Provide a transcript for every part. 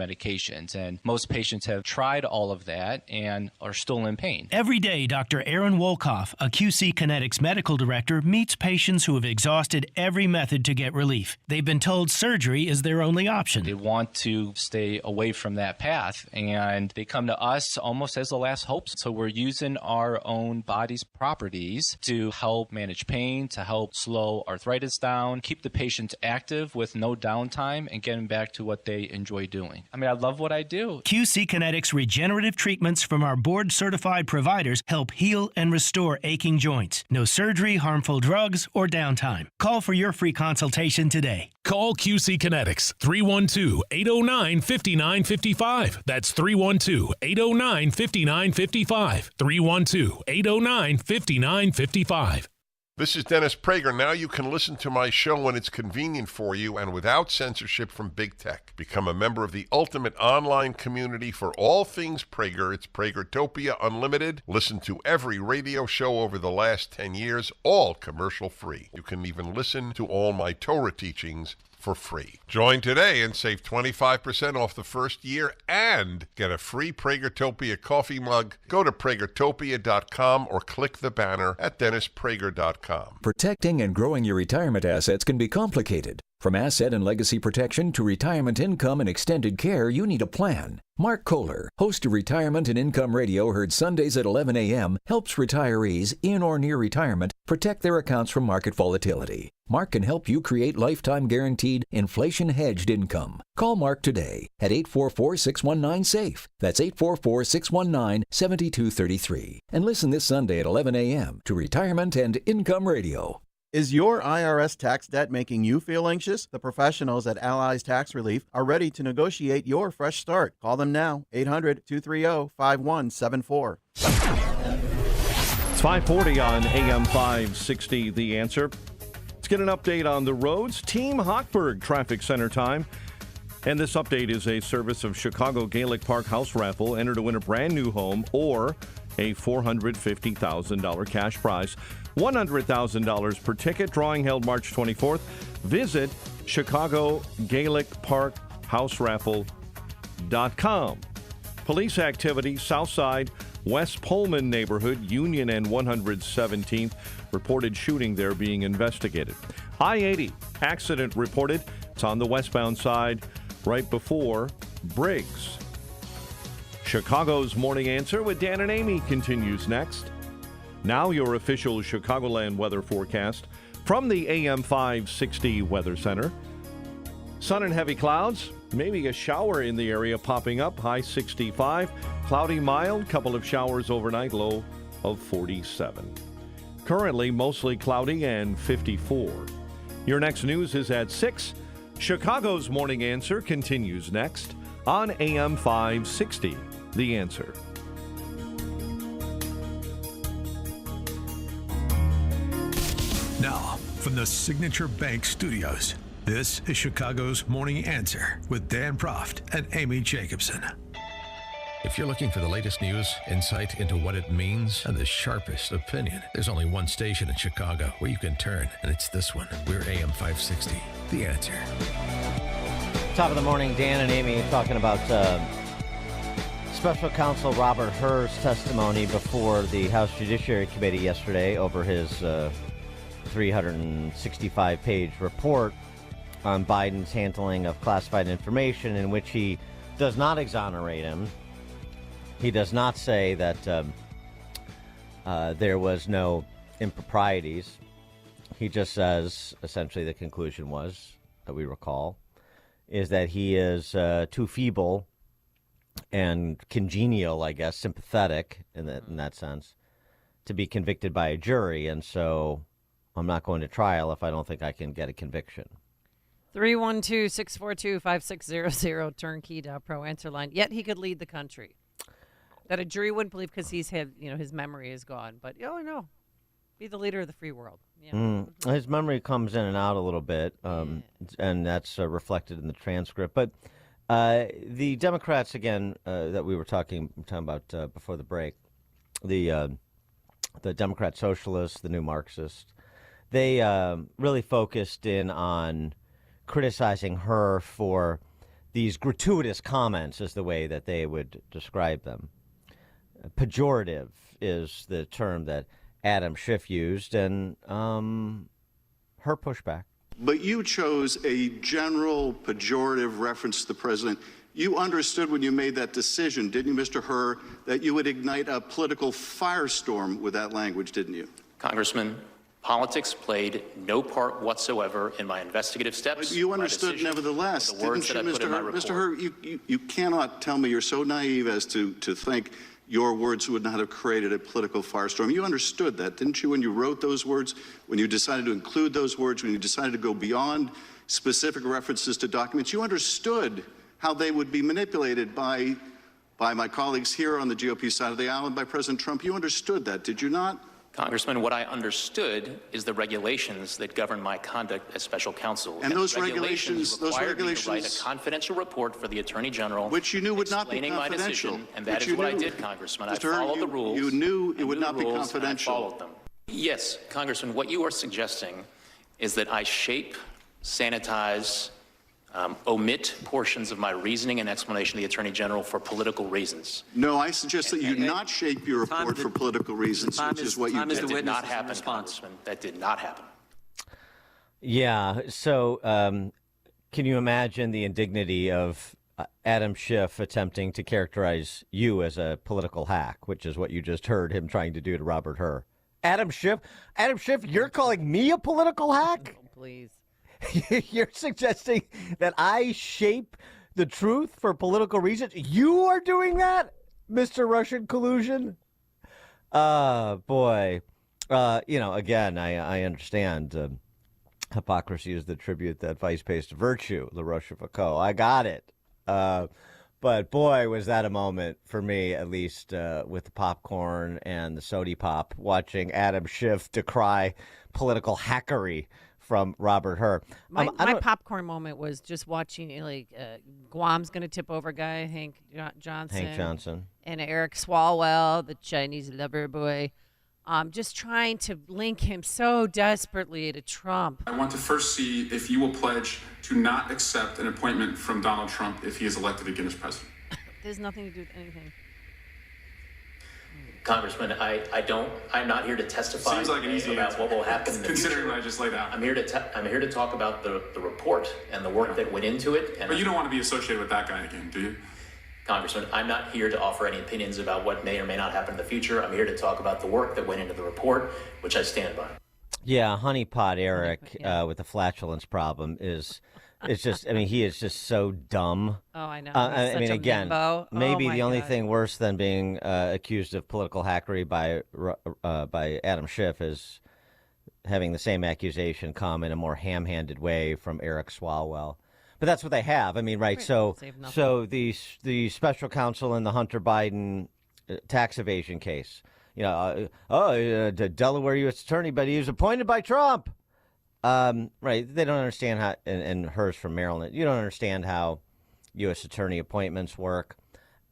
medications. And most patients have tried all of that and are still in pain. Every day, Dr. Aaron Wolkoff, a QC Kinetics medical director, meets patients who have exhausted every method to get relief. They've been told surgery is their only option. They want to stay away from that path, and they come to us almost as the last hope. So we're using our own body's properties to help manage pain, to help slow arthritis down, keep the patient active with no downtime, and get them back to what they enjoy doing. I mean, I love what I do. QC Kinetics regenerative treatments from our board-certified providers help heal and restore aching joints. No surgery, harmful drugs, or downtime. Call for your free consultation today. Call QC Kinetics, 312-809-5955. That's 312-809-5955. 312-809-5955. This is Dennis Prager. Now you can listen to my show when it's convenient for you and without censorship from big tech. Become a member of the ultimate online community for all things Prager. It's Pragertopia Unlimited. Listen to every radio show over the last 10 years, all commercial free. You can even listen to all my Torah teachings for free. Join today and save 25% off the first year and get a free Pragertopia coffee mug. Go to Pragertopia.com or click the banner at DennisPrager.com. Protecting and growing your retirement assets can be complicated. From asset and legacy protection to retirement income and extended care, you need a plan. Mark Kohler, host of Retirement and Income Radio, heard Sundays at 11 a.m., helps retirees in or near retirement protect their accounts from market volatility. Mark can help you create lifetime guaranteed inflation-hedged income. Call Mark today at 844-619-SAFE. That's 844-619-7233. And listen this Sunday at 11 a.m. to Retirement and Income Radio. Is your IRS tax debt making you feel anxious? The professionals at Allies Tax Relief are ready to negotiate your fresh start. Call them now, 800-230-5174. It's 540 on AM 560, The Answer. Let's get an update on the roads. Team Hochberg Traffic Center time. And this update is a service of Chicago Gaelic Park House Raffle. Enter to win a brand new home or a $450,000 cash prize. $100,000 per ticket. Drawing held March 24th. Visit Chicago Gaelic Park House Raffle.com. Police activity, Southside, West Pullman neighborhood, Union and 117th. Reported shooting there being investigated. I-80, accident reported. It's on the westbound side right before Briggs. Chicago's Morning Answer with Dan and Amy continues next. Now your official Chicagoland weather forecast from the AM 560 Weather Center. Sun and heavy clouds, maybe a shower in the area popping up, high 65. Cloudy mild, couple of showers overnight, low of 47. Currently mostly cloudy and 54. Your next news is at 6. Chicago's Morning Answer continues next on AM 560. The Answer. Now, from the Signature Bank Studios, this is Chicago's Morning Answer with Dan Proft and Amy Jacobson. If you're looking for the latest news, insight into what it means, and the sharpest opinion, there's only one station in Chicago where you can turn, and it's this one. We're AM 560, The Answer. Top of the morning, Dan and Amy talking about Special Counsel Robert Hur's testimony before the House Judiciary Committee yesterday over his 365-page report on Biden's handling of classified information, in which he does not exonerate him. He does not say that there was no improprieties. He just says, essentially the conclusion was, that we recall, is that he is too feeble and congenial, I guess, sympathetic in that sense, to be convicted by a jury. And so I'm not going to trial if I don't think I can get a conviction. 312-642-5600, turnkey.pro answer line. Yet he could lead the country. That a jury wouldn't believe because he's had, his memory is gone. But, no, be the leader of the free world. Yeah. His memory comes in and out a little bit, and that's reflected in the transcript. But the Democrats, again, that we were talking about before the break, the Democrat Socialists, the New Marxists, they really focused in on criticizing her for these gratuitous comments is the way that they would describe them. Pejorative is the term that Adam Schiff used, and her pushback. But you chose a general pejorative reference to the president. You understood when you made that decision, didn't you, Mr. Hur, that you would ignite a political firestorm with that language, didn't you? Congressman, politics played no part whatsoever in my investigative steps. But you understood nevertheless, didn't you, Mr. Hur? You cannot tell me you're so naive as to think your words would not have created a political firestorm. You understood that, didn't you, when you wrote those words, when you decided to include those words, when you decided to go beyond specific references to documents? You understood how they would be manipulated by my colleagues here on the GOP side of the aisle and by President Trump. You understood that, did you not? Congressman, what I understood is the regulations that govern my conduct as special counsel. And those regulations required me to write a confidential report for the Attorney General, which you knew would not be confidential. My decision, and that is what I did, Congressman. I followed the rules. You knew it would not be confidential. I followed them. Yes, Congressman, what you are suggesting is that I shape, sanitize, omit portions of my reasoning and explanation to the Attorney General for political reasons. No, I suggest that you not shape your report for political reasons, which is what you did. That did not happen, Congressman. That did not happen. Yeah, so can you imagine the indignity of Adam Schiff attempting to characterize you as a political hack, which is what you just heard him trying to do to Robert Hur? Adam Schiff, you're calling me a political hack? Oh, please. You're suggesting that I shape the truth for political reasons? You are doing that, Mr. Russian collusion? Boy. Again, I understand hypocrisy is the tribute that vice pays to virtue, La Rochefoucauld. I got it. But boy, was that a moment for me, at least with the popcorn and the sody pop, watching Adam Schiff decry political hackery from Robert Hur. My popcorn moment was just watching, Guam's going to tip over guy, Hank Johnson. And Eric Swalwell, the Chinese lover boy, just trying to link him so desperately to Trump. I want to first see if you will pledge to not accept an appointment from Donald Trump if he is elected again as president. There's nothing to do with anything. Congressman, I'm not here to testify like an easy about what will happen in the considering future. what I just laid out. I'm here to talk about the report and the work that went into it. But you don't want to be associated with that guy again, do you? Congressman, I'm not here to offer any opinions about what may or may not happen in the future. I'm here to talk about the work that went into the report, which I stand by. Yeah, Honeypot Eric with the flatulence problem is just, he is just so dumb. Oh, I know. Again, maybe the only God. thing worse than being accused of political hackery by Adam Schiff is having the same accusation come in a more ham-handed way from Eric Swalwell. But that's what they have. Right? So the special counsel in the Hunter Biden tax evasion case, the Delaware U.S. attorney, but he was appointed by Trump. Right. They don't understand how, and hers from Maryland. You don't understand how U.S. attorney appointments work.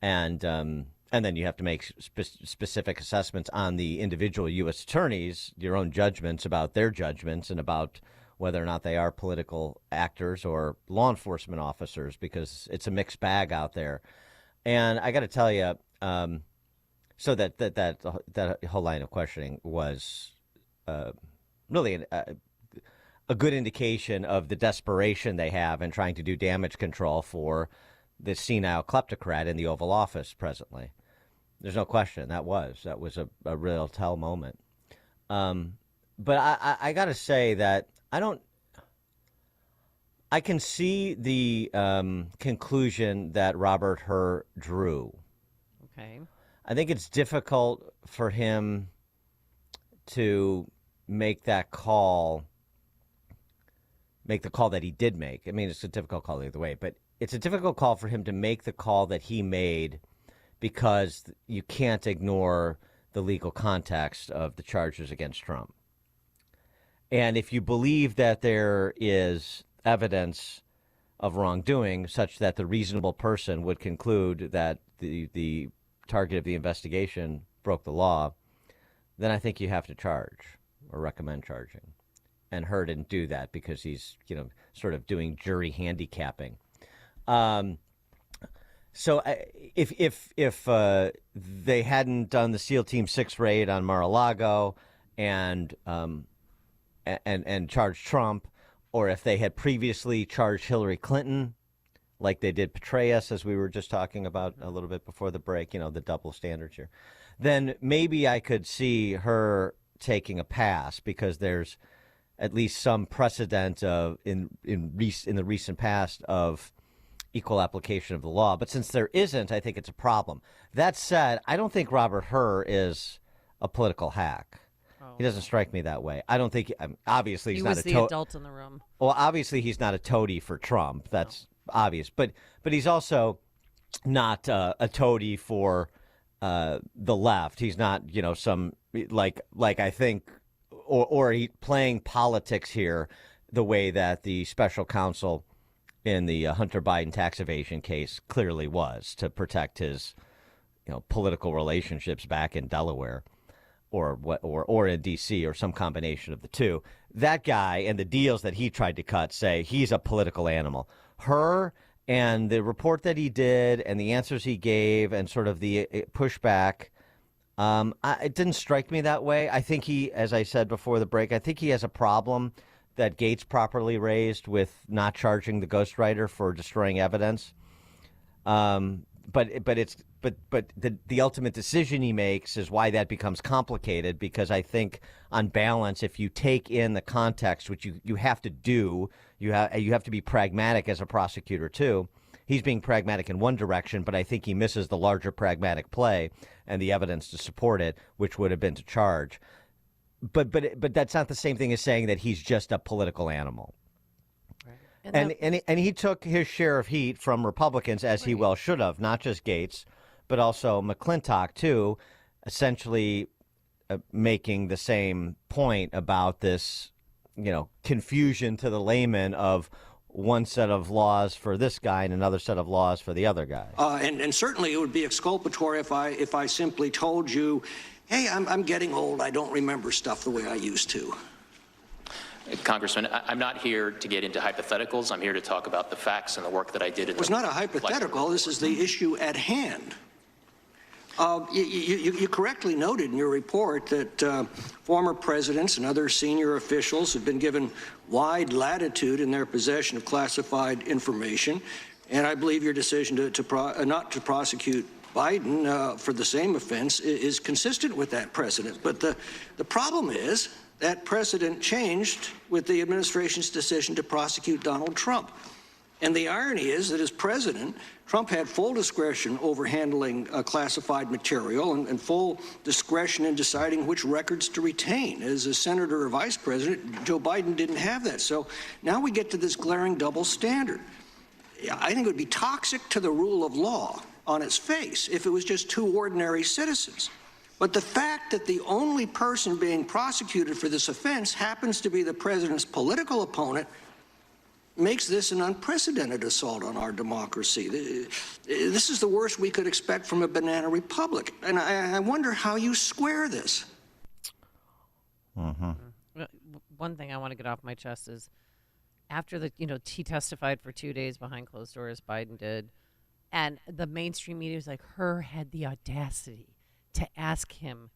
And then you have to make specific assessments on the individual U.S. attorneys, your own judgments about their judgments and about whether or not they are political actors or law enforcement officers, because it's a mixed bag out there. And I got to tell you, so that whole line of questioning was really a good indication of the desperation they have in trying to do damage control for the senile kleptocrat in the Oval Office presently. There's no question that was a real tell moment. But I got to say that I can see the conclusion that Robert Hur drew. Okay. I think it's difficult for him to make the call that he did make. It's a difficult call either way, but it's a difficult call for him to make the call that he made because you can't ignore the legal context of the charges against Trump. And if you believe that there is evidence of wrongdoing such that the reasonable person would conclude that the target of the investigation broke the law, then I think you have to charge or recommend charging. And Hur didn't do that because he's, sort of doing jury handicapping. So if they hadn't done the SEAL Team 6 raid on Mar-a-Lago and charged Trump, or if they had previously charged Hillary Clinton, like they did Petraeus, as we were just talking about a little bit before the break, the double standards here, then maybe I could see her taking a pass because there's at least some precedent of in the recent past of equal application of the law. But since there isn't, I think it's a problem. That said, I don't think Robert Hur is a political hack. He doesn't strike me that way. I don't think. Obviously, he's not a the adult in the room. Well, obviously, he's not a toady for Trump. That's obvious. But he's also not a toady for the left. He's not, some like I think, or he playing politics here the way that the special counsel in the Hunter Biden tax evasion case clearly was, to protect his, political relationships back in Delaware, or in D.C. or some combination of the two. That guy and the deals that he tried to cut say he's a political animal. Her and the report that he did and the answers he gave and sort of the pushback, it didn't strike me that way. I think he, as I said before the break, I think he has a problem that Gates properly raised with not charging the ghostwriter for destroying evidence. But the ultimate decision he makes is why that becomes complicated, because I think on balance, if you take in the context, which you have to do, you have to be pragmatic as a prosecutor too. He's being pragmatic in one direction, but I think he misses the larger pragmatic play and the evidence to support it, which would have been to charge. But that's not the same thing as saying that he's just a political animal. Right. And he took his share of heat from Republicans, as he well should have, not just Gates, but also McClintock, too, essentially making the same point about this, confusion to the layman of one set of laws for this guy and another set of laws for the other guy. And certainly it would be exculpatory if I simply told you, hey, I'm getting old. I don't remember stuff the way I used to. Congressman, I'm not here to get into hypotheticals. I'm here to talk about the facts and the work that I did. It's not a hypothetical. This is the issue at hand. You correctly noted in your report that former presidents and other senior officials have been given wide latitude in their possession of classified information, and I believe your decision not to prosecute Biden for the same offense is consistent with that precedent. But the problem is that precedent changed with the administration's decision to prosecute Donald Trump. And the irony is that as president, Trump had full discretion over handling classified material and full discretion in deciding which records to retain. As a senator or vice president, Joe Biden didn't have that. So now we get to this glaring double standard. I think it would be toxic to the rule of law on its face if it was just two ordinary citizens. But the fact that the only person being prosecuted for this offense happens to be the president's political opponent makes this an unprecedented assault on our democracy. This is the worst we could expect from a banana republic. And I wonder how you square this. Mm-hmm. One thing I want to get off my chest is after he testified for 2 days behind closed doors, Biden did, and the mainstream media was like, Hur had the audacity to ask him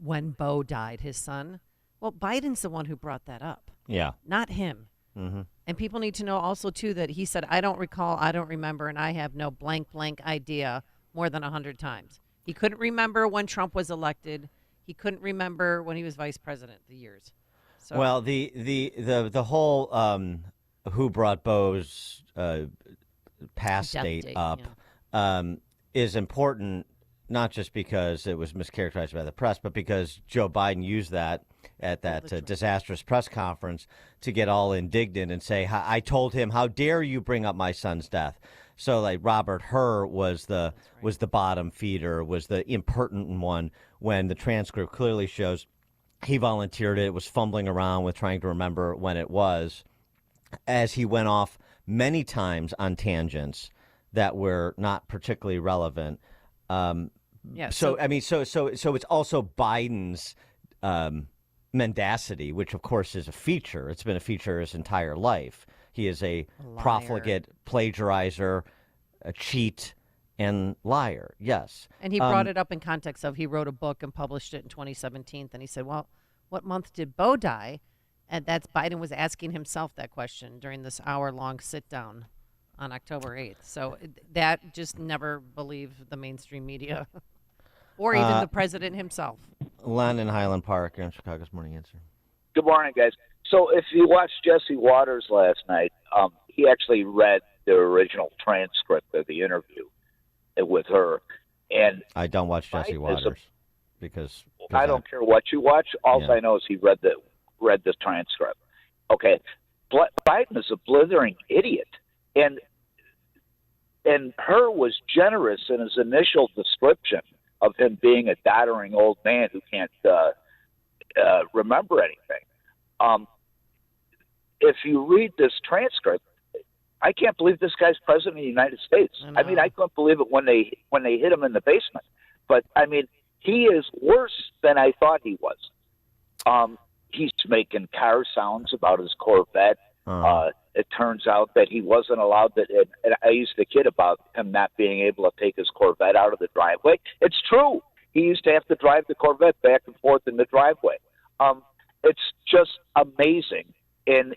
when Beau died, his son. Well, Biden's the one who brought that up. Yeah. Not him. Mm-hmm. And people need to know also, too, that he said, I don't recall, I don't remember, and I have no blank idea more than 100 times. He couldn't remember when Trump was elected. He couldn't remember when he was vice president, the years. So. Well, the whole who brought Beau's pass date up is important, not just because it was mischaracterized by the press, but because Joe Biden used that at that disastrous press conference to get all indignant and say, I told him, how dare you bring up my son's death? So like Robert Hur was the bottom feeder, was the impertinent one, when the transcript clearly shows he volunteered it, was fumbling around with trying to remember when it was, as he went off many times on tangents that were not particularly relevant. So it's also Biden's mendacity, which of course is a feature. It's been a feature his entire life, He is a profligate, plagiarizer, a cheat, and liar. Yes. And he brought it up in context of he wrote a book and published it in 2017. And he said, well, what month did Bo die? And that's Biden was asking himself that question during this hour-long sit-down on October 8th. So that just never believed the mainstream media or even the president himself. Len in Highland Park in Chicago's Morning Answer. Good morning, guys. So if you watched Jesse Waters last night, he actually read the original transcript of the interview with her. And I don't watch Jesse Waters because I don't care what you watch. All I know is he read the transcript. Okay. Biden is a blithering idiot. And her was generous in his initial description of him being a doddering old man who can't remember anything. If you read this transcript, I can't believe this guy's president of the United States. I mean, I couldn't believe it when they hit him in the basement. But I mean, he is worse than I thought he was. He's making car sounds about his Corvette. It turns out that he wasn't allowed to. And I used to kid about him not being able to take his Corvette out of the driveway. It's true. He used to have to drive the Corvette back and forth in the driveway. It's just amazing. And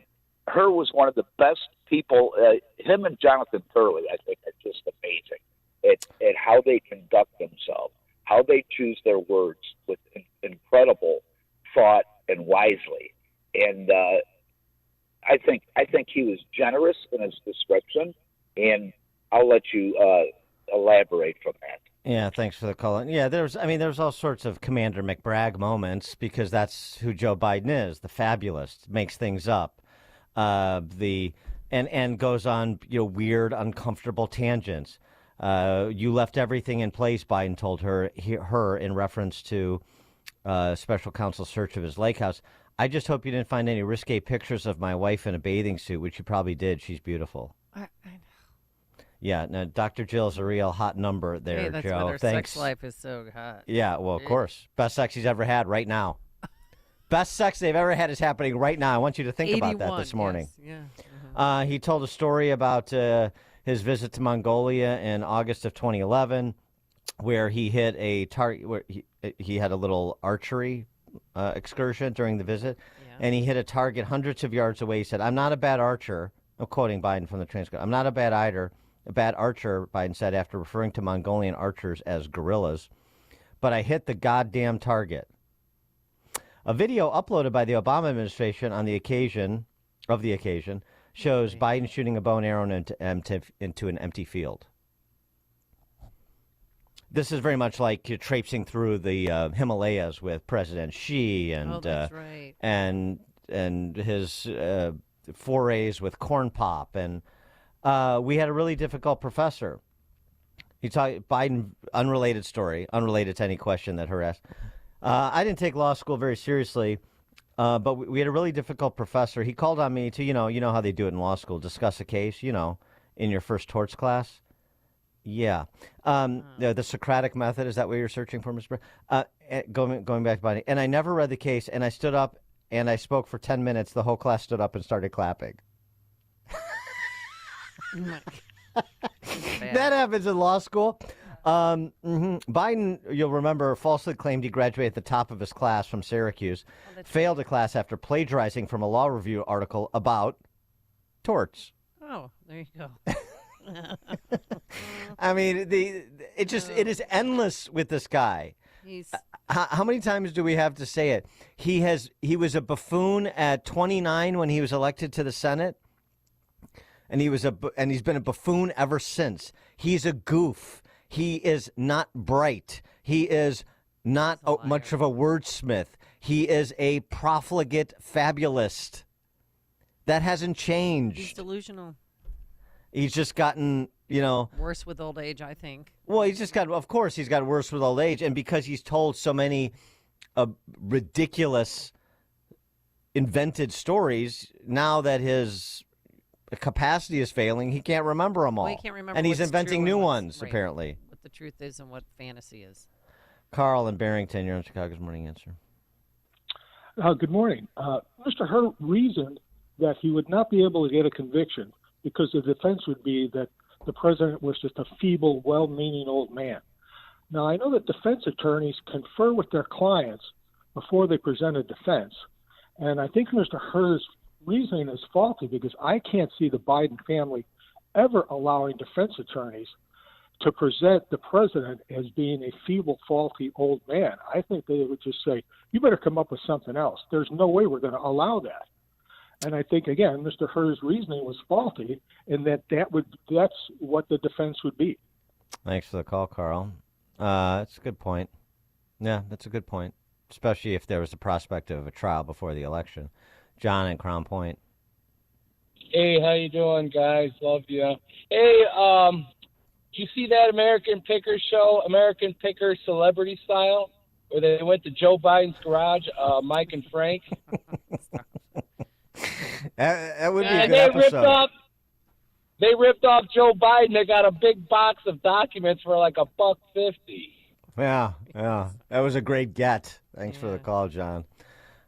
her was one of the best people. Him and Jonathan Turley, I think, are just amazing at how they conduct themselves, how they choose their words with incredible thought and wisely. And I think he was generous in his description, and I'll let you elaborate from that. Yeah, thanks for the call. Yeah, there's all sorts of Commander McBragg moments because that's who Joe Biden is, the fabulist, makes things up, and goes on weird, uncomfortable tangents. You left everything in place, Biden told her in reference to special counsel's search of his lake house. I just hope you didn't find any risque pictures of my wife in a bathing suit, which you probably did. She's beautiful. I know. Yeah, no, Dr. Jill's a real hot number there, hey, that's Joe. Why their Thanks. Sex life is so hot. Yeah, well, of course. Best sex he's ever had right now. Best sex they've ever had is happening right now. I want you to think about that this morning. Yes. Yeah. He told a story about his visit to Mongolia in August of 2011, where he hit a target, where he had a little archery excursion during the visit, and he hit a target hundreds of yards away. He said, "I'm not a bad archer." I'm quoting Biden from the transcript. "I'm not a bad archer," Biden said after referring to Mongolian archers as gorillas, "but I hit the goddamn target." A video uploaded by the Obama administration on the occasion shows Biden shooting a bow and arrow into an empty field. This is very much like traipsing through the Himalayas with President Xi and that's right. and his forays with corn pop. And we had a really difficult professor. Biden, unrelated story, unrelated to any question that her asked. I didn't take law school very seriously, but we had a really difficult professor. He called on me to, you know how they do it in law school, discuss a case, in your first torts class. Yeah. The Socratic method, is that what you're searching for, Mr. Going back to Biden. And I never read the case, and I stood up and I spoke for 10 minutes. The whole class stood up and started clapping. That happens in law school. Biden, you'll remember, falsely claimed he graduated at the top of his class from Syracuse, failed a class after plagiarizing from a law review article about torts. Oh, there you go. I mean, it is endless with this guy. How many times do we have to say it? He was a buffoon at 29 when he was elected to the Senate, and he's been a buffoon ever since. He's a goof. He is not bright. He is not much of a wordsmith. He is a profligate fabulist. That hasn't changed. He's delusional. He's just gotten, worse with old age, I think. Well, of course, he's got worse with old age. And because he's told so many ridiculous, invented stories, now that his capacity is failing, he can't remember them all. Well, he can't remember and he's what's inventing true new and ones, right, apparently. What the truth is and what fantasy is. Carl in Barrington, you're on Chicago's Morning Answer. Good morning. Mr. Hurt reasoned that he would not be able to get a conviction because the defense would be that the president was just a feeble, well-meaning old man. Now, I know that defense attorneys confer with their clients before they present a defense, and I think Mr. Hur's reasoning is faulty because I can't see the Biden family ever allowing defense attorneys to present the president as being a feeble, faulty old man. I think they would just say, you better come up with something else. There's no way we're going to allow that. And I think, again, Mr. Hur's reasoning was faulty, and that's what the defense would be. Thanks for the call, Carl. That's a good point. Yeah, that's a good point, especially if there was the prospect of a trial before the election. John in Crown Point. Hey, how you doing, guys? Love you. Hey, did you see that American Picker show, American Picker Celebrity Style, where they went to Joe Biden's garage, Mike and Frank? That would be a good episode. They ripped off Joe Biden. They got a big box of documents for like $1.50. Yeah. That was a great get. Thanks for the call, John.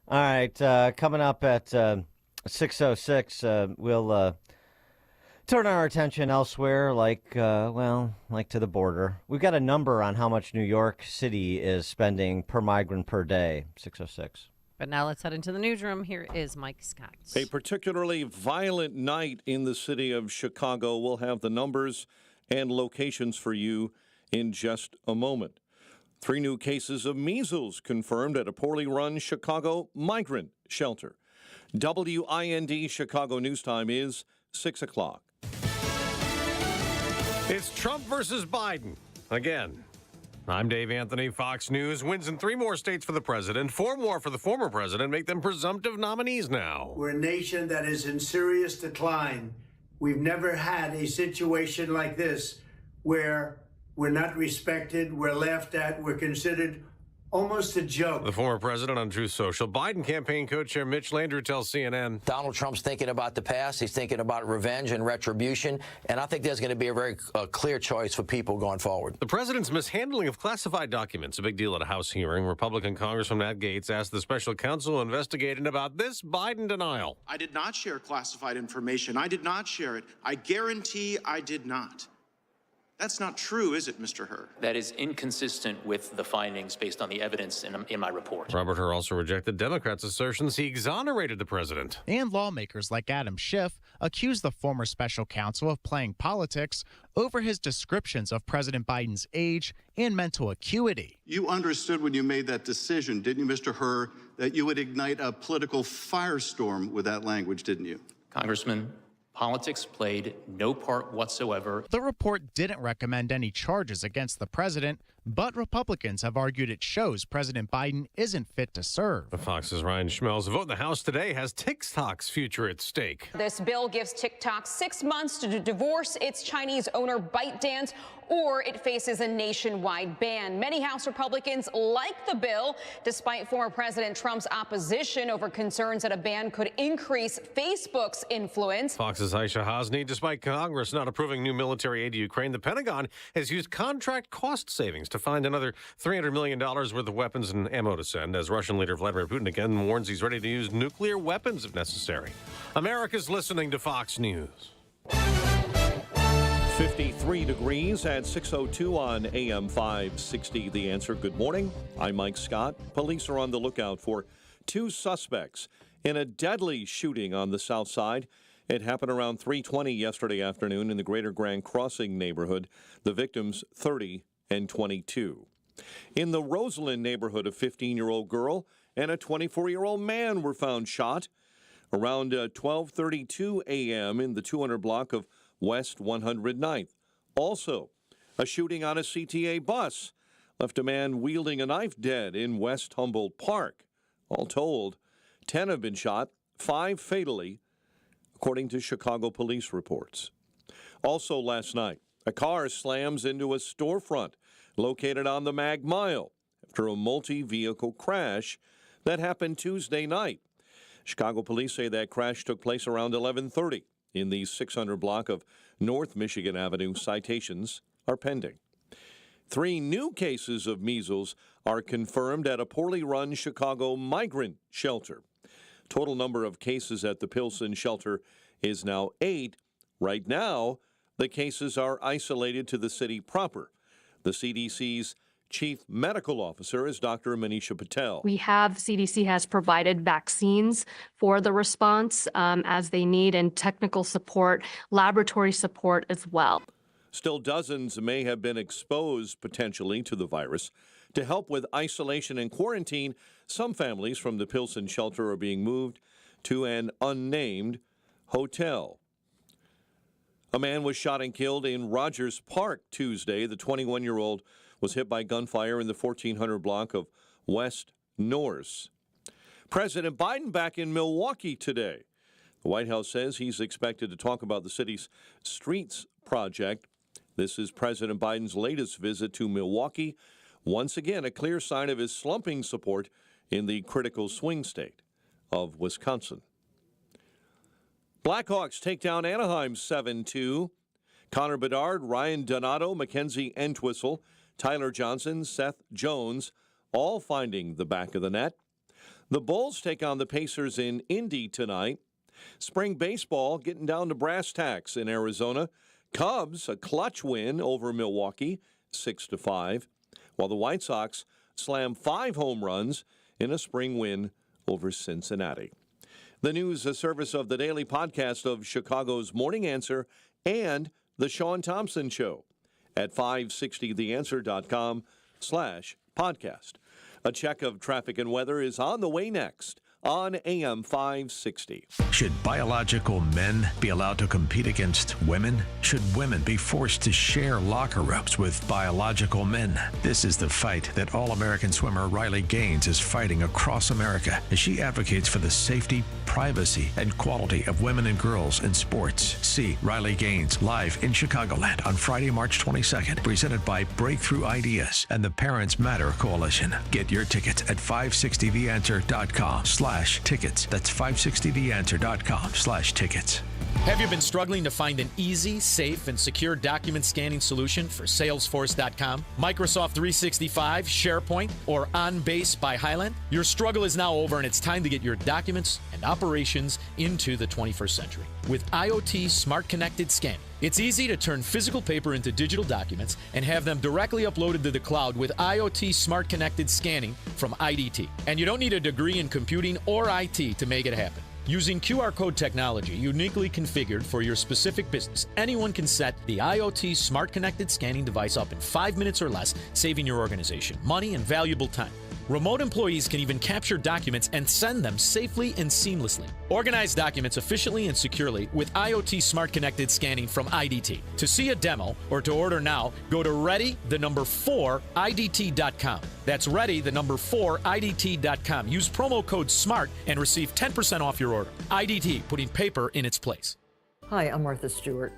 All right, coming up at 6:06, we'll turn our attention elsewhere, like to the border. We've got a number on how much New York City is spending per migrant per day, 6:06. But now let's head into the newsroom. Here is Mike Scott. A particularly violent night in the city of Chicago. We'll have the numbers and locations for you in just a moment. 3 new cases of measles confirmed at a poorly run Chicago migrant shelter. WIND Chicago News Time is 6 o'clock. It's Trump versus Biden again. I'm Dave Anthony, Fox News. Wins in 3 more states for the president, 4 more for the former president, make them presumptive nominees now. We're a nation that is in serious decline. We've never had a situation like this where we're not respected, we're laughed at, we're considered almost a joke. The former president on Truth Social. Biden campaign co-chair Mitch Landrieu tells CNN. Donald Trump's thinking about the past. He's thinking about revenge and retribution. And I think there's going to be a very clear choice for people going forward. The president's mishandling of classified documents, a big deal at a House hearing. Republican Congressman Matt Gaetz asked the special counsel investigating about this Biden denial. I did not share classified information. I did not share it. I guarantee I did not. That's not true, is it, Mr. Hur? That is inconsistent with the findings based on the evidence in my report. Robert Hur also rejected Democrats' assertions he exonerated the president. And lawmakers like Adam Schiff accused the former special counsel of playing politics over his descriptions of President Biden's age and mental acuity. You understood when you made that decision, didn't you, Mr. Hur, that you would ignite a political firestorm with that language, didn't you? Congressman, politics played no part whatsoever. The report didn't recommend any charges against the president, but Republicans have argued it shows President Biden isn't fit to serve. The Fox's Ryan Schmelz. The vote in the House today has TikTok's future at stake. This bill gives TikTok 6 months to divorce its Chinese owner ByteDance, or it faces a nationwide ban. Many House Republicans like the bill, despite former President Trump's opposition over concerns that a ban could increase Facebook's influence. Fox's Aisha Hasni. Despite Congress not approving new military aid to Ukraine, the Pentagon has used contract cost savings to find another $300 million worth of weapons and ammo to send, as Russian leader Vladimir Putin again warns he's ready to use nuclear weapons if necessary. America's listening to Fox News. 53 degrees at 6:02 on AM 560. The Answer. Good morning. I'm Mike Scott. Police are on the lookout for 2 suspects in a deadly shooting on the south side. It happened around 3:20 yesterday afternoon in the Greater Grand Crossing neighborhood. The victims, 30 and 22. In the Roseland neighborhood, a 15-year-old girl and a 24-year-old man were found shot around 12:32 a.m. in the 200 block of West 109th. Also, a shooting on a CTA bus left a man wielding a knife dead in West Humboldt Park. All told, 10 have been shot, 5 fatally, according to Chicago police reports. Also last night, a car slams into a storefront located on the Mag Mile after a multi-vehicle crash that happened Tuesday night. Chicago police say that crash took place around 11:30 in the 600 block of North Michigan Avenue. Citations are pending. 3 new cases of measles are confirmed at a poorly run Chicago migrant shelter. Total number of cases at the Pilsen shelter is now 8. Right now, the cases are isolated to the city proper. The CDC's Chief Medical Officer is Dr. Manisha Patel. CDC has provided vaccines for the response as they need, and technical support, laboratory support as well. Still, dozens may have been exposed potentially to the virus. To help with isolation and quarantine, some families from the Pilsen shelter are being moved to an unnamed hotel. A man was shot and killed in Rogers Park Tuesday. The 21-year-old was hit by gunfire in the 1400 block of West Norris. President Biden back in Milwaukee today. The White House says he's expected to talk about the city's streets project. This is President Biden's latest visit to Milwaukee. Once again, a clear sign of his slumping support in the critical swing state of Wisconsin. Blackhawks take down Anaheim 7-2. Connor Bedard, Ryan Donato, Mackenzie Entwistle, Tyler Johnson, Seth Jones, all finding the back of the net. The Bulls take on the Pacers in Indy tonight. Spring baseball getting down to brass tacks in Arizona. Cubs, a clutch win over Milwaukee, 6-5, while the White Sox slam 5 home runs in a spring win over Cincinnati. The news, a service of the daily podcast of Chicago's Morning Answer and The Sean Thompson Show at 560theanswer.com/podcast. A check of traffic and weather is on the way next on AM 560. Should biological men be allowed to compete against women? Should women be forced to share locker rooms with biological men? This is the fight that All-American swimmer Riley Gaines is fighting across America as she advocates for the safety, privacy, and quality of women and girls in sports. See Riley Gaines live in Chicagoland on Friday, March 22nd, presented by Breakthrough Ideas and the Parents Matter Coalition. Get your tickets at 560theanswer.com/tickets. That's 560theanswer.com/tickets. Have you been struggling to find an easy, safe, and secure document scanning solution for Salesforce.com, Microsoft 365, SharePoint, or OnBase by Highland? Your struggle is now over, and it's time to get your documents and operations into the 21st century. With IoT Smart Connected Scanning, it's easy to turn physical paper into digital documents and have them directly uploaded to the cloud with IoT Smart Connected Scanning from IDT. And you don't need a degree in computing or IT to make it happen. Using QR code technology uniquely configured for your specific business, anyone can set the IoT Smart Connected Scanning device up in 5 minutes or less, saving your organization money and valuable time. Remote employees can even capture documents and send them safely and seamlessly. Organize documents efficiently and securely with IoT Smart Connected Scanning from IDT. To see a demo or to order now, go to ready4idt.com. That's ready4idt.com. Use promo code SMART and receive 10% off your order. IDT, putting paper in its place. Hi, I'm Martha Stewart.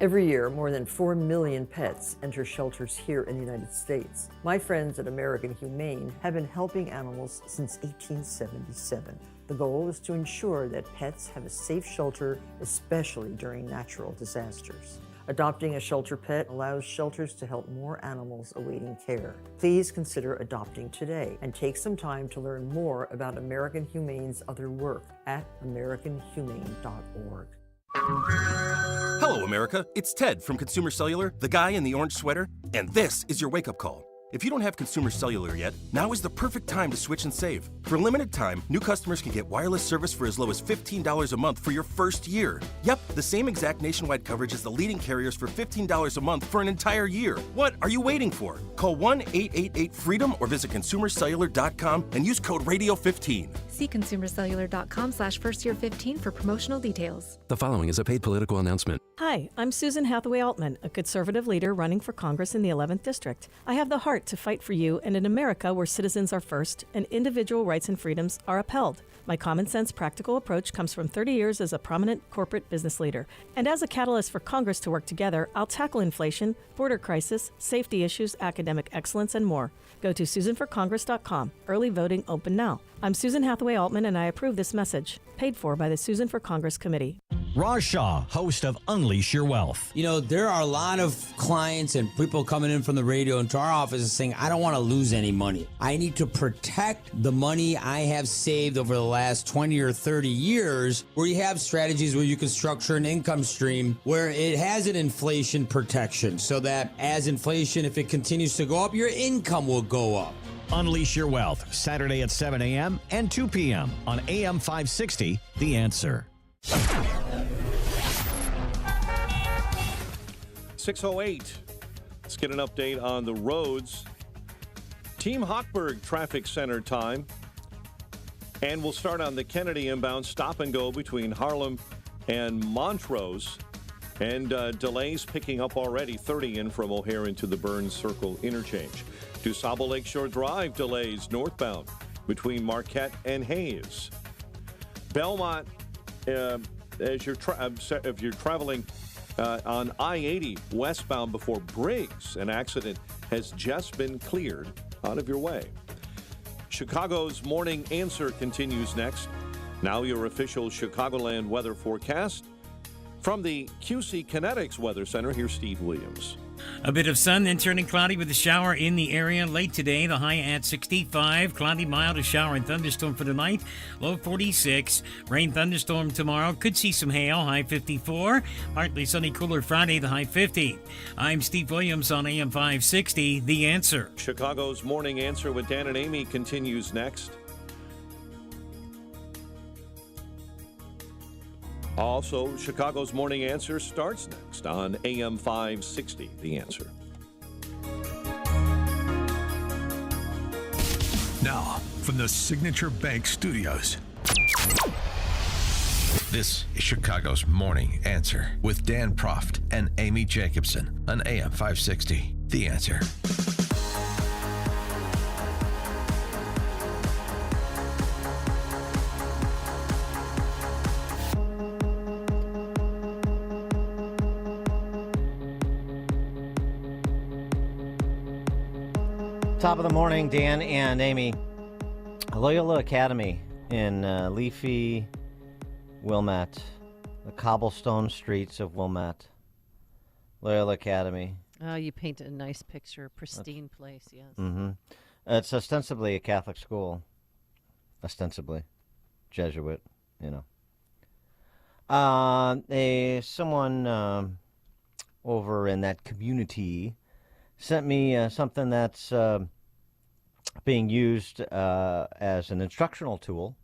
Every year, more than 4 million pets enter shelters here in the United States. My friends at American Humane have been helping animals since 1877. The goal is to ensure that pets have a safe shelter, especially during natural disasters. Adopting a shelter pet allows shelters to help more animals awaiting care. Please consider adopting today and take some time to learn more about American Humane's other work at americanhumane.org. Hello, America. It's Ted from Consumer Cellular, the guy in the orange sweater, and this is your wake-up call. If you don't have Consumer Cellular yet, now is the perfect time to switch and save. For a limited time, new customers can get wireless service for as low as $15 a month for your first year. Yep, the same exact nationwide coverage as the leading carriers for $15 a month for an entire year. What are you waiting for? Call 1-888-FREEDOM or visit consumercellular.com and use code RADIO15. See consumercellular.com/firstyear15 for promotional details. The following is a paid political announcement. Hi, I'm Susan Hathaway Altman, a conservative leader running for Congress in the 11th District. I have the heart to fight for you and in America where citizens are first and individual rights and freedoms are upheld. My common sense, practical approach comes from 30 years as a prominent corporate business leader. And as a catalyst for Congress to work together, I'll tackle inflation, border crisis, safety issues, academic excellence, and more. Go to SusanForCongress.com. Early voting open now. I'm Susan Hathaway Altman, and I approve this message. Paid for by the Susan for Congress Committee. Raj Shah, host of Unleash Your Wealth. You know, there are a lot of clients and people coming in from the radio into our office saying, I don't want to lose any money. I need to protect the money I have saved over the last 20 or 30 years, where you have strategies where you can structure an income stream where it has an inflation protection so that as inflation, if it continues to go up, your income will go up. Unleash Your Wealth, Saturday at 7 a.m. and 2 p.m. on AM 560, The Answer. 6:08. Let's get an update on the roads. Team Hochberg Traffic Center time. And we'll start on the Kennedy inbound stop and go between Harlem and Montrose. And delays picking up already, 30 in from O'Hare into the Burns Circle interchange. DuSable Lakeshore Drive delays northbound between Marquette and Hayes. Belmont, if you're traveling on I-80 westbound before Briggs, an accident has just been cleared out of your way. Chicago's Morning Answer continues next. Now your official Chicagoland weather forecast. From the QC Kinetics Weather Center, here's Steve Williams. A bit of sun, then turning cloudy with a shower in the area late today. The high at 65. Cloudy, mild, a shower and thunderstorm for tonight. Low 46. Rain, thunderstorm tomorrow. Could see some hail. High 54. Partly sunny, cooler Friday. The high 50. I'm Steve Williams on AM 560. The Answer. Chicago's Morning Answer with Dan and Amy continues next. Also, Chicago's Morning Answer starts next on AM 560, The Answer. Now, from the Signature Bank Studios, this is Chicago's Morning Answer with Dan Proft and Amy Jacobson on AM 560, The Answer. Top of the morning, Dan and Amy. Loyola Academy in leafy Wilmette, the cobblestone streets of Wilmette. Loyola Academy. Oh, you paint a nice picture, pristine place, yes. Mm-hmm. It's ostensibly a Catholic school. Ostensibly. Jesuit, you know. Someone over in that community sent me something that's being used as an instructional tool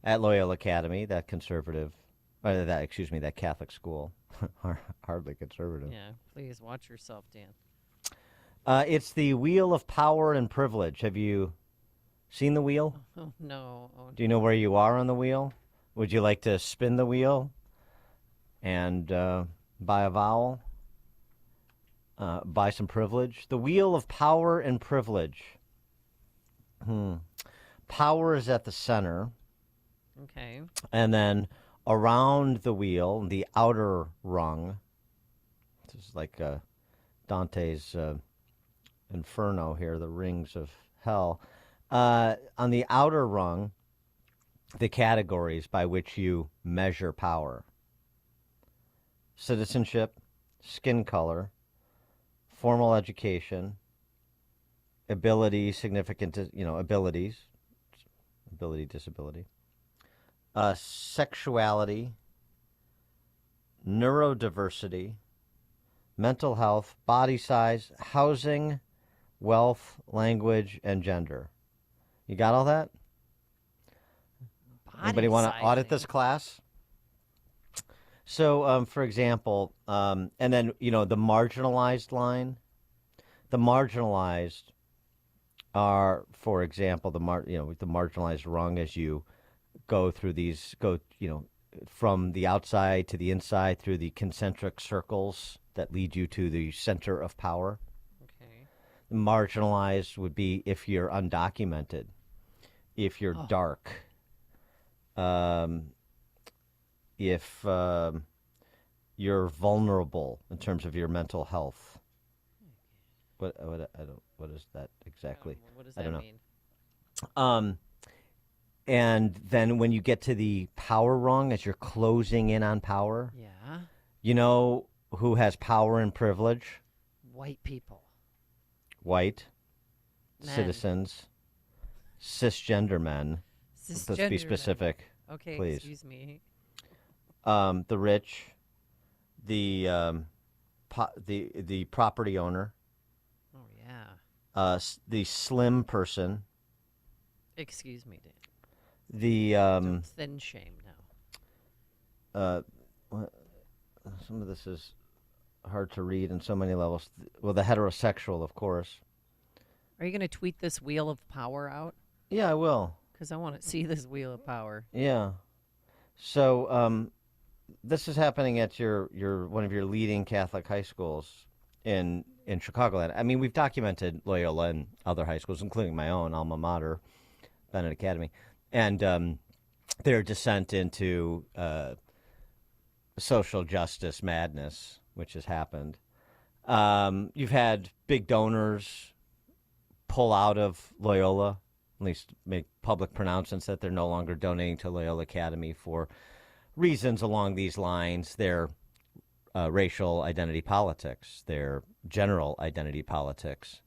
at Loyola Academy, that Catholic school. Hardly conservative. Yeah, please watch yourself, Dan. It's the Wheel of Power and Privilege. Have you seen the wheel? Oh, no. Oh, Do you know where you are on the wheel? Would you like to spin the wheel and buy a vowel? Buy some privilege. The Wheel of Power and Privilege. Power is at the center. Okay. And then around the wheel, the outer rung. This is like Dante's Inferno here, the rings of hell. On the outer rung, the categories by which you measure power. Citizenship, skin color, formal education, ability, significant, abilities, ability, disability, sexuality, neurodiversity, mental health, body size, housing, wealth, language, and gender. You got all that? Anybody want to audit this class? So, for example, and then, the marginalized line. The marginalized are, for example, the marginalized rung as you go through from the outside to the inside through the concentric circles that lead you to the center of power. Okay. Marginalized would be if you're undocumented, if you're dark, if you're vulnerable in terms of your mental health. What is that exactly? What does that mean? And then when you get to the power rung, as you're closing in on power, Yeah. you know who has power and privilege? White people. White Men. citizens, cisgender men. Let's be Cisgender specific, men. Okay, please. excuse me. The rich, the property owner. Oh yeah. The slim person. Excuse me, Dan. The Don't thin shame now. some of this is hard to read in so many levels. Well, the heterosexual, of course. Are you going to tweet this wheel of power out? Yeah, I will. Because I want to see this wheel of power. Yeah. So this is happening at your one of your leading Catholic high schools in Chicagoland. I mean, we've documented Loyola and other high schools, including my own alma mater, Bennett Academy, and their descent into social justice madness, which has happened. You've had big donors pull out of Loyola, at least make public pronouncements that they're no longer donating to Loyola Academy for reasons along these lines. Their racial identity politics, their general identity politics,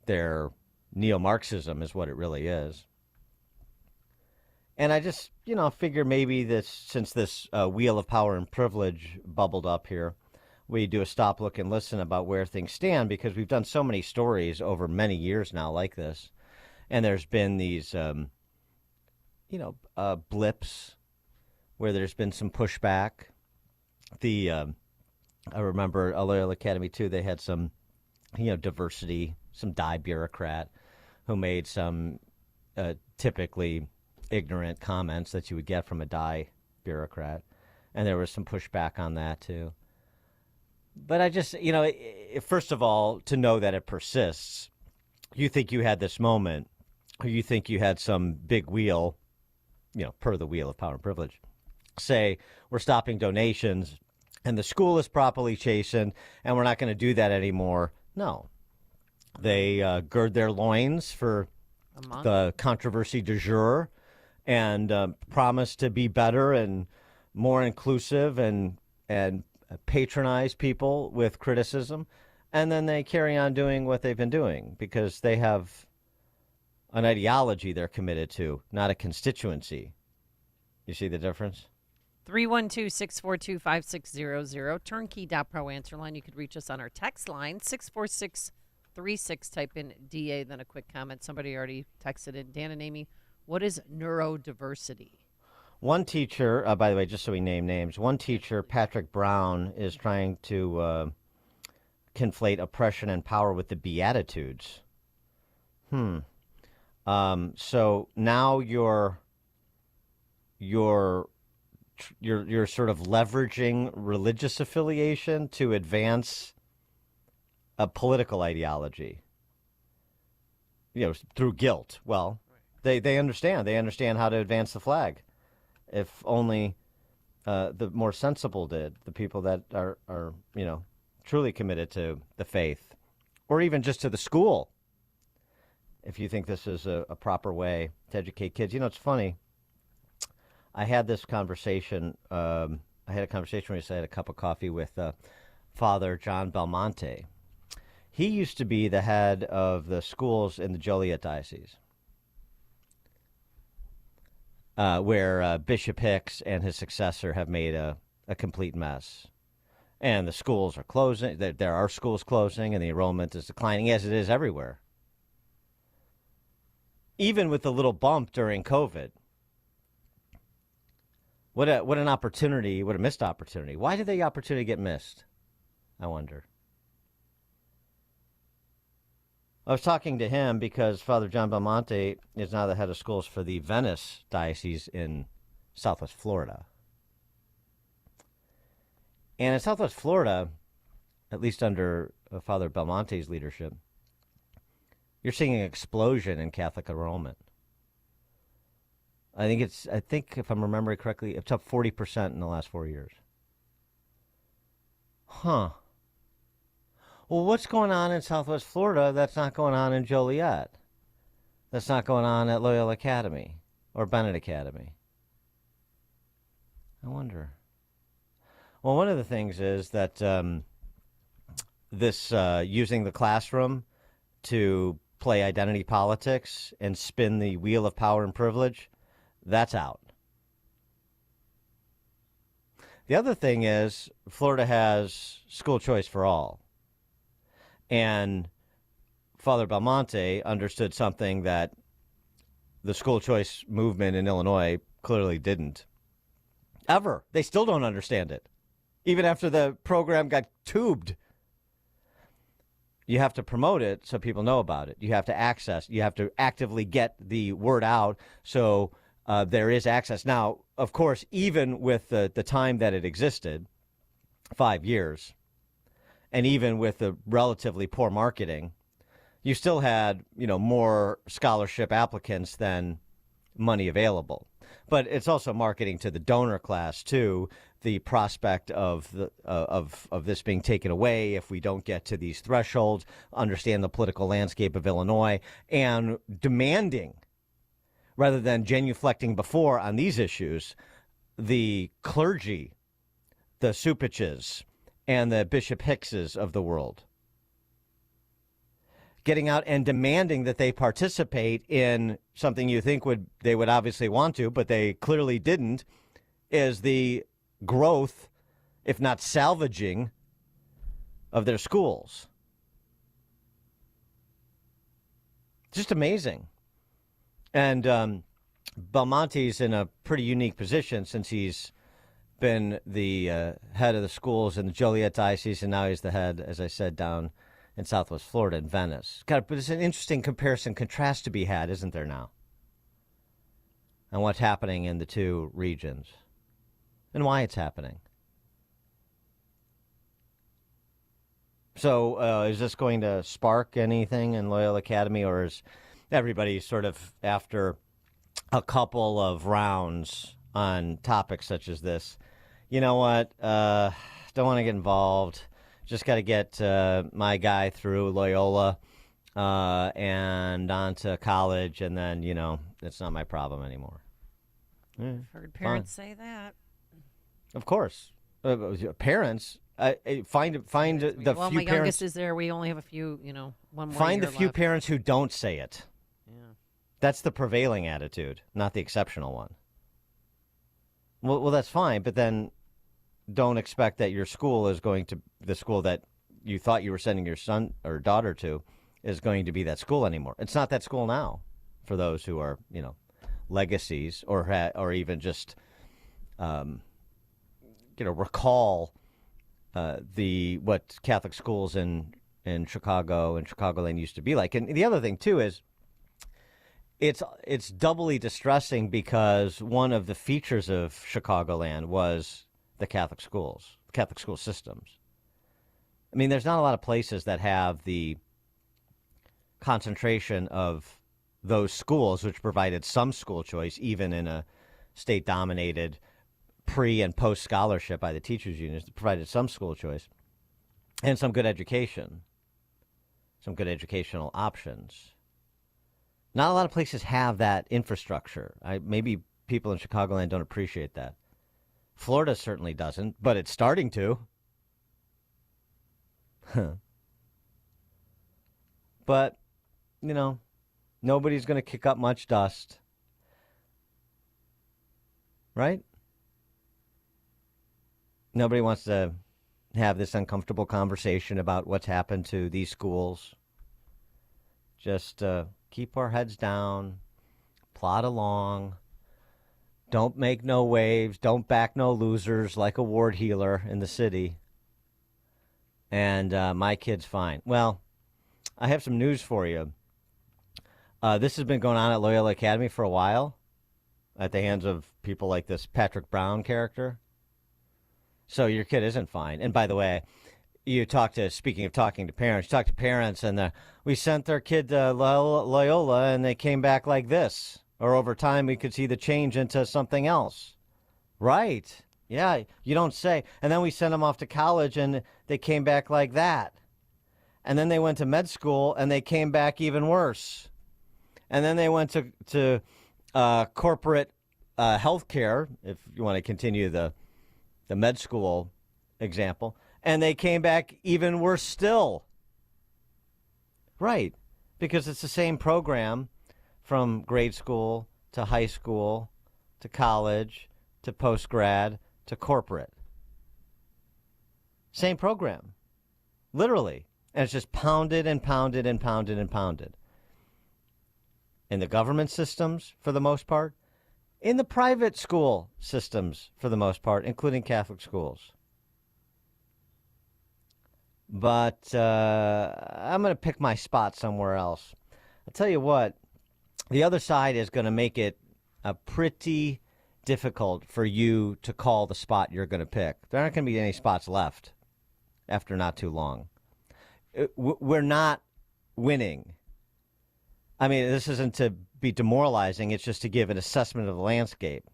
their neo-Marxism is what it really is. And I just, figure maybe this, since this wheel of power and privilege bubbled up here, we do a stop, look, and listen about where things stand, because we've done so many stories over many years now like this. And there's been these, blips where there's been some pushback. I remember Loyola Academy, too, they had some, diversity, some bureaucrat who made some typically ignorant comments that you would get from a bureaucrat. And there was some pushback on that, too. But I just, first of all, to know that it persists, you think you had this moment, or you think you had some big wheel, per the wheel of power and privilege, say, we're stopping donations, and the school is properly chastened, and we're not going to do that anymore. No. They gird their loins for the controversy du jour and promise to be better and more inclusive and patronize people with criticism. And then they carry on doing what they've been doing because they have an ideology they're committed to, not a constituency. You see the difference? 312-642-5600, turnkey.pro answer line. You could reach us on our text line, 64636. Type in DA, then a quick comment. Somebody already texted in. Dan and Amy, what is neurodiversity? One teacher, by the way, just so we name names, one teacher, Patrick Brown, is trying to conflate oppression and power with the Beatitudes. So now you're sort of leveraging religious affiliation to advance a political ideology, through guilt. Well, they understand. They understand how to advance the flag. If only the more sensible did, the people that are truly committed to the faith, or even just to the school. If you think this is a proper way to educate kids. It's funny. I had this conversation. I had a conversation where I had a cup of coffee with Father John Belmonte. He used to be the head of the schools in the Joliet Diocese, where Bishop Hicks and his successor have made a complete mess. And the schools are closing. There are schools closing, and the enrollment is declining, as it is everywhere. Even with the little bump during COVID. What an opportunity, what a missed opportunity. Why did the opportunity get missed? I wonder. I was talking to him because Father John Belmonte is now the head of schools for the Venice Diocese in Southwest Florida. And in Southwest Florida, at least under Father Belmonte's leadership, you're seeing an explosion in Catholic enrollment. I think if I'm remembering correctly, it's up 40% in the last 4 years. Well, what's going on in Southwest Florida that's not going on in Joliet? That's not going on at Loyola Academy or Bennett Academy? I wonder. Well, one of the things is that this using the classroom to play identity politics and spin the wheel of power and privilege, that's out. The other thing is Florida has school choice for all. And Father Belmonte understood something that the school choice movement in Illinois clearly didn't. Ever. They still don't understand it. Even after the program got tubed. You have to promote it so people know about it. You have to actively get the word out so there is access. Now, of course, even with the time that it existed, 5 years, and even with the relatively poor marketing, you still had, more scholarship applicants than money available. But it's also marketing to the donor class, too, the prospect of this being taken away if we don't get to these thresholds, understand the political landscape of Illinois, and demanding, rather than genuflecting before on these issues, the clergy, the Supiches, and the Bishop Hickses of the world getting out and demanding that they participate in something you think they would obviously want to, but they clearly didn't, is the growth, if not salvaging, of their schools. Just amazing. And Belmonte's in a pretty unique position since he's been the head of the schools in the Joliet Diocese, and now he's the head, as I said, down in Southwest Florida in Venice. But it's an interesting comparison, contrast to be had, isn't there now? And what's happening in the two regions and why it's happening. So is this going to spark anything in Loyola Academy, or is everybody sort of, after a couple of rounds on topics such as this, you know what, don't want to get involved, just got to get my guy through Loyola and on to college, and then, it's not my problem anymore. I've heard parents say that. Of course. Parents, find the few my youngest parents. is there. We only have a few, one more Find the year few left. parents who don't say it. Yeah. That's the prevailing attitude, not the exceptional one. Well, that's fine, but then don't expect that your school is going to, the school that you thought you were sending your son or daughter to, is going to be that school anymore. It's not that school now, for those who are, legacies or even just, recall what Catholic schools in Chicago and Chicagoland used to be like. And the other thing too is, it's doubly distressing because one of the features of Chicagoland was the Catholic schools, Catholic school systems. I mean, there's not a lot of places that have the concentration of those schools, which provided some school choice, even in a state-dominated pre- and post-scholarship by the teachers' unions, that provided some school choice and some good education, some good educational options. Not a lot of places have that infrastructure. Maybe people in Chicagoland don't appreciate that. Florida certainly doesn't, but it's starting to. But, nobody's going to kick up much dust. Right? Nobody wants to have this uncomfortable conversation about what's happened to these schools. Just keep our heads down, plod along. Don't make no waves. Don't back no losers like a ward healer in the city. And my kid's fine. Well, I have some news for you. This has been going on at Loyola Academy for a while at the hands of people like this Patrick Brown character. So your kid isn't fine. And by the way, speaking of talking to parents, talk to parents, and we sent their kid to Loyola, and they came back like this. Or over time, we could see the change into something else. Right. Yeah, you don't say. And then we sent them off to college, and they came back like that. And then they went to med school, and they came back even worse. And then they went to corporate health care, if you want to continue the med school example, and they came back even worse still. Right, because it's the same program from grade school to high school to college to post-grad to corporate. Same program, literally. And it's just pounded and pounded and pounded and pounded. In the government systems, for the most part. In the private school systems, for the most part, including Catholic schools. But I'm going to pick my spot somewhere else. I'll tell you what, the other side is going to make it pretty difficult for you to call the spot you're going to pick. There aren't going to be any spots left after not too long. We're not winning. I mean, this isn't to be demoralizing. It's just to give an assessment of the landscape.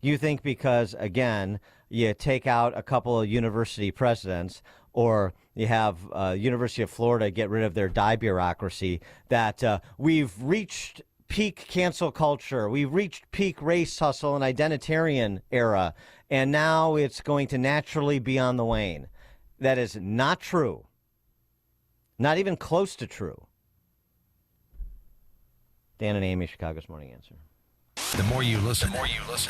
You think because, again, you take out a couple of university presidents or you have University of Florida get rid of their die bureaucracy, that we've reached peak cancel culture, we've reached peak race hustle and identitarian era, and now it's going to naturally be on the wane. That is not true. Not even close to true. Dan and Amy, Chicago's Morning Answer. The more you listen,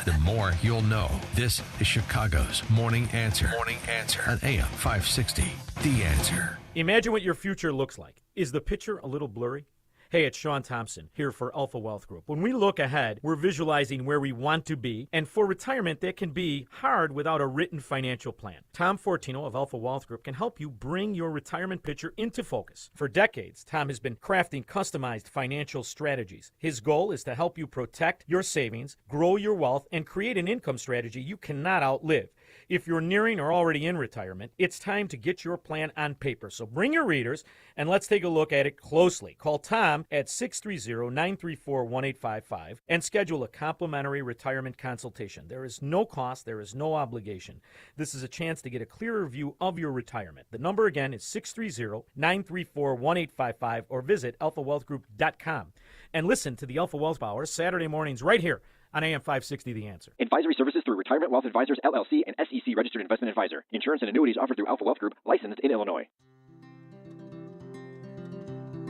the more you'll know. This is Chicago's Morning Answer. Morning Answer on AM 560. The Answer. Imagine what your future looks like. Is the picture a little blurry? Hey, it's Sean Thompson here for Alpha Wealth Group. When we look ahead, we're visualizing where we want to be, and for retirement, that can be hard without a written financial plan. Tom Fortino of Alpha Wealth Group can help you bring your retirement picture into focus. For decades, Tom has been crafting customized financial strategies. His goal is to help you protect your savings, grow your wealth, and create an income strategy you cannot outlive. If you're nearing or already in retirement, it's time to get your plan on paper. So bring your readers and let's take a look at it closely. Call Tom at 630-934-1855 and schedule a complimentary retirement consultation. There is no cost. There is no obligation. This is a chance to get a clearer view of your retirement. The number again is 630-934-1855 or visit alphawealthgroup.com. And listen to the Alpha Wealth Hour Saturday mornings right here on AM 560 The Answer. Advisory services through Retirement Wealth Advisors, LLC, and SEC Registered Investment Advisor. Insurance and annuities offered through Alpha Wealth Group, licensed in Illinois.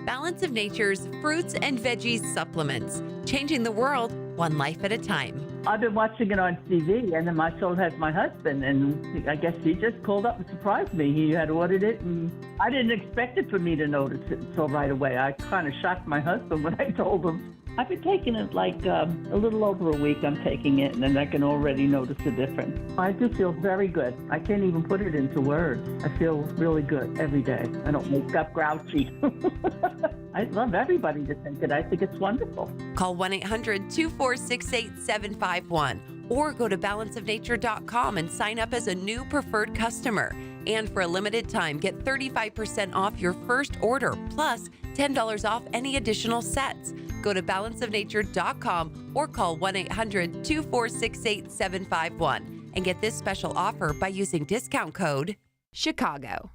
Balance of Nature's fruits and veggies supplements, changing the world one life at a time. I've been watching it on TV, and then my soul has my husband, and I guess he just called up and surprised me. He had ordered it, and I didn't expect it for me to notice it so right away. I kind of shocked my husband when I told him. I've been taking it like a little over a week. I'm taking it, and then I can already notice the difference. I do feel very good. I can't even put it into words. I feel really good every day. I don't wake up grouchy. I love everybody to take it. I think it's wonderful. Call 1-800-246-8751 or go to balanceofnature.com and sign up as a new preferred customer. And for a limited time, get 35% off your first order, plus $10 off any additional sets. Go to balanceofnature.com or call 1-800-246-8751 and get this special offer by using discount code CHICAGO.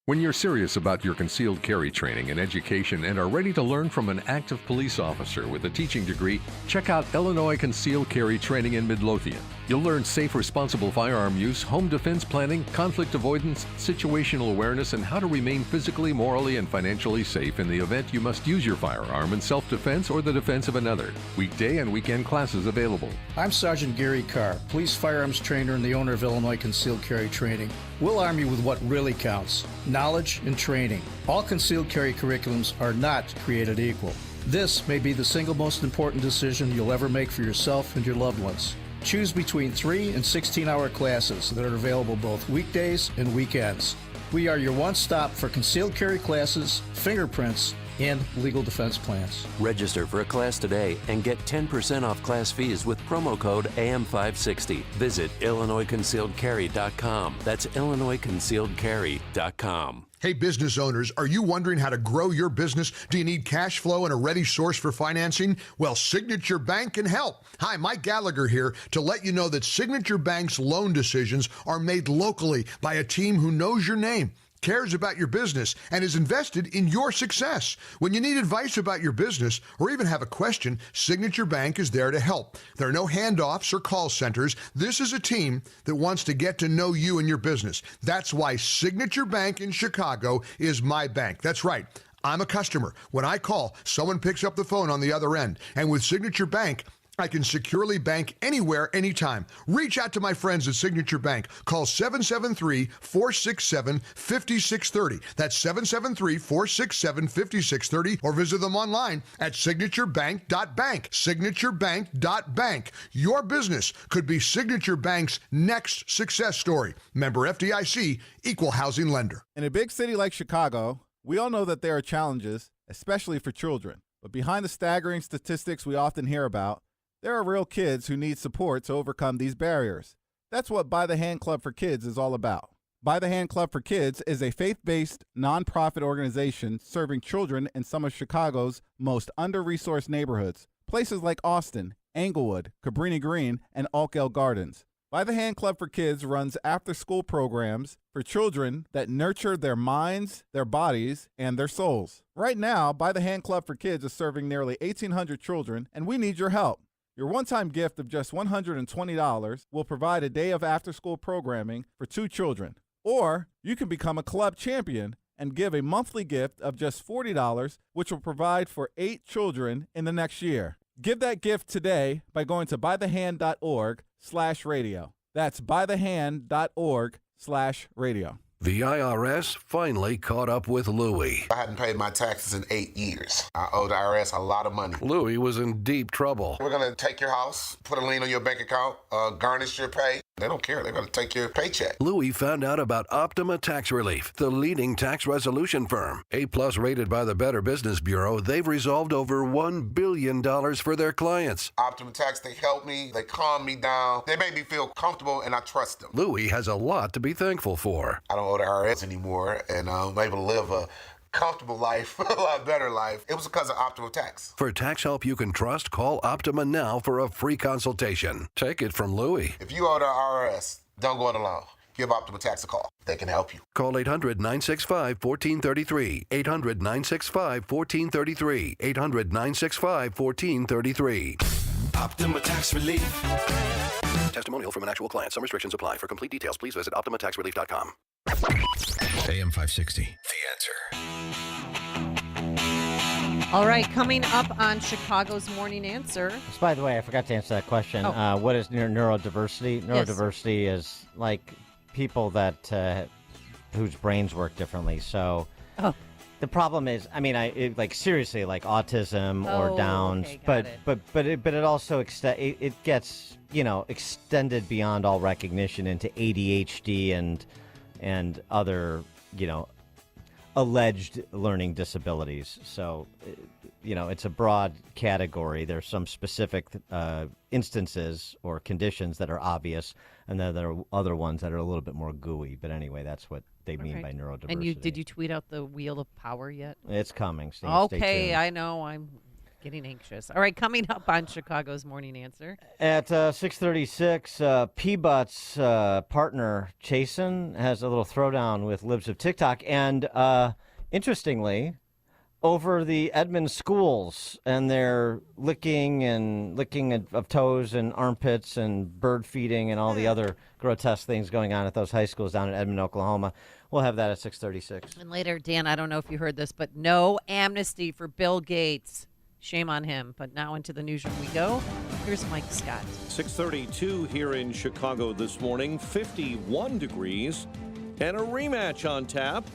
When you're serious about your concealed carry training and education and are ready to learn from an active police officer with a teaching degree, check out Illinois Concealed Carry Training in Midlothian. You'll learn safe, responsible firearm use, home defense planning, conflict avoidance, situational awareness, and how to remain physically, morally, and financially safe in the event you must use your firearm in self-defense or the defense of another. Weekday and weekend classes available. I'm Sergeant Gary Carr, police firearms trainer and the owner of Illinois Concealed Carry Training. We'll arm you with what really counts: knowledge and training. All concealed carry curriculums are not created equal. This may be the single most important decision you'll ever make for yourself and your loved ones. Choose between 3 and 16-hour classes that are available both weekdays and weekends. We are your one-stop for concealed carry classes, fingerprints, and legal defense plans. Register for a class today and get 10% off class fees with promo code AM560. Visit IllinoisConcealedCarry.com. That's IllinoisConcealedCarry.com. Hey, business owners, are you wondering how to grow your business? Do you need cash flow and a ready source for financing? Well, Signature Bank can help. Hi, Mike Gallagher here to let you know that Signature Bank's loan decisions are made locally by a team who knows your name. cares about your business, and is invested in your success. When you need advice about your business or even have a question, Signature Bank is there to help. There are no handoffs or call centers. This is a team that wants to get to know you and your business. That's why Signature Bank in Chicago is my bank. That's right. I'm a customer. When I call, someone picks up the phone on the other end. And with Signature Bank, I can securely bank anywhere, anytime. Reach out to my friends at Signature Bank. Call 773-467-5630. That's 773-467-5630. Or visit them online at signaturebank.bank. Signaturebank.bank. Your business could be Signature Bank's next success story. Member FDIC, Equal Housing Lender. In a big city like Chicago, we all know that there are challenges, especially for children. But behind the staggering statistics we often hear about, there are real kids who need support to overcome these barriers. That's what By the Hand Club for Kids is all about. By the Hand Club for Kids is a faith-based, nonprofit organization serving children in some of Chicago's most under-resourced neighborhoods, places like Austin, Englewood, Cabrini Green, and Oak Hill Gardens. By the Hand Club for Kids runs after-school programs for children that nurture their minds, their bodies, and their souls. Right now, By the Hand Club for Kids is serving nearly 1,800 children, and we need your help. Your one-time gift of just $120 will provide a day of after-school programming for 2 children. Or you can become a club champion and give a monthly gift of just $40, which will provide for 8 children in the next year. Give that gift today by going to bythehand.org/radio. That's bythehand.org/radio. The IRS finally caught up with Louie. I hadn't paid my taxes in 8 years. I owe the IRS a lot of money. Louie was in deep trouble. We're going to take your house, put a lien on your bank account, garnish your pay. They don't care. They're going to take your paycheck. Louie found out about Optima Tax Relief, the leading tax resolution firm. A-plus rated by the Better Business Bureau, they've resolved over $1 billion for their clients. Optima Tax, they help me. They calm me down. They make me feel comfortable, and I trust them. Louie has a lot to be thankful for. I don't owe the IRS anymore, and I'm able to live a comfortable life, a lot better life. It was because of Optima Tax. For tax help you can trust, call Optima now for a free consultation. Take it from Louie. If you owe the IRS, don't go it alone. Give Optima Tax a call. They can help you. Call 800-965-1433. 800-965-1433. 800-965-1433. Optima Tax Relief. Testimonial from an actual client. Some restrictions apply. For complete details, please visit OptimaTaxRelief.com. AM 560, The Answer. All right, coming up on Chicago's Morning Answer. So by the way, I forgot to answer that question. What is neurodiversity? Neurodiversity is like people that whose brains work differently. So the problem is, I mean, seriously, like autism or Downs, okay, but it also it gets extended beyond all recognition into ADHD and other alleged learning disabilities. So it's a broad category. There's some specific instances or conditions that are obvious, and then there are other ones that are a little bit more gooey. But anyway, that's what they mean by neurodiversity. And did you tweet out the Wheel of Power yet? It's coming. Stay tuned. I know. I'm getting anxious. All right, coming up on Chicago's Morning Answer. At 6:36, P-But's partner, Chasen, has a little throwdown with Libs of TikTok. And interestingly, over the Edmond schools and their licking of toes and armpits and bird feeding and all the other grotesque things going on at those high schools down in Edmond, Oklahoma. We'll have that at 6:36. And later, Dan, I don't know if you heard this, but no amnesty for Bill Gates. Shame on him. But now into the newsroom we go. Here's Mike Scott. 6:32 here in Chicago this morning, 51 degrees, and a rematch on tap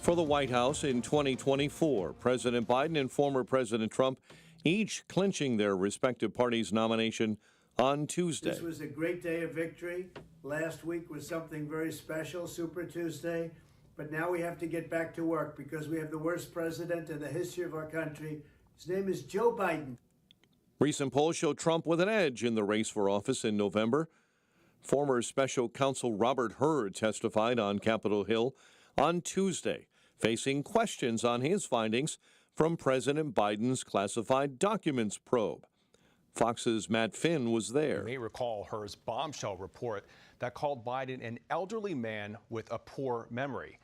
for the White House in 2024. President Biden and former President Trump each clinching their respective parties' nomination on Tuesday. This was a great day of victory. Last week was something very special, Super Tuesday. But now we have to get back to work because we have the worst president in the history of our country. His name is Joe Biden. Recent polls show Trump with an edge in the race for office in November. Former special counsel Robert Hur testified on Capitol Hill on Tuesday, facing questions on his findings from President Biden's classified documents probe. Fox's Matt Finn was there. You may recall Hur's bombshell report that called Biden an elderly man with a poor memory.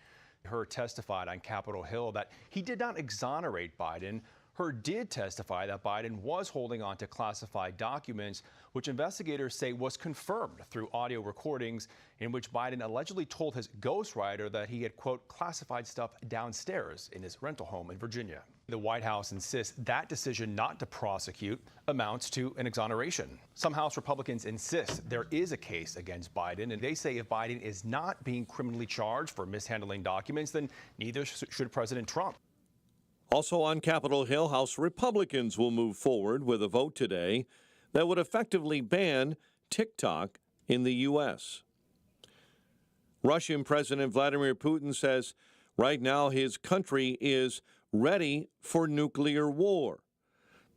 Hur testified on Capitol Hill that he did not exonerate Biden. Hur did testify that Biden was holding on to classified documents, which investigators say was confirmed through audio recordings in which Biden allegedly told his ghostwriter that he had, quote, classified stuff downstairs in his rental home in Virginia. The White House insists that decision not to prosecute amounts to an exoneration. Some House Republicans insist there is a case against Biden, and they say if Biden is not being criminally charged for mishandling documents, then neither should President Trump. Also on Capitol Hill, House Republicans will move forward with a vote today that would effectively ban TikTok in the U.S. Russian President Vladimir Putin says right now his country is ready for nuclear war.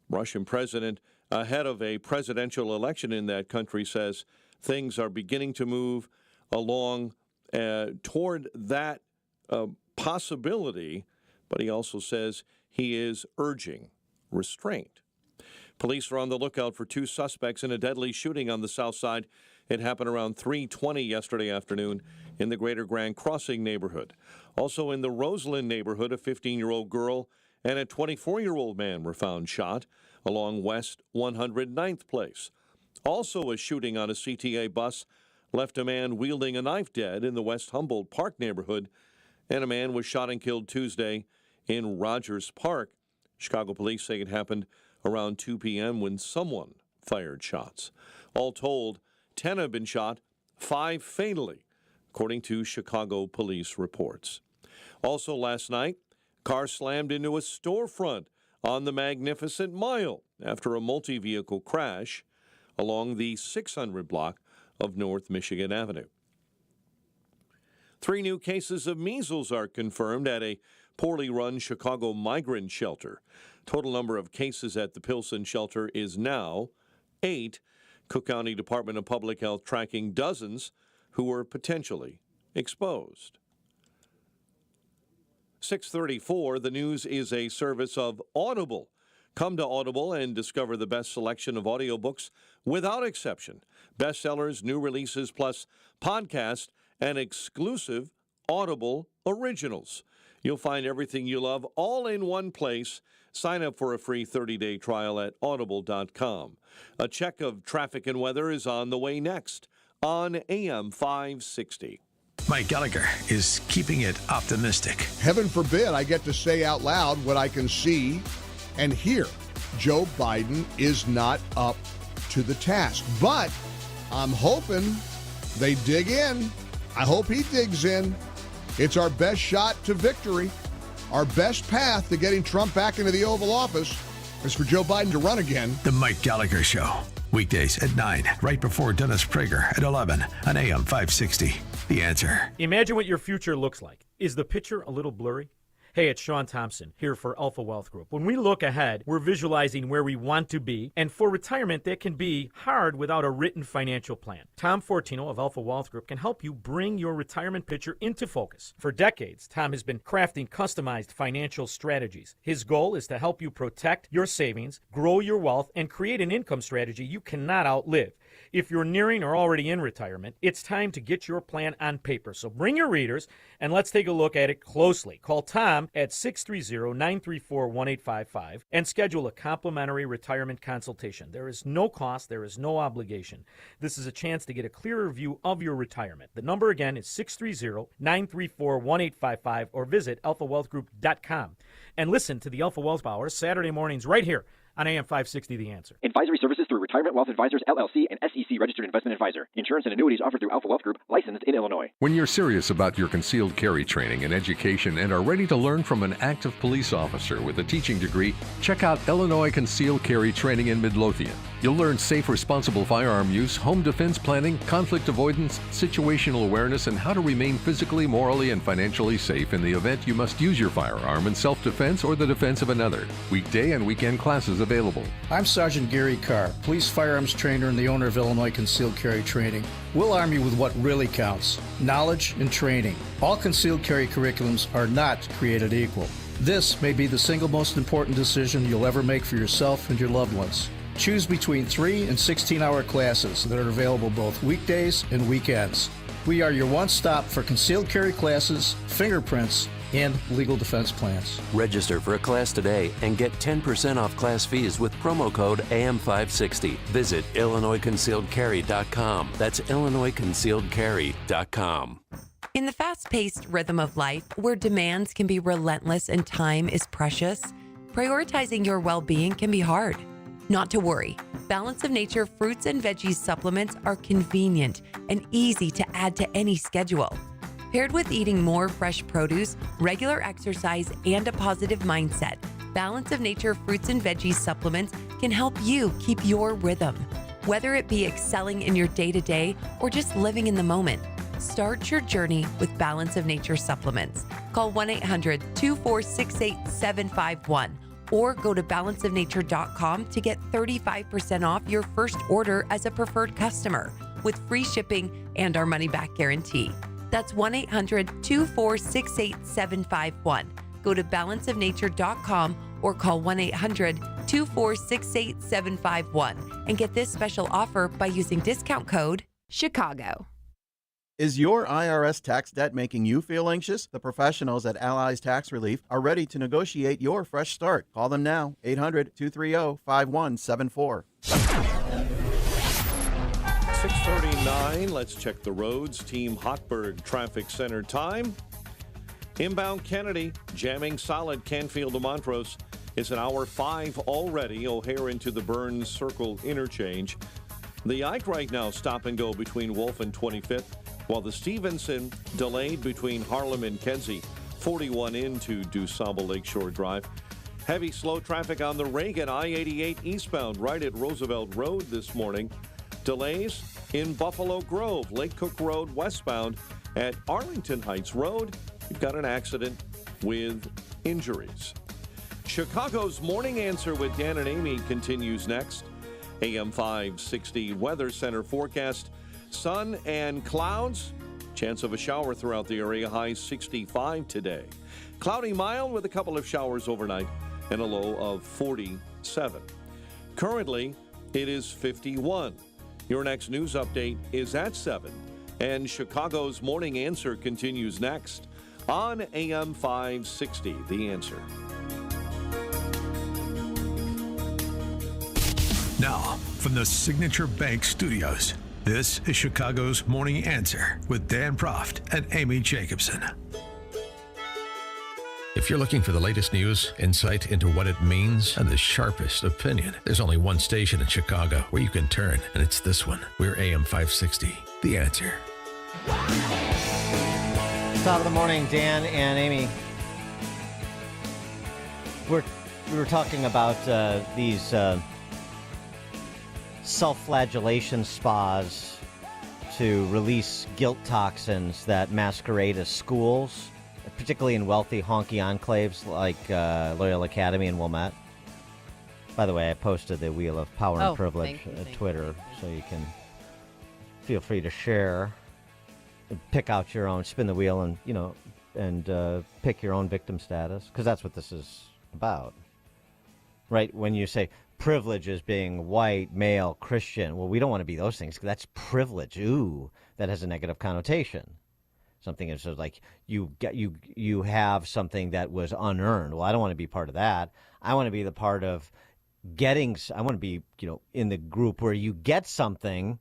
Russian president, ahead of a presidential election in that country, says things are beginning to move along toward that possibility. But he also says he is urging restraint. Police are on the lookout for 2 suspects in a deadly shooting on the south side. It happened around 3:20 yesterday afternoon in the Greater Grand Crossing neighborhood. Also in the Roseland neighborhood, a 15-year-old girl and a 24-year-old man were found shot along West 109th Place. Also a shooting on a CTA bus left a man wielding a knife dead in the West Humboldt Park neighborhood, and a man was shot and killed Tuesday in Rogers Park. Chicago police say it happened around 2 p.m. when someone fired shots. All told, 10 have been shot, 5 fatally, according to Chicago police reports. Also last night, car slammed into a storefront on the Magnificent Mile after a multi-vehicle crash along the 600 block of North Michigan Avenue. 3 new cases of measles are confirmed at a poorly run Chicago migrant shelter. Total number of cases at the Pilsen shelter is now 8. Cook County Department of Public Health tracking dozens who were potentially exposed. 634, the news is a service of Audible. Come to Audible and discover the best selection of audiobooks without exception. Bestsellers, new releases, plus podcasts and exclusive Audible originals. You'll find everything you love all in one place. Sign up for a free 30-day trial at audible.com. A check of traffic and weather is on the way next on AM 560. Mike Gallagher is keeping it optimistic. Heaven forbid I get to say out loud what I can see and hear. Joe Biden is not up to the task. But I'm hoping they dig in. I hope he digs in. It's our best shot to victory. Our best path to getting Trump back into the Oval Office is for Joe Biden to run again. The Mike Gallagher Show. Weekdays at 9, right before Dennis Prager at 11 on AM 560. The Answer. Imagine what your future looks like. Is the picture a little blurry? Hey, it's Sean Thompson here for Alpha Wealth Group. When we look ahead, we're visualizing where we want to be, and for retirement, that can be hard without a written financial plan. Tom Fortino of Alpha Wealth Group can help you bring your retirement picture into focus. For decades, Tom has been crafting customized financial strategies. His goal is to help you protect your savings, grow your wealth, and create an income strategy you cannot outlive. If you're nearing or already in retirement, it's time to get your plan on paper. So bring your readers and let's take a look at it closely. Call Tom at 630-934-1855 and schedule a complimentary retirement consultation. There is no cost. There is no obligation. This is a chance to get a clearer view of your retirement. The number again is 630-934-1855 or visit alphawealthgroup.com. And listen to the Alpha Wealth Hour Saturday mornings right here on AM 560 The Answer. Advisory services through Retirement Wealth Advisors, LLC, and SEC Registered Investment Advisor. Insurance and annuities offered through Alpha Wealth Group, licensed in Illinois. When you're serious about your concealed carry training and education and are ready to learn from an active police officer with a teaching degree, check out Illinois Concealed Carry Training in Midlothian. You'll learn safe, responsible firearm use, home defense planning, conflict avoidance, situational awareness, and how to remain physically, morally, and financially safe in the event you must use your firearm in self-defense or the defense of another. Weekday and weekend classes available. I'm Sergeant Gary Carr, police firearms trainer and the owner of Illinois Concealed Carry Training. We'll arm you with what really counts: knowledge and training. All concealed carry curriculums are not created equal. This may be the single most important decision you'll ever make for yourself and your loved ones. Choose between 3 and 16-hour classes that are available both weekdays and weekends. We are your one-stop for concealed carry classes, fingerprints, and legal defense plans. Register for a class today and get 10% off class fees with promo code AM560. Visit IllinoisConcealedCarry.com. That's IllinoisConcealedCarry.com. In the fast-paced rhythm of life, where demands can be relentless and time is precious, prioritizing your well-being can be hard. Not to worry. Balance of Nature fruits and veggies supplements are convenient and easy to add to any schedule. Paired with eating more fresh produce, regular exercise, and a positive mindset, Balance of Nature fruits and veggies supplements can help you keep your rhythm. Whether it be excelling in your day-to-day or just living in the moment, start your journey with Balance of Nature supplements. Call 1-800-246-8751 or go to balanceofnature.com to get 35% off your first order as a preferred customer with free shipping and our money-back guarantee. That's 1-800-246-8751. Go to balanceofnature.com or call 1-800-246-8751 and get this special offer by using discount code CHICAGO. Is your IRS tax debt making you feel anxious? The professionals at Allies Tax Relief are ready to negotiate your fresh start. Call them now, 800-230-5174. 6:39. Let's check the roads. Team Hochberg Traffic Center time. Inbound Kennedy, jamming solid Canfield to Montrose. It's an hour 5 already. O'Hare into the Burns Circle interchange. The Ike right now stop and go between Wolf and 25th, while the Stevenson delayed between Harlem and Kenzie. 41 into DuSable Lakeshore Drive. Heavy slow traffic on the Reagan I-88 eastbound right at Roosevelt Road this morning. Delays in Buffalo Grove, Lake Cook Road westbound at Arlington Heights Road. You've got an accident with injuries. Chicago's Morning Answer with Dan and Amy continues next. AM 560 Weather Center forecast. Sun and clouds. Chance of a shower throughout the area. High 65 today. Cloudy mild with a couple of showers overnight and a low of 47. Currently, it is 51. Your next news update is at 7. And Chicago's Morning Answer continues next on AM 560. The Answer. Now, from the Signature Bank Studios, this is Chicago's Morning Answer with Dan Proft and Amy Jacobson. If you're looking for the latest news, insight into what it means, and the sharpest opinion, there's only one station in Chicago where you can turn, and it's this one. We're AM 560, The Answer. Top of the morning, Dan and Amy. We were talking about these self-flagellation spas to release guilt toxins that masquerade as schools, particularly in wealthy honky enclaves like Loyola Academy and Wilmette. By the way, I posted the Wheel of Power and Privilege at Twitter, so you can feel free to share, pick out your own, spin the wheel, and pick your own victim status, because that's what this is about, right? When you say privilege is being white, male, Christian, well, we don't want to be those things. That's privilege. Ooh, that has a negative connotation. Something is like you have something that was unearned. Well, I don't want to be part of that. I want to be the part of getting. I want to be, in the group where you get something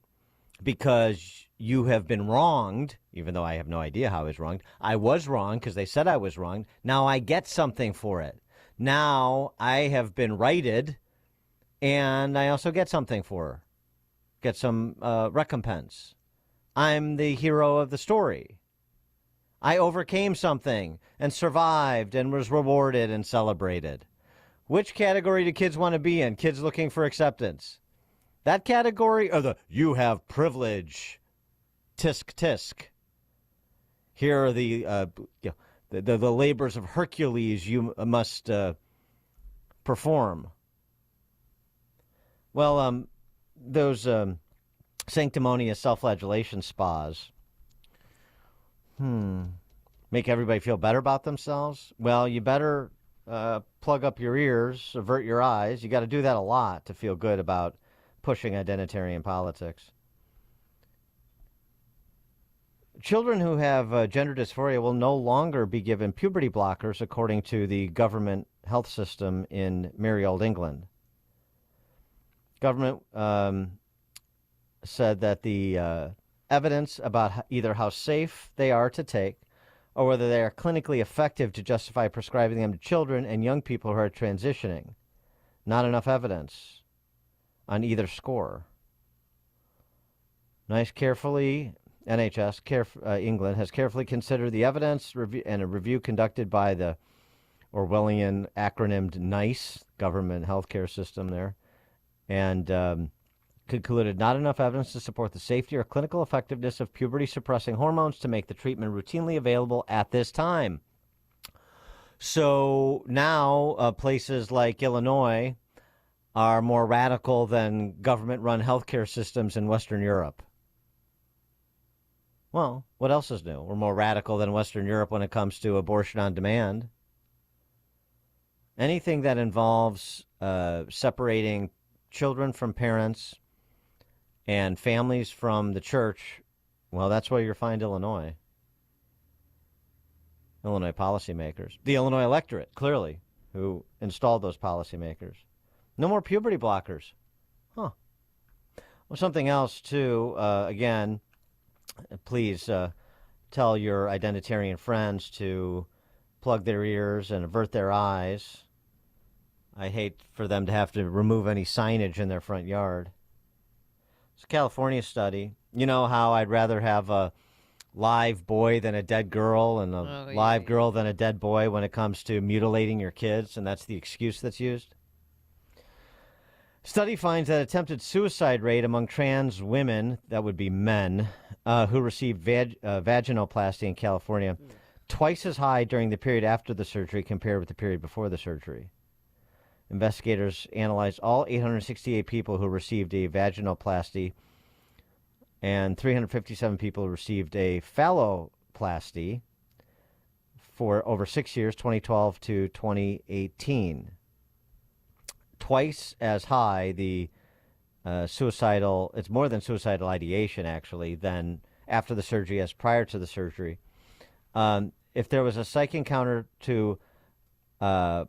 because you have been wronged, even though I have no idea how I was wronged. I was wronged because they said I was wronged. Now I get something for it. Now I have been righted, and I also get something for her. Get some recompense. I'm the hero of the story. I overcame something and survived and was rewarded and celebrated. Which category do kids want to be in? Kids looking for acceptance. That category or the you have privilege. Tisk tisk. Here are the labors of Hercules you must perform. Well, those sanctimonious self-flagellation spas make everybody feel better about themselves. Well, you better plug up your ears, avert your eyes. You got to do that a lot to feel good about pushing identitarian politics. children who have gender dysphoria will no longer be given puberty blockers, according to the government health system in merry old England. Government said that the evidence about either how safe they are to take or whether they are clinically effective to justify prescribing them to children and young people who are transitioning. Not enough evidence on either score. NHS England has carefully considered the evidence and a review conducted by the Orwellian acronymed NICE, government healthcare system there, and concluded not enough evidence to support the safety or clinical effectiveness of puberty-suppressing hormones to make the treatment routinely available at this time. So now places like Illinois are more radical than government-run healthcare systems in Western Europe. Well, what else is new? We're more radical than Western Europe when it comes to abortion on demand. Anything that involves separating children from parents and families from the church, well, that's where you'll find Illinois. Illinois policymakers. The Illinois electorate, clearly, who installed those policymakers. No more puberty blockers. Huh. Well, something else, too, again, please tell your identitarian friends to plug their ears and avert their eyes. I hate for them to have to remove any signage in their front yard. It's a California study. You know how I'd rather have a live boy than a dead girl and a live girl than a dead boy when it comes to mutilating your kids, and that's the excuse that's used? Study finds that attempted suicide rate among trans women, that would be men, who received vaginoplasty in California, twice as high during the period after the surgery compared with the period before the surgery. Investigators analyzed all 868 people who received a vaginoplasty and 357 people who received a phalloplasty for over 6 years, 2012 to 2018. Twice as high the suicidal, it's more than suicidal ideation, actually, than after the surgery as prior to the surgery. If there was a psych encounter prior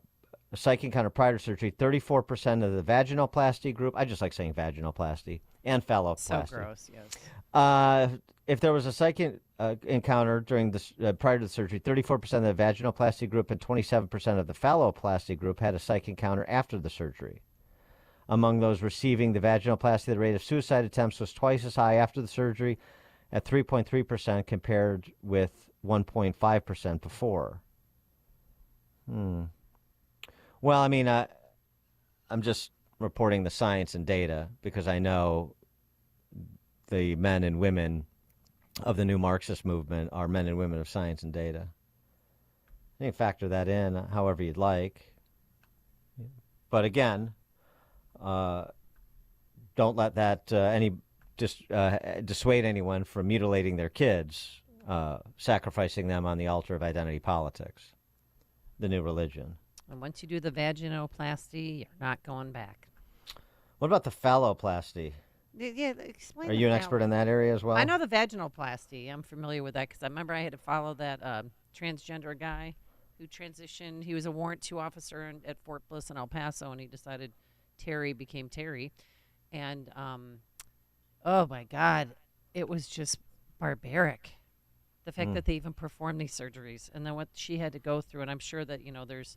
to surgery, 34% of the vaginoplasty group, I just like saying vaginoplasty, and phalloplasty. So gross, yes. If there was a psych encounter during the prior to the surgery, 34% of the vaginoplasty group and 27% of the phalloplasty group had a psych encounter after the surgery. Among those receiving the vaginoplasty, the rate of suicide attempts was twice as high after the surgery at 3.3% compared with 1.5% before. Well, I mean, I'm just reporting the science and data because I know the men and women of the new Marxist movement are men and women of science and data. You can factor that in however you'd like. But again, don't let that dissuade anyone from mutilating their kids, sacrificing them on the altar of identity politics, the new religion. And once you do the vaginoplasty, you're not going back. What about the phalloplasty? Yeah, explain. Are you an expert in that area as well? I know the vaginoplasty. I'm familiar with that because I remember I had to follow that transgender guy who transitioned. He was a Warrant 2 officer at Fort Bliss in El Paso, and he decided Terry became Terry. And, oh, my God, it was just barbaric. The fact that they even performed these surgeries and then what she had to go through. And I'm sure that, there's,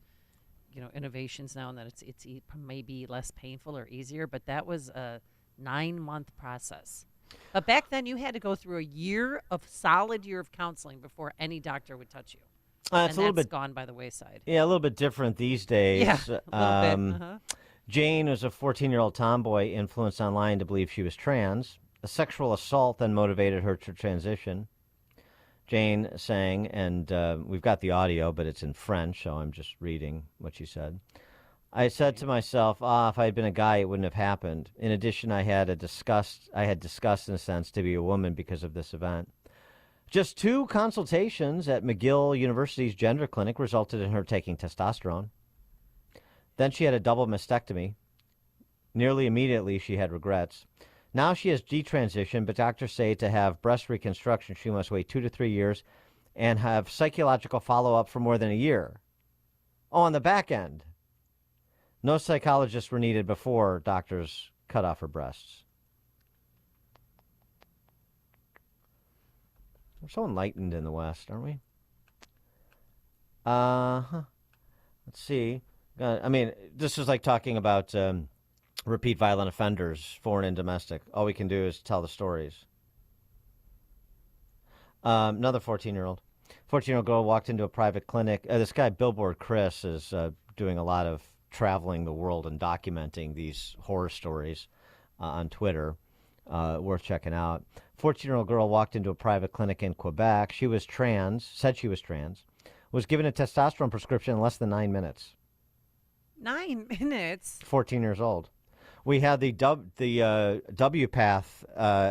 innovations now and that it's maybe less painful or easier, but that was a 9-month process. But back then you had to go through a solid year of counseling before any doctor would touch you. And it's a little bit gone by the wayside. Yeah, a little bit different these days. Yeah, a little bit. Jane was a 14-year-old tomboy influenced online to believe she was trans. A sexual assault then motivated her to transition. Jane sang, and we've got the audio, but it's in French, so I'm just reading what she said. I said to myself, if I had been a guy, it wouldn't have happened. In addition, I had disgust, in a sense, to be a woman because of this event. Just 2 consultations at McGill University's gender clinic resulted in her taking testosterone. Then she had a double mastectomy. Nearly immediately, she had regrets. Now she has detransitioned, but doctors say to have breast reconstruction, she must wait 2 to 3 years and have psychological follow-up for more than a year. Oh, on the back end. No psychologists were needed before doctors cut off her breasts. We're so enlightened in the West, aren't we? Let's see. This is like talking about repeat violent offenders, foreign and domestic. All we can do is tell the stories. Another 14-year-old. 14-year-old girl walked into a private clinic. This guy, Billboard Chris, is doing a lot of traveling the world and documenting these horror stories on Twitter. Worth checking out. 14-year-old girl walked into a private clinic in Quebec. She was trans, said she was trans, was given a testosterone prescription in less than 9 minutes. 9 minutes? 14 years old. We had the WPATH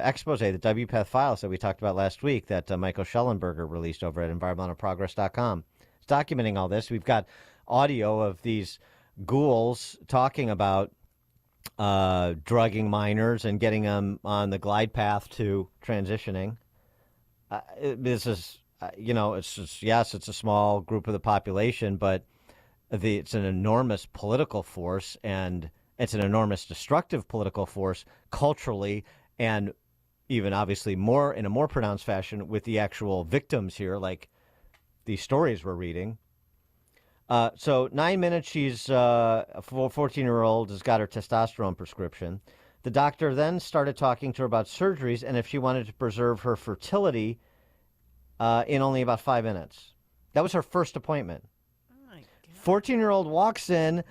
expose, the WPATH files that we talked about last week that Michael Schellenberger released over at environmentalprogress.com. It's documenting all this. We've got audio of these ghouls talking about drugging minors and getting them on the glide path to transitioning. This is, it's just, yes, it's a small group of the population, but it's an enormous political force, and it's an enormous destructive political force culturally, and even obviously more in a more pronounced fashion with the actual victims here, like these stories we're reading. So 9 minutes, she's a 14-year-old, has got her testosterone prescription. The doctor then started talking to her about surgeries and if she wanted to preserve her fertility in only about 5 minutes. That was her first appointment. 14-year-old walks in,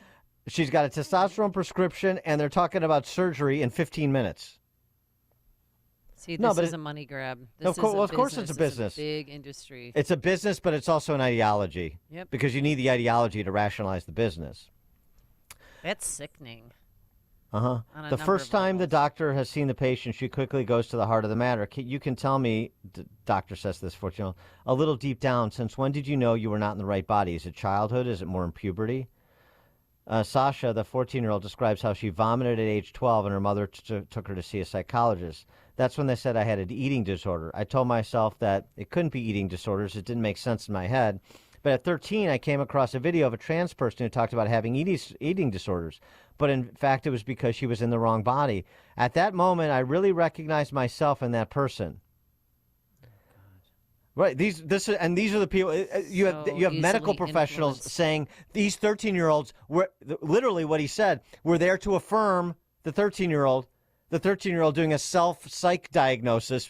she's got a testosterone prescription, and they're talking about surgery in 15 minutes. See, this is a money grab. Of course it's a business. It's a big industry. It's a business, but it's also an ideology. Yep. Because you need the ideology to rationalize the business. That's sickening. The first time the doctor has seen the patient, she quickly goes to the heart of the matter. You can tell me, the doctor says this, fortunately, a little deep down, since when did you know you were not in the right body? Is it childhood? Is it more in puberty? Sasha, the 14-year-old, describes how she vomited at age 12 and her mother took her to see a psychologist. That's when they said I had an eating disorder. I told myself that it couldn't be eating disorders. It didn't make sense in my head. But at 13, I came across a video of a trans person who talked about having eating disorders. But in fact, it was because she was in the wrong body. At that moment, I really recognized myself in that person. Right. These are the people. You have medical professionals saying these 13-year-olds were literally what he said. We're there to affirm the 13-year-old. The 13-year-old doing a self-psych diagnosis.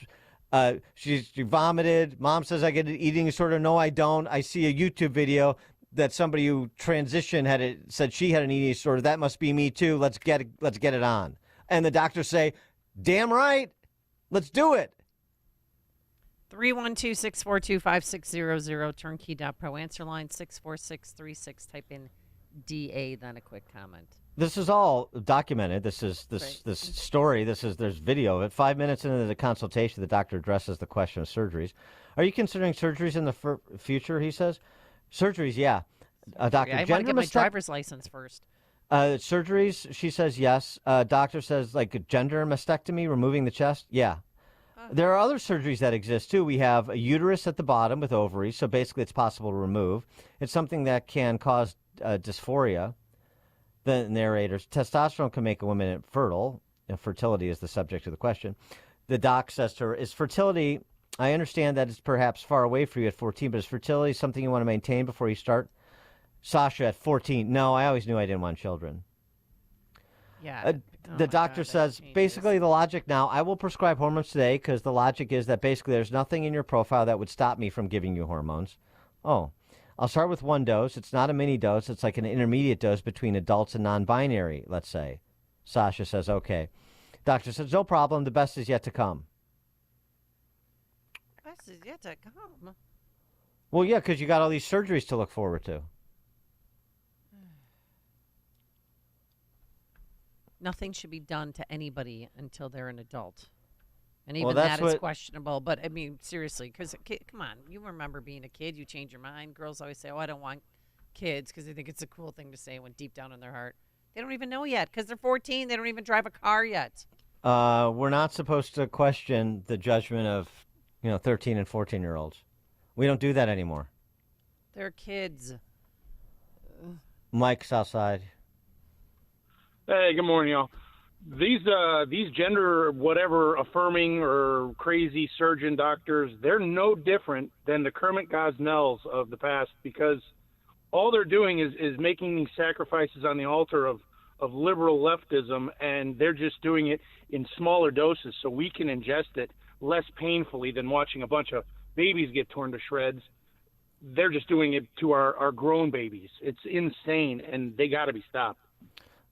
She vomited. Mom says I get an eating disorder. No, I don't. I see a YouTube video that somebody who transitioned said she had an eating disorder. That must be me too. Let's get it on. And the doctors say, damn right. Let's do it. 312-642-5600, turnkey.pro. Answer line 64636. Type in DA, then a quick comment. This is all documented. This story. There's video of it. 5 minutes into the consultation, the doctor addresses the question of surgeries. Are you considering surgeries in the future? He says, surgeries, yeah. Doctor, I want to get my driver's license first. Surgeries, she says yes. Doctor says like a gender mastectomy, removing the chest, yeah. There are other surgeries that exist, too. We have a uterus at the bottom with ovaries, so basically it's possible to remove. It's something that can cause dysphoria. The narrators, testosterone can make a woman infertile. Fertility is the subject of the question. The doc says to her, is fertility, I understand that it's perhaps far away for you at 14, but is fertility something you want to maintain before you start? Sasha at 14, no, I always knew I didn't want children. Yeah. The doctor says, basically the logic now, I will prescribe hormones today because the logic is that basically there's nothing in your profile that would stop me from giving you hormones. Oh, I'll start with one dose. It's not a mini dose. It's like an intermediate dose between adults and non-binary, let's say. Sasha says, okay. Doctor says, no problem. The best is yet to come. Best is yet to come? Well, yeah, because you got all these surgeries to look forward to. Nothing should be done to anybody until they're an adult. And even that is questionable. But, I mean, seriously, because, come on, you remember being a kid, you change your mind. Girls always say, oh, I don't want kids because they think it's a cool thing to say when deep down in their heart. They don't even know yet because they're 14. They don't even drive a car yet. We're not supposed to question the judgment of, 13 and 14-year-olds. We don't do that anymore. They're kids. Mike's outside. Hey, good morning, y'all. These gender whatever affirming or crazy surgeon doctors, they're no different than the Kermit Gosnells of the past, because all they're doing is making these sacrifices on the altar of liberal leftism, and they're just doing it in smaller doses so we can ingest it less painfully than watching a bunch of babies get torn to shreds. They're just doing it to our grown babies. It's insane, and they got to be stopped.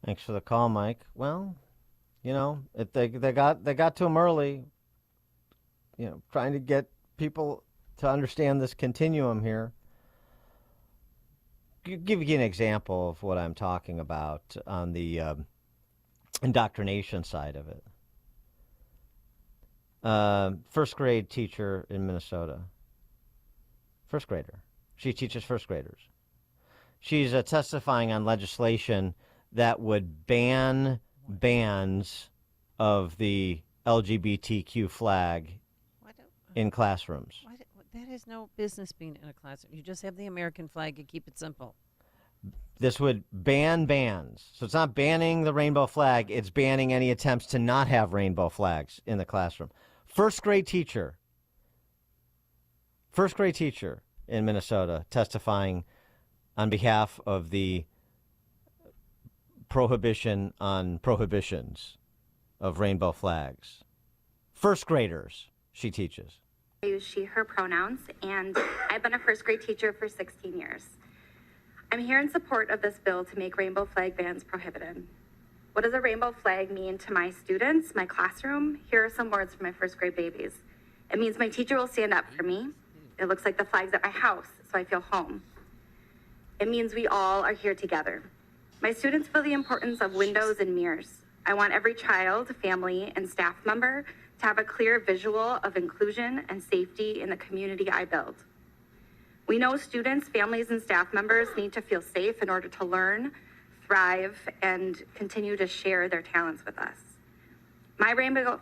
Thanks for the call, Mike. Well, if they got to him early, trying to get people to understand this continuum here. Give you an example of what I'm talking about on the indoctrination side of it. First grade teacher in Minnesota. First grader. She teaches first graders. She's testifying on legislation that would ban bans of the LGBTQ flag in classrooms. That has no business being in a classroom. You just have the American flag and keep it simple. This would ban bans. So it's not banning the rainbow flag. It's banning any attempts to not have rainbow flags in the classroom. First grade teacher in Minnesota testifying on behalf of the prohibition on prohibitions of rainbow flags. First graders she teaches. I use she, her pronouns, and I've been a first grade teacher for 16 years. I'm here in support of this bill to make rainbow flag bans prohibited. What does a rainbow flag mean to my students, my classroom? Here are some words for my first grade babies. It means my teacher will stand up for me. It looks like the flags at my house, so I feel home. It means we all are here together. My students feel the importance of windows and mirrors. I want every child, family, and staff member to have a clear visual of inclusion and safety in the community I build. We know students, families, and staff members need to feel safe in order to learn, thrive, and continue to share their talents with us. My rainbow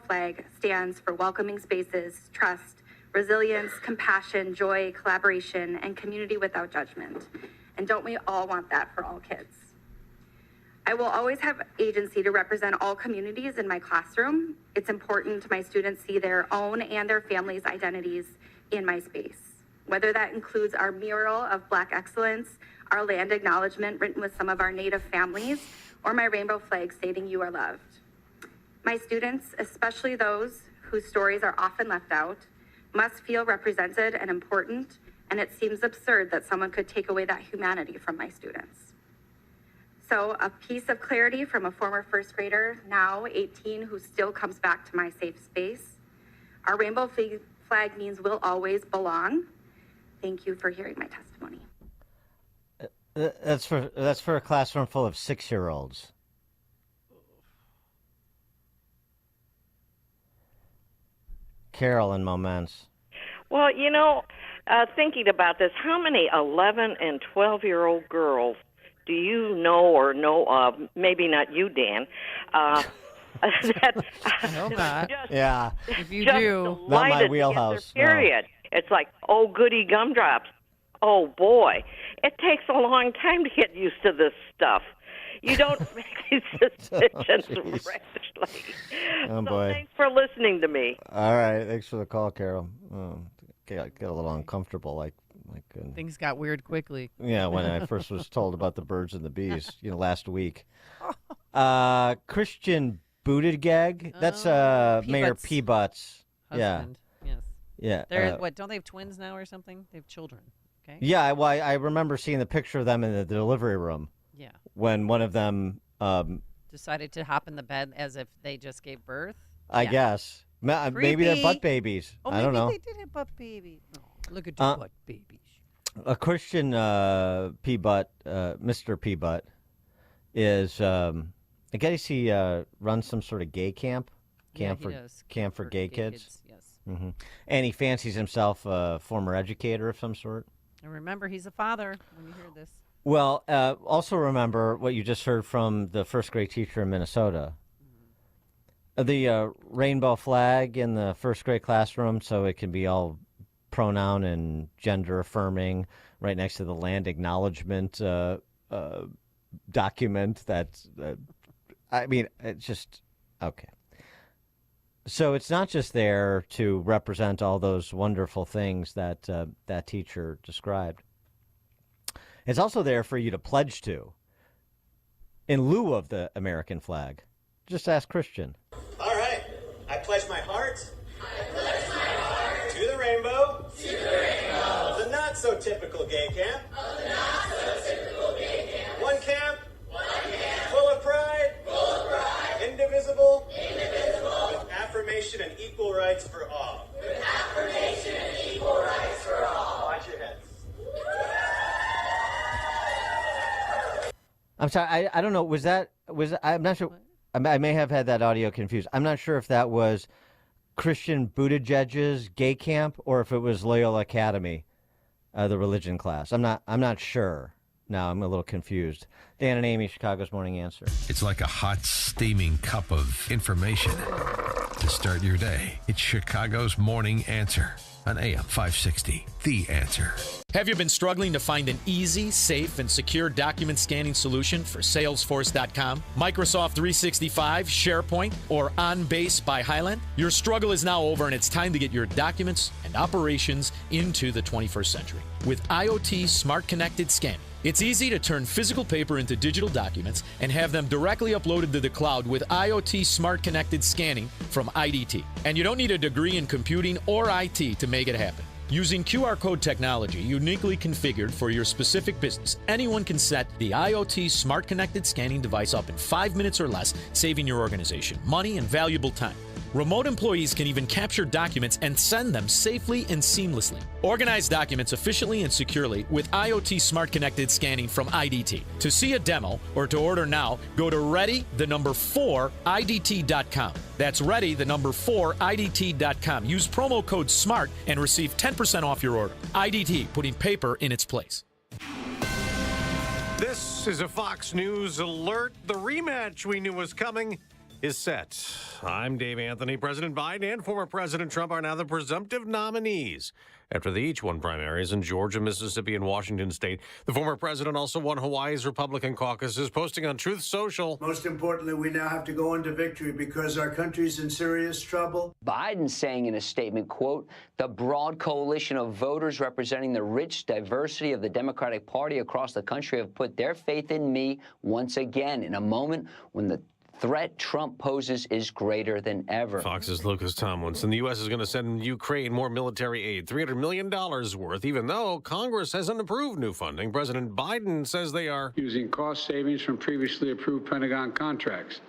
flag stands for welcoming spaces, trust, resilience, compassion, joy, collaboration, and community without judgment. And don't we all want that for all kids? I will always have agency to represent all communities in my classroom. It's important my students see their own and their families' identities in my space, whether that includes our mural of Black excellence, our land acknowledgement written with some of our Native families, or my rainbow flag stating you are loved. My students, especially those whose stories are often left out, must feel represented and important, and it seems absurd that someone could take away that humanity from my students. So a piece of clarity from a former first grader, now 18, who still comes back to my safe space. Our rainbow flag means we'll always belong. Thank you for hearing my testimony. That's for a classroom full of 6-year-olds. Carol in Momence. Well, thinking about this, how many 11 and 12-year-old girls do you know or know of? Maybe not you, Dan. I know that. Yeah. If you just do, not my delighted to get wheelhouse. their period. It's like, oh, goody gumdrops. Oh, boy. It takes a long time to get used to this stuff. You don't make these decisions rashly. Oh, boy. Thanks for listening to me. All right. Thanks for the call, Carol. Get a little uncomfortable, like things got weird quickly. Yeah, when I first was told about the birds and the bees, last week. Christian Buttigieg, that's Mayor P. Butts. Husband. Yeah. Yes. Yeah. They're what? Don't they have twins now or something? They have children. Okay. Yeah. Well, I remember seeing the picture of them in the delivery room. Yeah. When one of them decided to hop in the bed as if they just gave birth. I guess. Maybe they're butt babies. Oh, I don't know. Maybe they did have butt babies. Oh, look at your butt babies. A Christian P. Butt, Mr. P. Butt, is, I guess he runs some sort of gay camp for gay kids. Yes. Mm-hmm. And he fancies himself a former educator of some sort. And remember, he's a father when you hear this. Well, also remember what you just heard from the first grade teacher in Minnesota. The rainbow flag in the first grade classroom, so it can be all pronoun and gender affirming, right next to the land acknowledgement document. That's, it's just, okay. So it's not just there to represent all those wonderful things that that teacher described. It's also there for you to pledge to in lieu of the American flag. Just ask Christian. All right. I pledge my heart. To the rainbow. Of the not so typical gay camp. One camp. Full of pride. Indivisible. With affirmation and equal rights for all. Watch your heads. I'm sorry, I don't know. I'm not sure. I may have had that audio confused. I'm not sure if that was Christian Buttigieg's gay camp or if it was Loyola Academy, the religion class. I'm not sure. Now I'm a little confused. Dan and Amy, Chicago's Morning Answer. It's like a hot, steaming cup of information to start your day. It's Chicago's Morning Answer on AM 560, The Answer. Have you been struggling to find an easy, safe, and secure document scanning solution for Salesforce.com, Microsoft 365, SharePoint, or OnBase by Highland? Your struggle is now over, and it's time to get your documents and operations into the 21st century. With IoT Smart Connected Scanning, it's easy to turn physical paper into digital documents and have them directly uploaded to the cloud with IoT Smart Connected Scanning from IDT. And you don't need a degree in computing or IT to make it happen. Using QR code technology uniquely configured for your specific business, anyone can set the IoT Smart Connected Scanning device up in 5 minutes or less, saving your organization money and valuable time. Remote employees can even capture documents and send them safely and seamlessly. Organize documents efficiently and securely with IoT Smart Connected Scanning from IDT. To see a demo or to order now, go to ready4idt.com. That's ready4idt.com. Use promo code SMART and receive 10% off your order. IDT, putting paper in its place. This is a Fox News alert. The rematch we knew was coming is set. I'm Dave Anthony. President Biden and former President Trump are now the presumptive nominees after they each won primaries in Georgia, Mississippi, and Washington state. The former president also won Hawaii's Republican caucuses, posting on Truth Social. Most importantly, we now have to go into victory because our country's in serious trouble. Biden saying in a statement, quote, the broad coalition of voters representing the rich diversity of the Democratic Party across the country have put their faith in me once again in a moment when the threat Trump poses is greater than ever. Fox's Lucas Tomlinson. The U.S. is going to send Ukraine more military aid, $300 million worth, even though Congress hasn't approved new funding. President Biden says they are using cost savings from previously approved Pentagon contracts.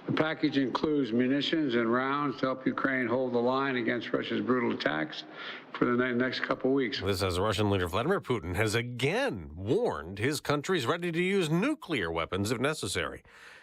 The package includes munitions and rounds to help Ukraine hold the line against Russia's brutal attacks for the next couple weeks. This as Russian leader Vladimir Putin has again warned his country's ready to use nuclear weapons if necessary.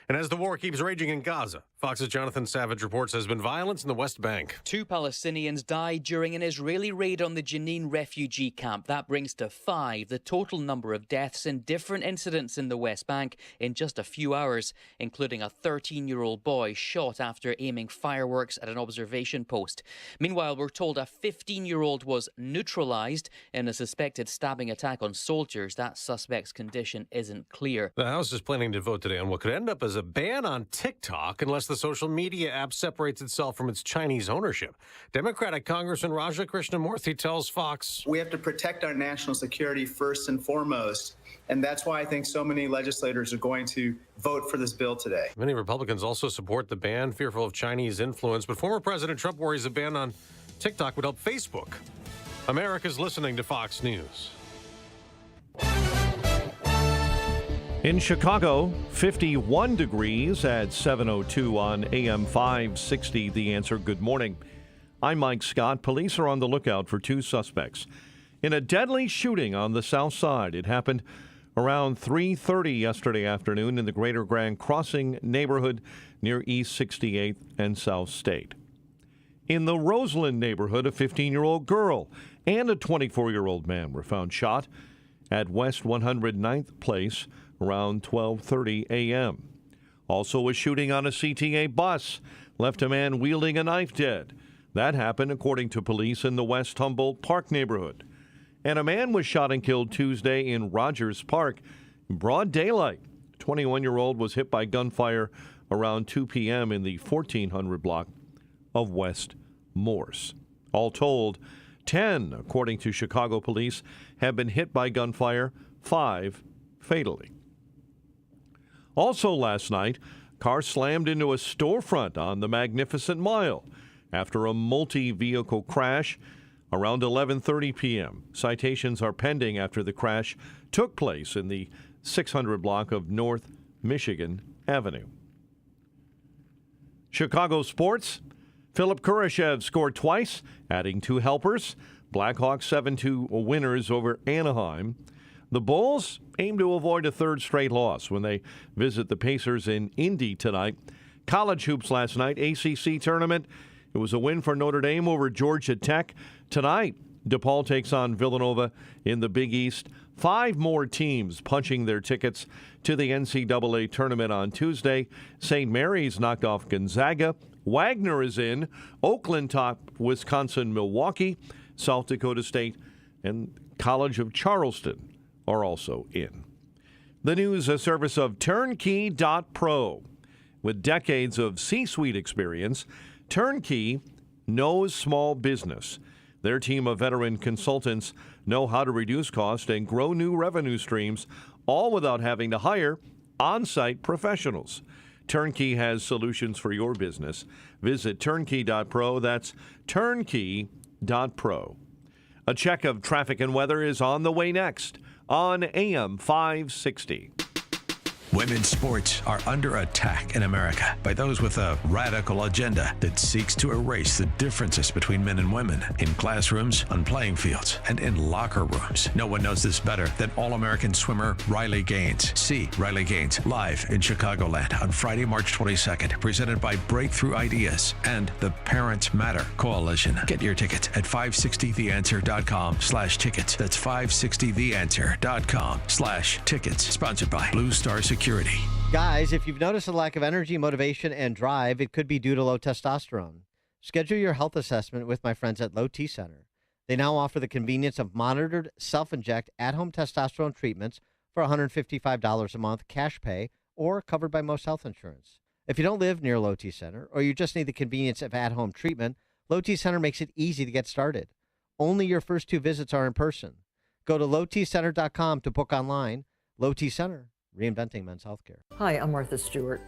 And as the war keeps raging in Gaza, Fox's Jonathan Savage reports there's been violence in the West Bank. 2 Palestinians died during an Israeli raid on the Jenin refugee camp. That brings to 5 the total number of deaths in different incidents in the West Bank in just a few hours, including a 13-year-old boy shot after aiming fireworks at an observation post. Meanwhile, we're told a 15-year-old was neutralized in a suspected stabbing attack on soldiers. That suspect's condition isn't clear. The House is planning to vote today on what could end up as a ban on TikTok unless the social media app separates itself from its Chinese ownership. Democratic Congressman Raja Krishnamurthy tells Fox, we have to protect our national security first and foremost, and that's why I think so many legislators are going to vote for this bill today. Many Republicans also support the ban, fearful of Chinese influence, but former President Trump worries a ban on TikTok would help Facebook. America's listening to Fox News. In Chicago, 51 degrees at 7:02 on AM 560. The Answer. Good morning. I'm Mike Scott. Police are on the lookout for 2 suspects in a deadly shooting on the south side. It happened around 3:30 yesterday afternoon in the Greater Grand Crossing neighborhood near East 68th and South State. In the Roseland neighborhood, a 15-year-old girl and a 24-year-old man were found shot at West 109th Place around 12:30 a.m. Also, a shooting on a CTA bus left a man wielding a knife dead. That happened, according to police, in the West Humboldt Park neighborhood. And a man was shot and killed Tuesday in Rogers Park in broad daylight. A 21-year-old was hit by gunfire around 2 p.m. in the 1400 block of West Morse. All told, 10, according to Chicago police, have been hit by gunfire, 5 fatally. Also last night, car slammed into a storefront on the Magnificent Mile after a multi-vehicle crash around 11:30 p.m. Citations are pending after the crash took place in the 600 block of North Michigan Avenue. Chicago sports. Philip Kurashev scored twice, adding 2 helpers. Blackhawks 7-2 winners over Anaheim. The Bulls aim to avoid a third straight loss when they visit the Pacers in Indy tonight. College hoops last night, ACC tournament. It was a win for Notre Dame over Georgia Tech. Tonight, DePaul takes on Villanova in the Big East. 5 more teams punching their tickets to the NCAA tournament on Tuesday. St. Mary's knocked off Gonzaga. Wagner is in. Oakland topped Wisconsin, Milwaukee. South Dakota State and College of Charleston are also in. The news, a service of Turnkey.pro. With decades of C-suite experience, Turnkey knows small business. Their team of veteran consultants know how to reduce cost and grow new revenue streams, all without having to hire on-site professionals. Turnkey has solutions for your business. Visit Turnkey.pro. That's Turnkey.pro. A check of traffic and weather is on the way next on AM 560. Women's sports are under attack in America by those with a radical agenda that seeks to erase the differences between men and women in classrooms, on playing fields, and in locker rooms. No one knows this better than All-American swimmer Riley Gaines. See Riley Gaines live in Chicagoland on Friday, March 22nd, presented by Breakthrough Ideas and the Parents Matter Coalition. Get your tickets at 560theanswer.com/tickets. That's 560theanswer.com/tickets. Sponsored by Blue Star Security. Guys, if you've noticed a lack of energy, motivation, and drive, it could be due to low testosterone. Schedule your health assessment with my friends at Low T Center. They now offer the convenience of monitored self-inject at-home testosterone treatments for $155 a month, cash pay, or covered by most health insurance. If you don't live near Low T Center, or you just need the convenience of at-home treatment, Low T Center makes it easy to get started. Only your first 2 visits are in person. Go to lowtcenter.com to book online. Low T Center. Reinventing men's healthcare. Hi, I'm Martha Stewart.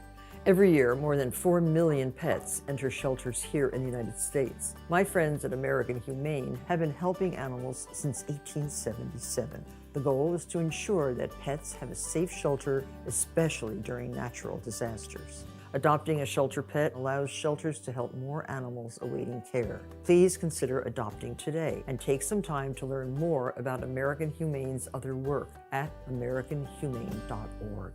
Every year, more than 4 million pets enter shelters here in the United States. My friends at American Humane have been helping animals since 1877. The goal is to ensure that pets have a safe shelter, especially during natural disasters. Adopting a shelter pet allows shelters to help more animals awaiting care. Please consider adopting today and take some time to learn more about American Humane's other work at americanhumane.org.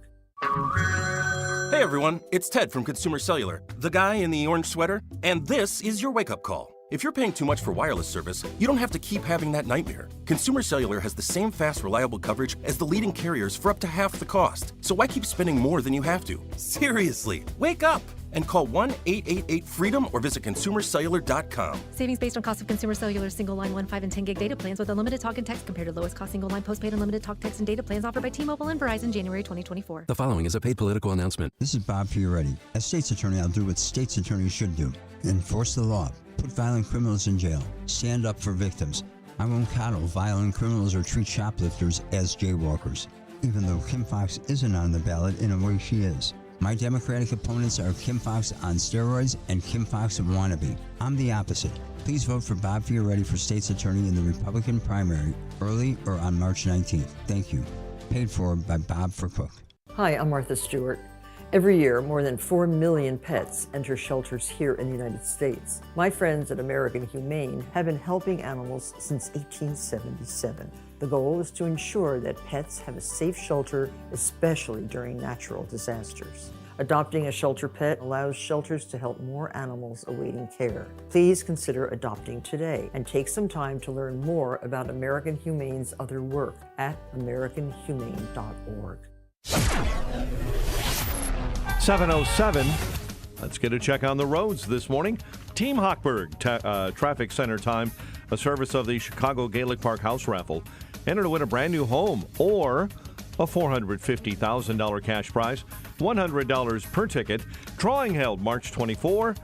Hey everyone, it's Ted from Consumer Cellular, the guy in the orange sweater, and this is your wake-up call. If you're paying too much for wireless service, you don't have to keep having that nightmare. Consumer Cellular has the same fast, reliable coverage as the leading carriers for up to half the cost. So why keep spending more than you have to? Seriously, wake up and call 1-888-FREEDOM or visit consumercellular.com. Savings based on cost of Consumer Cellular single line 1, 5, and 10 gig data plans with unlimited talk and text compared to lowest cost single line postpaid unlimited talk, text, and data plans offered by T-Mobile and Verizon January 2024. The following is a paid political announcement. This is Bob Fioretti. As state's attorney, I'll do what state's attorneys should do. Enforce the law. Put violent criminals in jail. Stand up for victims. I won't coddle violent criminals or treat shoplifters as jaywalkers, even though Kim Foxx isn't on the ballot in a way she is. My Democratic opponents are Kim Foxx on steroids and Kim Foxx wannabe. I'm the opposite. Please vote for Bob Fioretti for state's attorney in the Republican primary, early or on March 19th. Thank you. Paid for by Bob for Cook. Hi, I'm Martha Stewart. Every year, more than 4 million pets enter shelters here in the United States. My friends at American Humane have been helping animals since 1877. The goal is to ensure that pets have a safe shelter, especially during natural disasters. Adopting a shelter pet allows shelters to help more animals awaiting care. Please consider adopting today and take some time to learn more about American Humane's other work at americanhumane.org. 7:07. Let's get a check on the roads this morning. Team Hochberg Traffic Center time, a service of the Chicago Gaelic Park House Raffle. Enter to win a brand new home or a $450,000 cash prize, $100 per ticket. Drawing held March 24.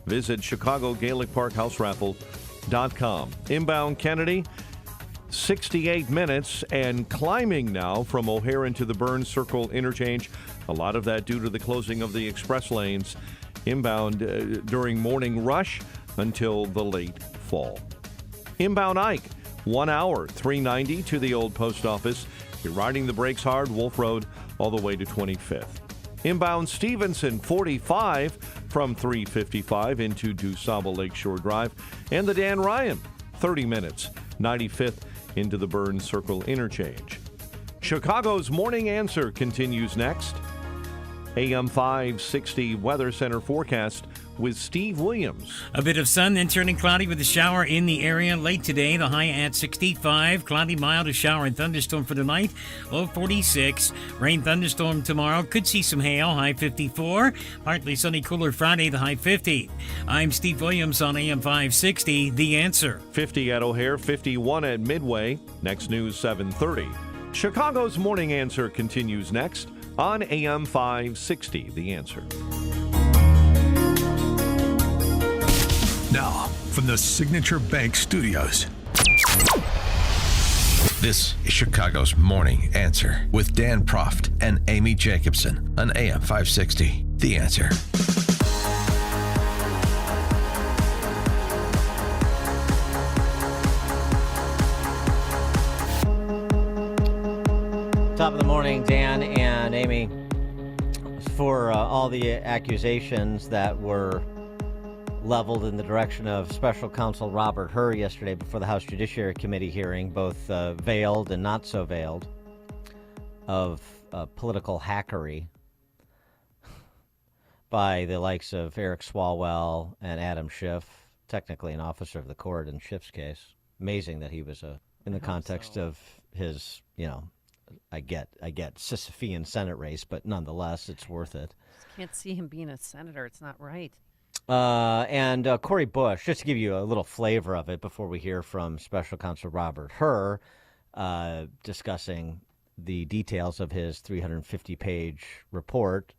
Visit ChicagoGaelicParkHouseRaffle.com. Inbound Kennedy, 68 minutes and climbing now from O'Hare into the Burns Circle interchange. A lot of that due to the closing of the express lanes inbound during morning rush until the late fall. Inbound Ike, 1 hour, 390 to the old post office. You're riding the brakes hard, Wolf Road, all the way to 25th. Inbound Stevenson, 45 from 355 into DuSable Lakeshore Drive. And the Dan Ryan, 30 minutes, 95th into the Burns Circle interchange. Chicago's Morning Answer continues next. AM 560 Weather Center forecast with Steve Williams. A bit of sun, then turning cloudy with a shower in the area late today. The high at 65. Cloudy, mild, a shower and thunderstorm for tonight. Low 46. Rain, thunderstorm tomorrow. Could see some hail. High 54. Partly sunny, cooler Friday. The high 50. I'm Steve Williams on AM 560. The Answer. 50 at O'Hare, 51 at Midway. Next news 7:30. Chicago's Morning Answer continues next on AM 560. The Answer. Now, from the Signature Bank Studios, this is Chicago's Morning Answer with Dan Proft and Amy Jacobson on AM 560. The Answer. Top of the morning, Dan and Amy. For all the accusations that were leveled in the direction of Special Counsel Robert Hur yesterday before the House Judiciary Committee hearing, both veiled and not so veiled, of political hackery by the likes of Eric Swalwell and Adam Schiff, technically an officer of the court in Schiff's case. Amazing that he was in the context of his, I get Sisyphean Senate race, but nonetheless, it's worth it. Can't see him being a senator. It's not right. And Cori Bush, just to give you a little flavor of it before we hear from Special Counsel Robert Hur discussing the details of his 350-page report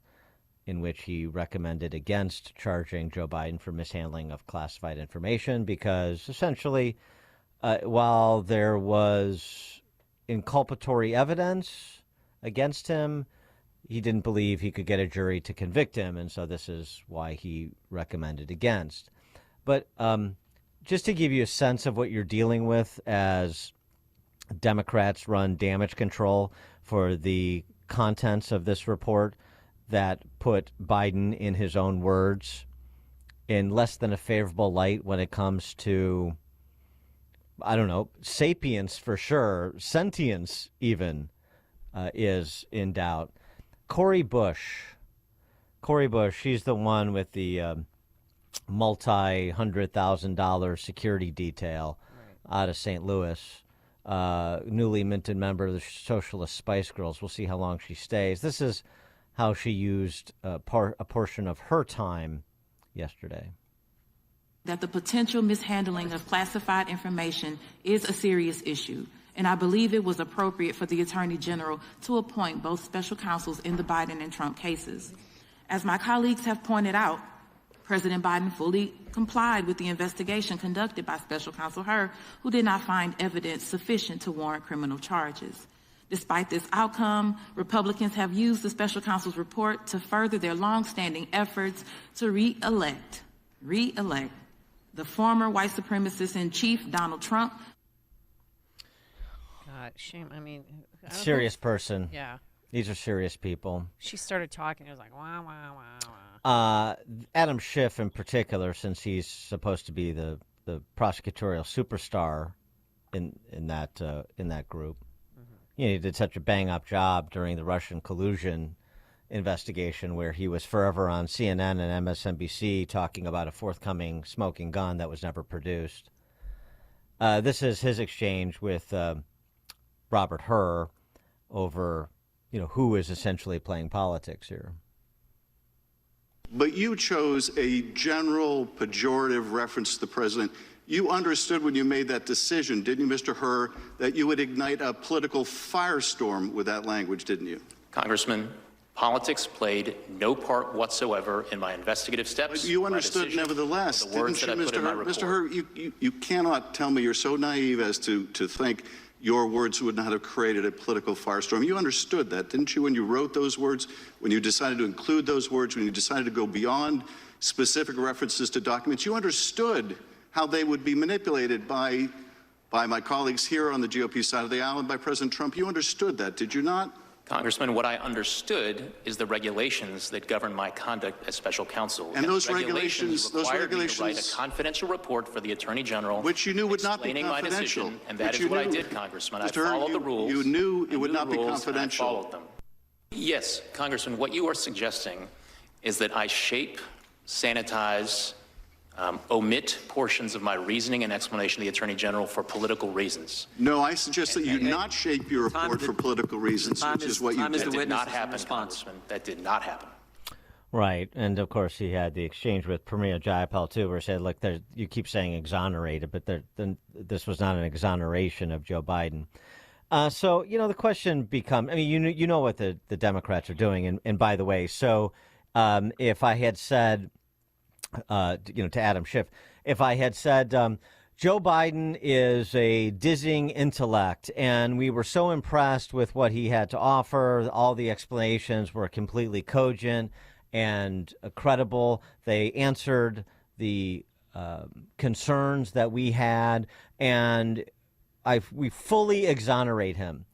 in which he recommended against charging Joe Biden for mishandling of classified information because essentially, while there was inculpatory evidence against him, he didn't believe he could get a jury to convict him, and so this is why he recommended against. But just to give you a sense of what you're dealing with as Democrats run damage control for the contents of this report that put Biden, in his own words, in less than a favorable light when it comes to, I don't know, sapience for sure, sentience even is in doubt. Cori Bush, she's the one with the multi-$100,000 security detail out of St. Louis, newly minted member of the Socialist Spice Girls. We'll see how long she stays. This is how she used a portion of her time yesterday. That the potential mishandling of classified information is a serious issue, and I believe it was appropriate for the Attorney General to appoint both special counsels in the Biden and Trump cases. As my colleagues have pointed out, President Biden fully complied with the investigation conducted by Special Counsel Hur, who did not find evidence sufficient to warrant criminal charges. Despite this outcome, Republicans have used the special counsel's report to further their longstanding efforts to re-elect the former white supremacist in chief, Donald Trump. God, shame. I mean, serious person. Yeah. These are serious people. She started talking. It was like, wow, wow, wow, wow. Adam Schiff in particular, since he's supposed to be the prosecutorial superstar in that group. He did such a bang-up job during the Russian collusion investigation where he was forever on CNN and MSNBC talking about a forthcoming smoking gun that was never produced. This is his exchange with Robert Hur over, who is essentially playing politics here. But you chose a general pejorative reference to the president. You understood when you made that decision, didn't you, Mr. Hur, that you would ignite a political firestorm with that language, didn't you? Congressman, politics played no part whatsoever in my investigative steps. But you understood nevertheless, didn't you, Mr. Hur? You cannot tell me you're so naive as to think your words would not have created a political firestorm. You understood that, didn't you, when you wrote those words, when you decided to include those words, when you decided to go beyond specific references to documents? You understood how they would be manipulated by my colleagues here on the GOP side of the aisle and by President Trump. You understood that, did you not? Congressman, what I understood is the regulations that govern my conduct as special counsel. And those regulations required me to write a confidential report for the Attorney General, which you knew would not be confidential. My decision, and that is what I did, Congressman. I followed the rules. You knew it would not be confidential. I followed them. Yes, Congressman, what you are suggesting is that I shape, sanitize, omit portions of my reasoning and explanation to the Attorney General for political reasons. No, I suggest that you not shape your report for political reasons, which is what you did. That did not happen, Congressman. That did not happen. Right, and of course he had the exchange with Premier Jayapal too, where he said, "Look, you keep saying exonerated, but this was not an exoneration of Joe Biden." So the question becomes: I mean, you know what the Democrats are doing, and by the way, so if I had said, to Adam Schiff, if I had said Joe Biden is a dizzying intellect, and we were so impressed with what he had to offer, all the explanations were completely cogent and credible. They answered the concerns that we had, and we fully exonerate him.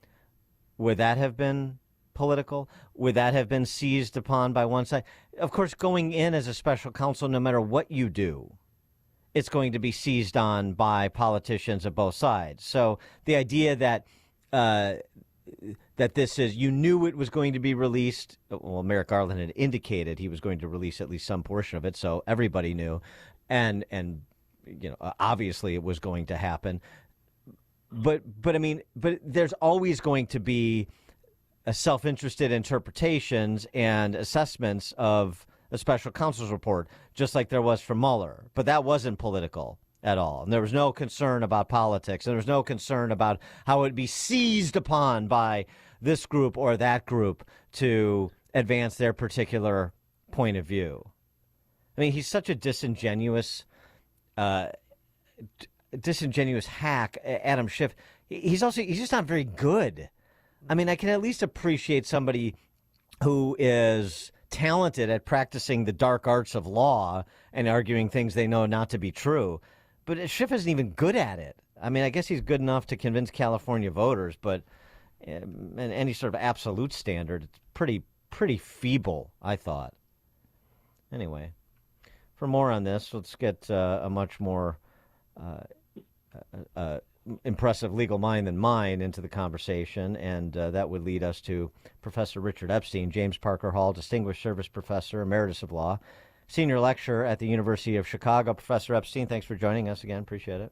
Would that have been political? Would that have been seized upon by one side? Of course, going in as a special counsel, no matter what you do, it's going to be seized on by politicians of both sides. So the idea that this is, you knew it was going to be released. Well, Merrick Garland had indicated he was going to release at least some portion of it, so everybody knew, and obviously it was going to happen. But there's always going to be self-interested interpretations and assessments of a special counsel's report, just like there was for Mueller. But that wasn't political at all. And there was no concern about politics. And there was no concern about how it would be seized upon by this group or that group to advance their particular point of view. I mean, he's such a disingenuous hack, Adam Schiff. He's just not very good. I mean, I can at least appreciate somebody who is talented at practicing the dark arts of law and arguing things they know not to be true. But Schiff isn't even good at it. I mean, I guess he's good enough to convince California voters, but in any sort of absolute standard, it's pretty feeble, I thought. Anyway, for more on this, let's get a much more impressive legal mind than mine into the conversation, and that would lead us to Professor Richard Epstein, James Parker Hall, Distinguished Service Professor, Emeritus of Law, Senior Lecturer at the University of Chicago. Professor Epstein, thanks for joining us again. Appreciate it.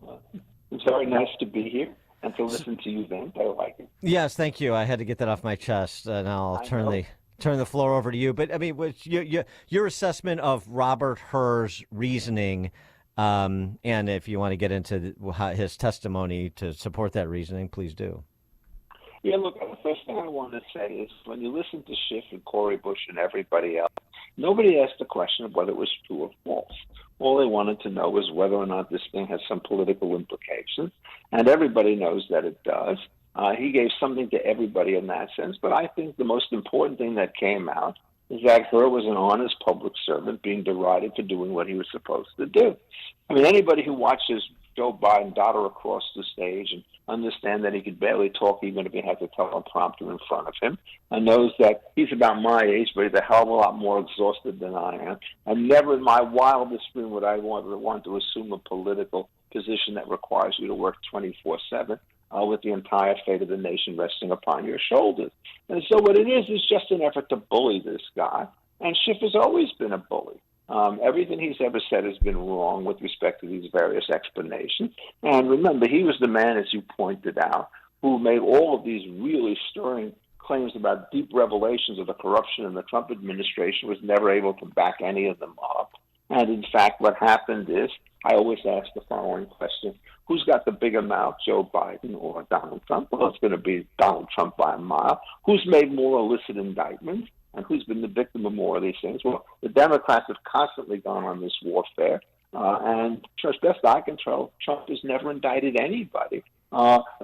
It's very nice to be here and to listen to you, Vince. I like it. Yes, thank you. I had to get that off my chest, and I'll turn the floor over to you. But I mean, your assessment of Robert Hur's reasoning. And if you want to get into his testimony to support that reasoning, please do. Yeah, look, the first thing I want to say is when you listen to Schiff and Cori Bush and everybody else, nobody asked the question of whether it was true or false. All they wanted to know was whether or not this thing has some political implications, and everybody knows that it does. He gave something to everybody in that sense, but I think the most important thing that came out is that Hur was an honest public servant being derided for doing what he was supposed to do. I mean, anybody who watches Joe Biden dotter across the stage and understand that he could barely talk even if he had the teleprompter in front of him, and knows that he's about my age, but he's a hell of a lot more exhausted than I am. And never in my wildest dream would I want to assume a political position that requires you to work 24/7. With the entire fate of the nation resting upon your shoulders. And so what it is just an effort to bully this guy. And Schiff has always been a bully. Everything he's ever said has been wrong with respect to these various explanations. And remember, he was the man, as you pointed out, who made all of these really stirring claims about deep revelations of the corruption in the Trump administration, was never able to back any of them up. And in fact, what happened is, I always ask the following question: who's got the bigger mouth, Joe Biden or Donald Trump? Well, it's going to be Donald Trump by a mile. Who's made more illicit indictments, and who's been the victim of more of these things? Well, the Democrats have constantly gone on this warfare, and as best I can tell, Trump has never indicted anybody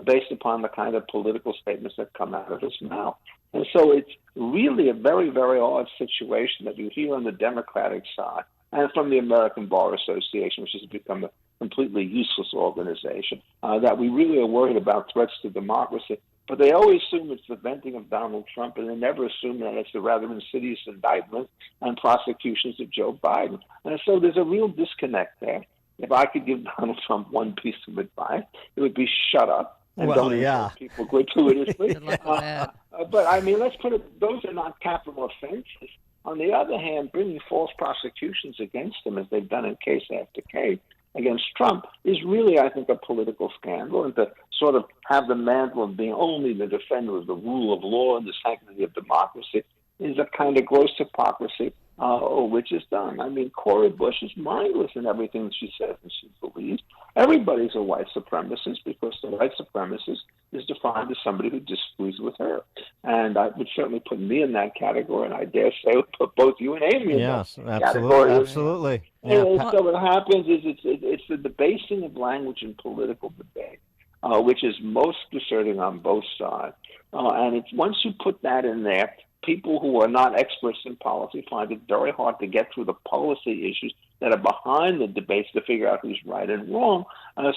based upon the kind of political statements that come out of his mouth. And so it's really a very, very odd situation that you hear on the Democratic side and from the American Bar Association, which has become a completely useless organization, that we really are worried about threats to democracy. But they always assume it's the venting of Donald Trump, and they never assume that it's the rather insidious indictments and prosecutions of Joe Biden. And so there's a real disconnect there. If I could give Donald Trump one piece of advice, it would be shut up and don't insult people gratuitously. But I mean, let's put it, those are not capital offenses. On the other hand, bringing false prosecutions against him, as they've done in case after case against Trump, is really, I think, a political scandal. And to sort of have the mantle of being only the defender of the rule of law and the sanctity of democracy is a kind of gross hypocrisy, which is done. I mean, Cori Bush is mindless in everything she says and she believes. Everybody's a white supremacist because the white supremacist is defined as somebody who disagrees with her. And I would certainly put me in that category, and I dare say I would put both you and Amy in that category. Absolutely. Yeah. And so what happens is it's the debasing of language in political debate, which is most discerning on both sides. And it's once you put that in there, people who are not experts in policy find it very hard to get through the policy issues that are behind the debates to figure out who's right and wrong,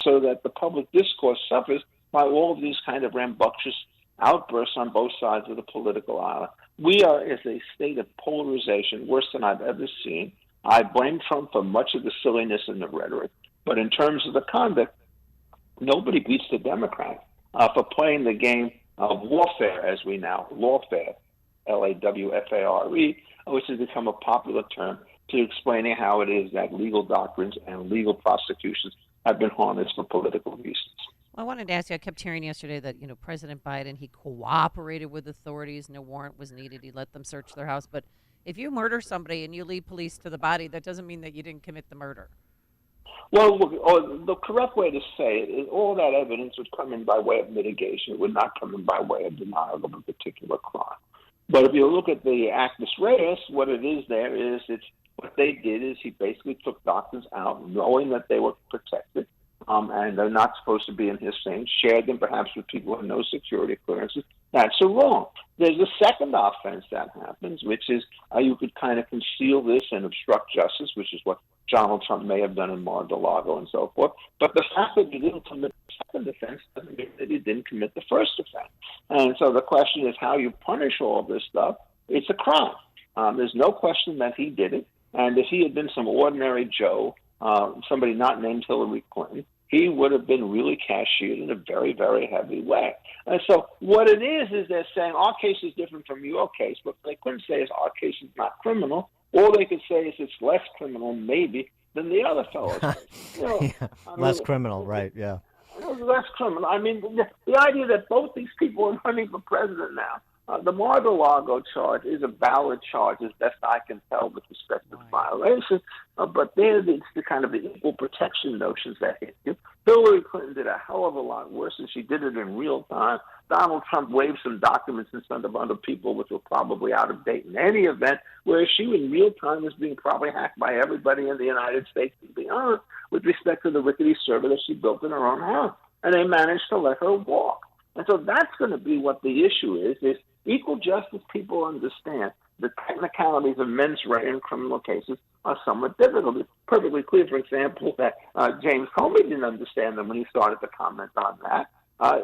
so that the public discourse suffers by all of these kind of rambunctious outbursts on both sides of the political aisle. We are in a state of polarization worse than I've ever seen. I blame Trump for much of the silliness and the rhetoric, but in terms of the conduct, nobody beats the Democrats for playing the game of warfare, as we now, lawfare, L-A-W-F-A-R-E, which has become a popular term to explaining how it is that legal doctrines and legal prosecutions have been harnessed for political reasons. Well, I wanted to ask you, I kept hearing yesterday that, President Biden, he cooperated with authorities. No warrant was needed. He let them search their house. But if you murder somebody and you lead police to the body, that doesn't mean that you didn't commit the murder. Well, the correct way to say it is all that evidence would come in by way of mitigation. It would not come in by way of denial of a particular crime. But if you look at the actus reus, what it is there is what they did is he basically took doctors out knowing that they were protected and they're not supposed to be in his thing, shared them perhaps with people who have no security clearances. That's wrong. There's a second offense that happens, which is you could kind of conceal this and obstruct justice, which is what Donald Trump may have done in Mar-a-Lago and so forth. But the fact that he didn't commit the second offense doesn't mean that he didn't commit the first offense. And so the question is how you punish all this stuff. It's a crime. There's no question that he did it. And if he had been some ordinary Joe, somebody not named Hillary Clinton, he would have been really cashiered in a very, very heavy way. And so what it is they're saying our case is different from your case, but what they couldn't say is our case is not criminal. All they could say is it's less criminal, maybe, than the other fellow's case. Less criminal, right, yeah. Less criminal. I mean, the idea that both these people are running for president now, the Mar-a-Lago charge is a valid charge, as best I can tell, with respect to violation. But there, it's the kind of the equal protection notions that hit you. Hillary Clinton did a hell of a lot worse, and she did it in real time. Donald Trump waived some documents in front of other people, which were probably out of date in any event, whereas she, in real time, was being probably hacked by everybody in the United States, to be honest, with respect to the rickety server that she built in her own house. And they managed to let her walk. And so that's going to be what the issue is equal justice. People understand the technicalities of mens rea in criminal cases are somewhat difficult. It's perfectly clear, for example, that James Comey didn't understand them when he started to comment on that.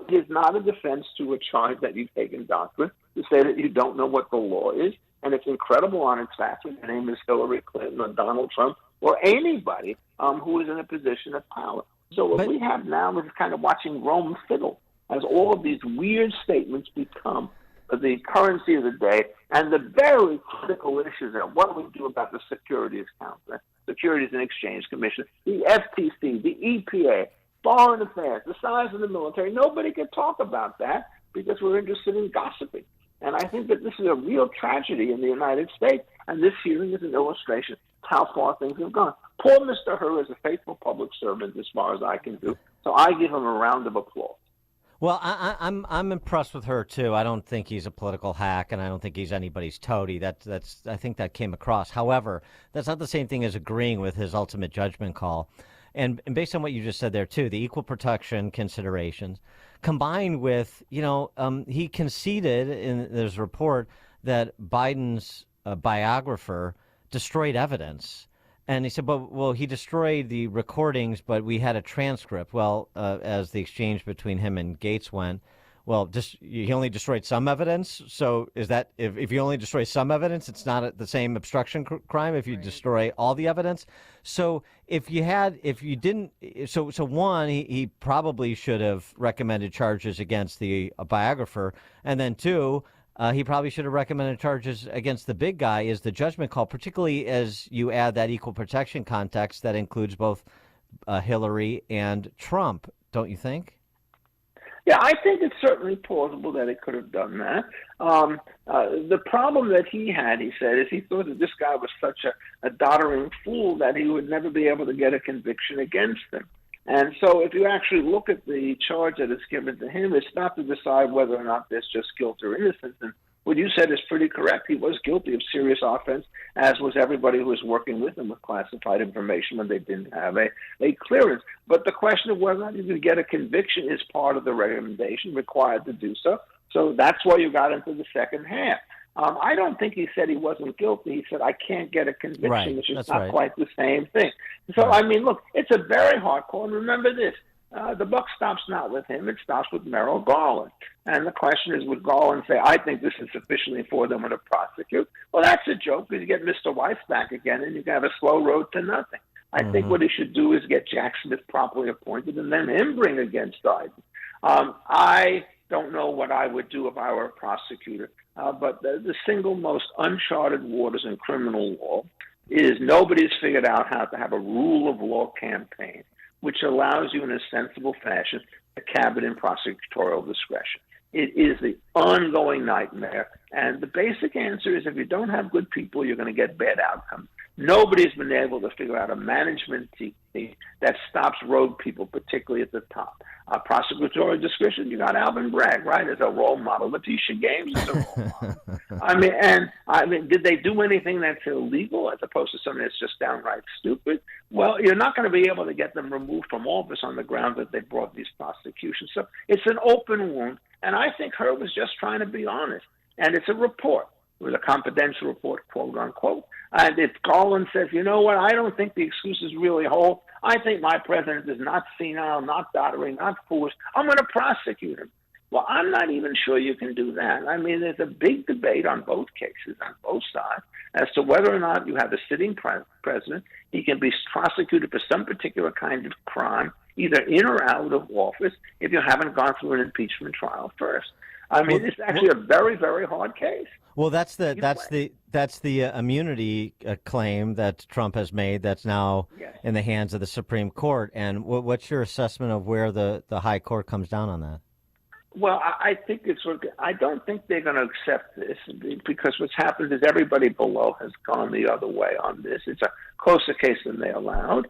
It's not a defense to a charge that you've taken doctrine to say that you don't know what the law is, and it's incredible on its facts when your name is Hillary Clinton or Donald Trump or anybody who is in a position of power. So what we have now is kind of watching Rome fiddle as all of these weird statements become the currency of the day, and the very critical issues are what do we do about the Securities Council, Securities and Exchange Commission, the FTC, the EPA, foreign affairs, the size of the military. Nobody can talk about that because we're interested in gossiping. And I think that this is a real tragedy in the United States, and this hearing is an illustration of how far things have gone. Poor Mr. Hur is a faithful public servant as far as I can do, so I give him a round of applause. Well, I'm impressed with her too. I don't think he's a political hack, and I don't think he's anybody's toady. I think that came across. However, that's not the same thing as agreeing with his ultimate judgment call. And based on what you just said there too, the equal protection considerations, combined with he conceded in there's a report that Biden's biographer destroyed evidence. And he said, well, he destroyed the recordings, but we had a transcript. Well, as the exchange between him and Gates went, well, he only destroyed some evidence. So is that if you only destroy some evidence, it's not the same obstruction crime if you destroy all the evidence? So one, he probably should have recommended charges against the biographer. And then two, he probably should have recommended charges against the big guy is the judgment call, particularly as you add that equal protection context that includes both Hillary and Trump, don't you think? Yeah, I think it's certainly plausible that it could have done that. The problem that he had, he said, is he thought that this guy was such a doddering fool that he would never be able to get a conviction against him. And so if you actually look at the charge that is given to him, it's not to decide whether or not there's just guilt or innocence. And what you said is pretty correct. He was guilty of serious offense, as was everybody who was working with him with classified information when they didn't have a clearance. But the question of whether or not you can get a conviction is part of the recommendation required to do so. So that's why you got into the second half. I don't think he said he wasn't guilty. He said, I can't get a conviction, which is not quite the same thing. So, I mean, look, it's a very hard call. And remember this, the buck stops not with him. It stops with Merrick Garland. And the question is, would Garland say, I think this is sufficiently for them to prosecute? Well, that's a joke because you get Mr. Weiss back again and you can have a slow road to nothing. I think what he should do is get Jack Smith properly appointed and then him bring against Biden. I don't know what I would do if I were a prosecutor. But the single most uncharted waters in criminal law is nobody's figured out how to have a rule of law campaign, which allows you in a sensible fashion to cabin in prosecutorial discretion. It is the ongoing nightmare. And the basic answer is if you don't have good people, you're going to get bad outcomes. Nobody's been able to figure out a management technique that stops rogue people, particularly at the top. Prosecutorial discretion, you got Alvin Bragg, right, as a role model. Letitia James is a role model. I mean, did they do anything that's illegal as opposed to something that's just downright stupid? Well, you're not going to be able to get them removed from office on the ground that they brought these prosecutions. So it's an open wound, and I think Hur was just trying to be honest. And it's a report. It was a confidential report, quote unquote. And if Garland says, you know what, I don't think the excuses really hold. I think my president is not senile, not doddering, not foolish. I'm going to prosecute him. Well, I'm not even sure you can do that. I mean, there's a big debate on both cases, on both sides, as to whether or not you have a sitting president. He can be prosecuted for some particular kind of crime, either in or out of office, if you haven't gone through an impeachment trial first. I mean, it's actually a very, very hard case. Well, that's the immunity claim that Trump has made that's now in the hands of the Supreme Court. And what's your assessment of where the high court comes down on that? Well, I think I don't think they're going to accept this because what's happened is everybody below has gone the other way on this. It's a closer case than they allowed.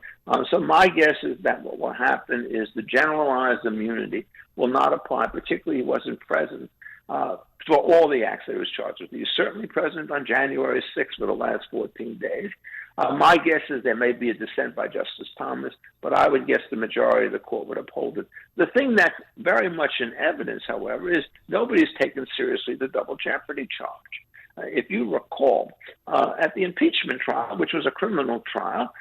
So my guess is that what will happen is the generalized immunity will not apply, particularly he wasn't president, for all the acts that he was charged with. He was certainly president on January 6th for the last 14 days. My guess is there may be a dissent by Justice Thomas, but I would guess the majority of the court would uphold it. The thing that's very much in evidence, however, is nobody's taken seriously the double jeopardy charge. If you recall, at the impeachment trial, which was a criminal trial,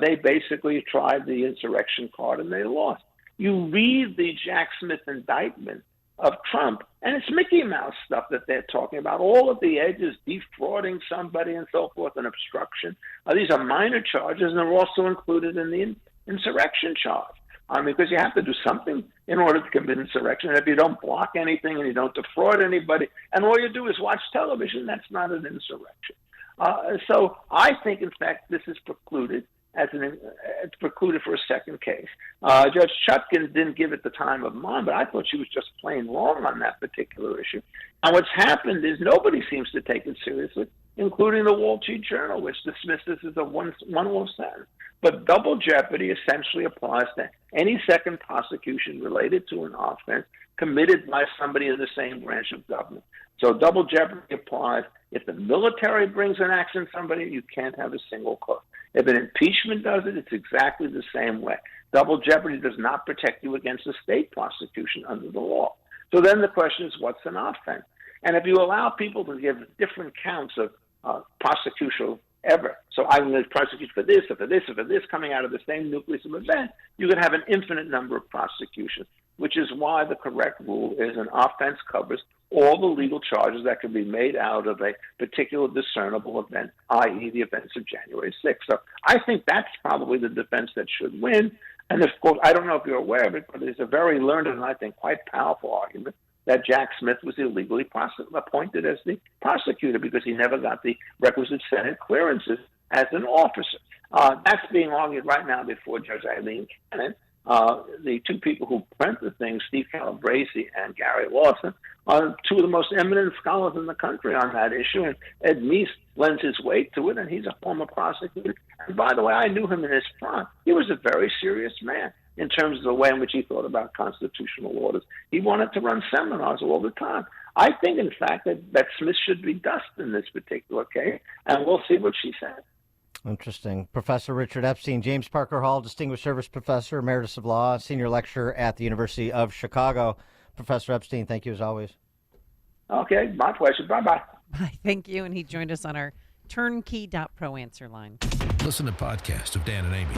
they basically tried the insurrection card and they lost. You read the Jack Smith indictment of Trump, and it's Mickey Mouse stuff that they're talking about, all of the edges, defrauding somebody and so forth, and obstruction. These are minor charges, and they're also included in the insurrection charge. Because you have to do something in order to commit insurrection. If you don't block anything and you don't defraud anybody, and all you do is watch television, that's not an insurrection. So I think, in fact, this is precluded it's precluded for a second case. Judge Chutkan didn't give it the time of mind, but I thought she was just plain wrong on that particular issue. And what's happened is nobody seems to take it seriously, including the Wall Street Journal, which dismissed this as a one-wolf sentence. But double jeopardy essentially applies to any second prosecution related to an offense committed by somebody in the same branch of government. So double jeopardy applies. If the military brings an axe on somebody, you can't have a single court. If an impeachment does it, it's exactly the same way. Double jeopardy does not protect you against a state prosecution under the law. So then the question is, what's an offense? And if you allow people to give different counts of prosecution ever, so I'm going to prosecute for this, or for this, or for this, coming out of the same nucleus of event, you could have an infinite number of prosecutions, which is why the correct rule is an offense covers all the legal charges that can be made out of a particular discernible event, i.e. the events of January 6th. So I think that's probably the defense that should win. And of course, I don't know if you're aware of it, but there's a very learned and I think quite powerful argument that Jack Smith was illegally appointed as the prosecutor because he never got the requisite Senate clearances as an officer. That's being argued right now before Judge Eileen Cannon. The two people who print the thing, Steve Calabresi and Gary Lawson, are two of the most eminent scholars in the country on that issue, and Ed Meese lends his weight to it, and he's a former prosecutor. And by the way, I knew him in his prime. He was a very serious man in terms of the way in which he thought about constitutional orders. He wanted to run seminars all the time. I think, in fact, that Smith should be dusted in this particular case, and we'll see what she says. Interesting. Professor Richard Epstein, James Parker Hall, Distinguished Service Professor, Emeritus of Law, Senior Lecturer at the University of Chicago. Professor Epstein, thank you as always. Okay, my pleasure. Bye-bye. Bye. Thank you. And he joined us on our turnkey.pro answer line. Listen to podcasts of Dan and Amy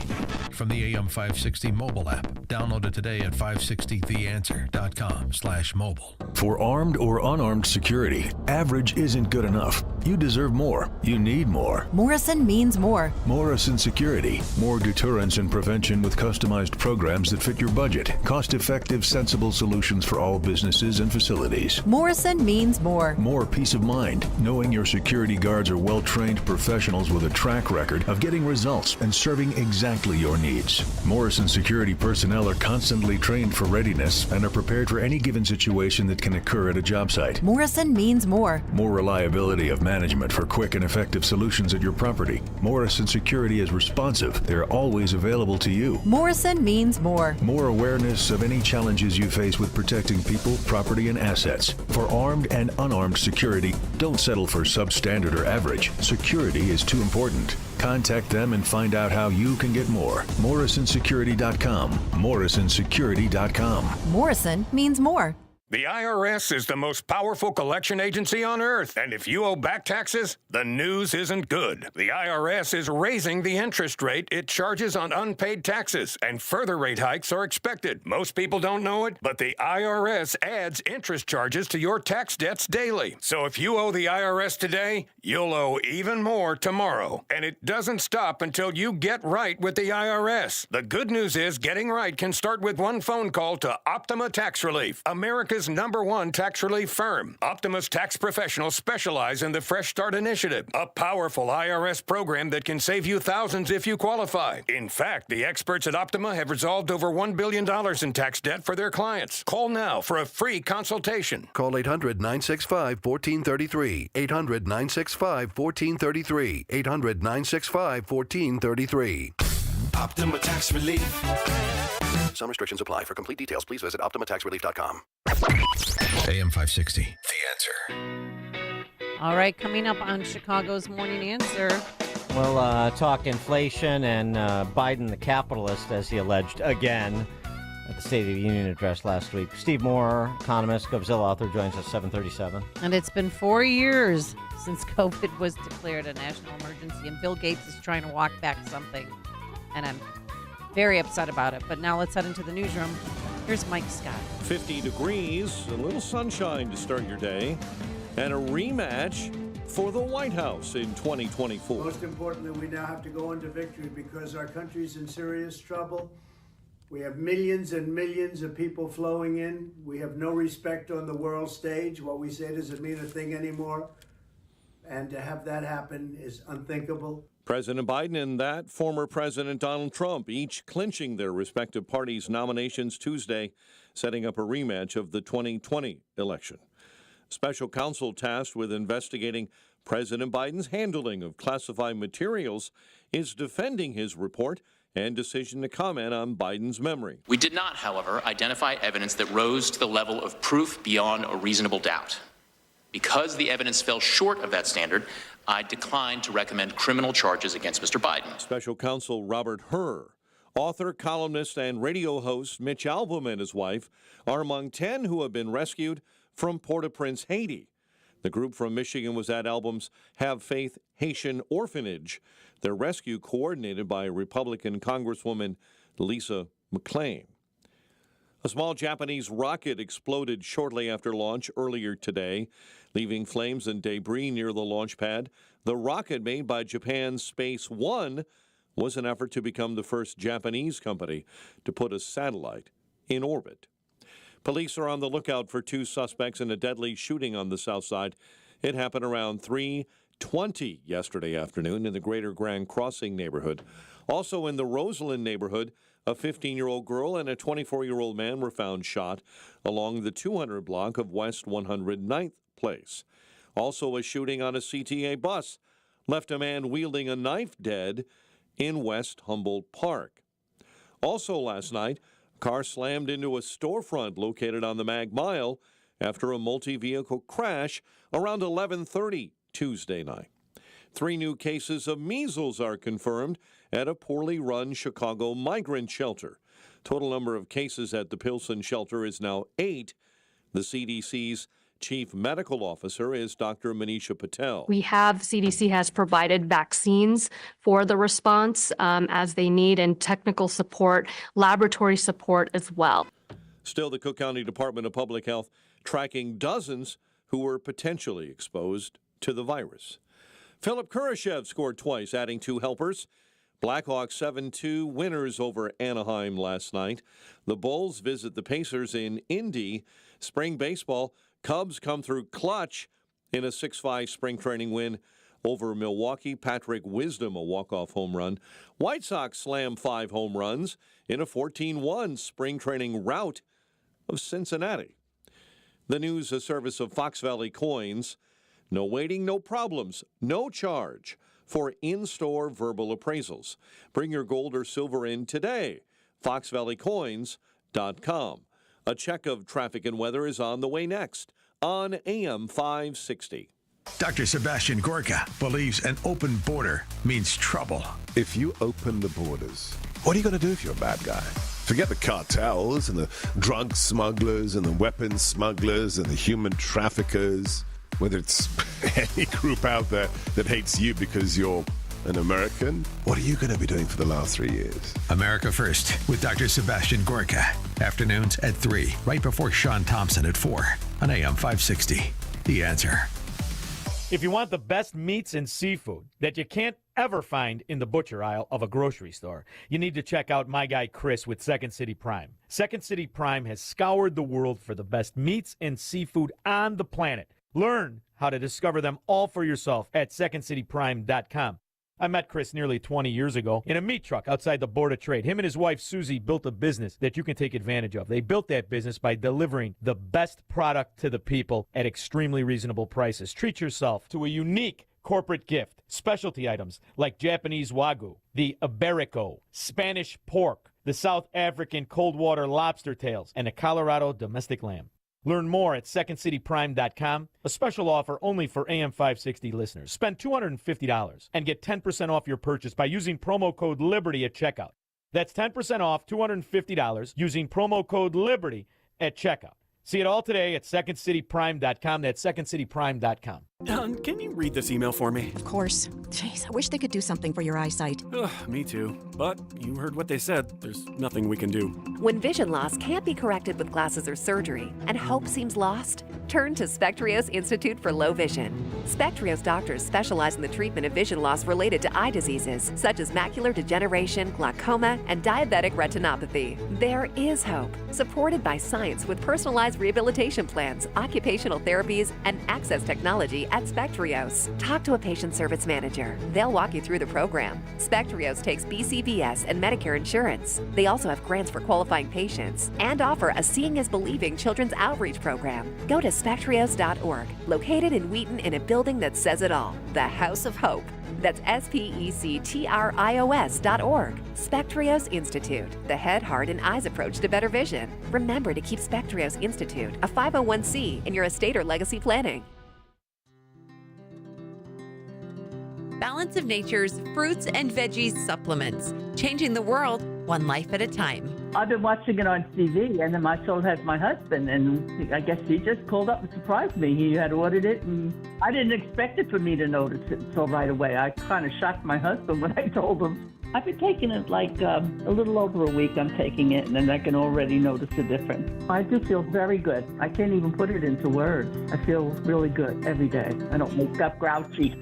from the AM 560 mobile app. Download it today at 560theanswer.com/mobile. For armed or unarmed security, average isn't good enough. You deserve more. You need more. Morrison means more. Morrison Security. More deterrence and prevention with customized programs that fit your budget. Cost-effective, sensible solutions for all businesses and facilities. Morrison means more. More peace of mind, knowing your security guards are well-trained professionals with a track record of getting results and serving exactly your needs. Morrison Security personnel are constantly trained for readiness and are prepared for any given situation that can occur at a job site. Morrison means more. More reliability of management for quick and effective solutions at your property. Morrison Security is responsive. They're always available to you. Morrison means more. More awareness of any challenges you face with protecting people, property, and assets. For armed and unarmed security, don't settle for substandard or average. Security is too important. Contact them and find out how you can get more. MorrisonSecurity.com. MorrisonSecurity.com. Morrison means more. The IRS is the most powerful collection agency on earth, and if you owe back taxes, the news isn't good. The IRS is raising the interest rate it charges on unpaid taxes, and further rate hikes are expected. Most people don't know it, but the IRS adds interest charges to your tax debts daily. So if you owe the IRS today, you'll owe even more tomorrow. And it doesn't stop until you get right with the IRS. The good news is getting right can start with one phone call to Optima Tax Relief, America's #1 tax relief firm. Optima's tax professionals specialize in the Fresh Start Initiative, a powerful IRS program that can save you thousands if you qualify. In fact, the experts at Optima have resolved over $1 billion in tax debt for their clients. Call now for a free consultation. Call 800-965-1433. 800-965-1433. 800-965-1433. Optima Tax Relief. Some restrictions apply. For complete details, please visit OptimaTaxRelief.com. AM 560, The Answer. All right, coming up on Chicago's Morning Answer. We'll talk inflation and Biden the capitalist, as he alleged again at the State of the Union address last week. Steve Moore, economist, GovZilla author, joins us 7:37. And it's been 4 years since COVID was declared a national emergency, and Bill Gates is trying to walk back something. And I'm very upset about it. But now let's head into the newsroom. Here's Mike Scott. 50 degrees, a little sunshine to start your day, and a rematch for the White House in 2024. Most importantly, we now have to go into victory because our country's in serious trouble. We have millions and millions of people flowing in. We have no respect on the world stage. What we say doesn't mean a thing anymore. And to have that happen is unthinkable. President Biden and that former President Donald Trump each clinching their respective parties' nominations Tuesday, setting up a rematch of the 2020 election. Special counsel tasked with investigating President Biden's handling of classified materials is defending his report and decision to comment on Biden's memory. We did not, however, identify evidence that rose to the level of proof beyond a reasonable doubt. Because the evidence fell short of that standard, I declined to recommend criminal charges against Mr. Biden. Special counsel Robert Hur, author, columnist, and radio host Mitch Albom and his wife are among 10 who have been rescued from Port-au-Prince, Haiti. The group from Michigan was at Albom's Have Faith Haitian Orphanage. Their rescue coordinated by Republican Congresswoman Lisa McClain. A small Japanese rocket exploded shortly after launch earlier today, leaving flames and debris near the launch pad. The rocket made by Japan's Space One was an effort to become the first Japanese company to put a satellite in orbit. Police are on the lookout for 2 suspects in a deadly shooting on the south side. It happened around 3:20 yesterday afternoon in the Greater Grand Crossing neighborhood. Also in the Roseland neighborhood, a 15-year-old girl and a 24-year-old man were found shot along the 200 block of West 109th Place. Also a shooting on a CTA bus left a man wielding a knife dead in West Humboldt Park. Also last night, a car slammed into a storefront located on the Mag Mile after a multi-vehicle crash around 11:30 Tuesday night. 3 new cases of measles are confirmed at a poorly run Chicago migrant shelter. Total number of cases at the Pilsen shelter is now 8. The CDC's Chief Medical Officer is Dr. Manisha Patel. CDC has provided vaccines for the response as they need, and technical support, laboratory support as well. Still, the Cook County Department of Public Health tracking dozens who were potentially exposed to the virus. Philip Kurashev scored twice, adding 2 helpers. Blackhawks 7-2 winners over Anaheim last night. The Bulls visit the Pacers in Indy. Spring baseball, Cubs come through clutch in a 6-5 spring training win over Milwaukee. Patrick Wisdom, a walk-off home run. White Sox slam 5 home runs in a 14-1 spring training rout of Cincinnati. The news, a service of Fox Valley Coins. No waiting, no problems, no charge for in-store verbal appraisals. Bring your gold or silver in today. FoxValleyCoins.com. A check of traffic and weather is on the way next on AM 560. Dr. Sebastian Gorka believes an open border means trouble. If you open the borders, what are you going to do if you're a bad guy? Forget the cartels and the drug smugglers and the weapons smugglers and the human traffickers. Whether it's any group out there that hates you because you're an American, what are you going to be doing for the last 3 years? America First with Dr. Sebastian Gorka. Afternoons at 3, right before Sean Thompson at 4 on AM 560. The Answer. If you want the best meats and seafood that you can't ever find in the butcher aisle of a grocery store, you need to check out my guy Chris with Second City Prime. Second City Prime has scoured the world for the best meats and seafood on the planet. Learn how to discover them all for yourself at secondcityprime.com. I met Chris nearly 20 years ago in a meat truck outside the Board of Trade. Him and his wife, Susie, built a business that you can take advantage of. They built that business by delivering the best product to the people at extremely reasonable prices. Treat yourself to a unique corporate gift. Specialty items like Japanese Wagyu, the Iberico, Spanish pork, the South African cold water lobster tails, and the Colorado domestic lamb. Learn more at secondcityprime.com. A special offer only for AM 560 listeners. Spend $250 and get 10% off your purchase by using promo code LIBERTY at checkout. That's 10% off $250 using promo code LIBERTY at checkout. See it all today at secondcityprime.com. That's secondcityprime.com. Can you read this email for me? Of course. Jeez, I wish they could do something for your eyesight. Me too. But you heard what they said. There's nothing we can do. When vision loss can't be corrected with glasses or surgery, and hope seems lost, turn to Spectrios Institute for Low Vision. Spectrios doctors specialize in the treatment of vision loss related to eye diseases, such as macular degeneration, glaucoma, and diabetic retinopathy. There is hope, supported by science with personalized rehabilitation plans, occupational therapies, and access technology at Spectrios. Talk to a patient service manager. They'll walk you through the program. Spectrios takes BCBS and Medicare insurance. They also have grants for qualifying patients and offer a Seeing is Believing children's outreach program. Go to spectrios.org, located in Wheaton in a building that says it all, the House of Hope. That's spectrios.org. Spectrios Institute, the head, heart, and eyes approach to better vision. Remember to keep Spectrios Institute a 501c in your estate or legacy planning. Balance of Nature's fruits and veggies supplements, changing the world one life at a time. I've been watching it on TV, and then my soul has my husband, and I guess he just pulled up and surprised me. He had ordered it, and I didn't expect it for me to notice it so right away. I kind of shocked my husband when I told him. I've been taking it like a little over a week. I'm taking it, and then I can already notice the difference. I do feel very good. I can't even put it into words. I feel really good every day. I don't wake up grouchy.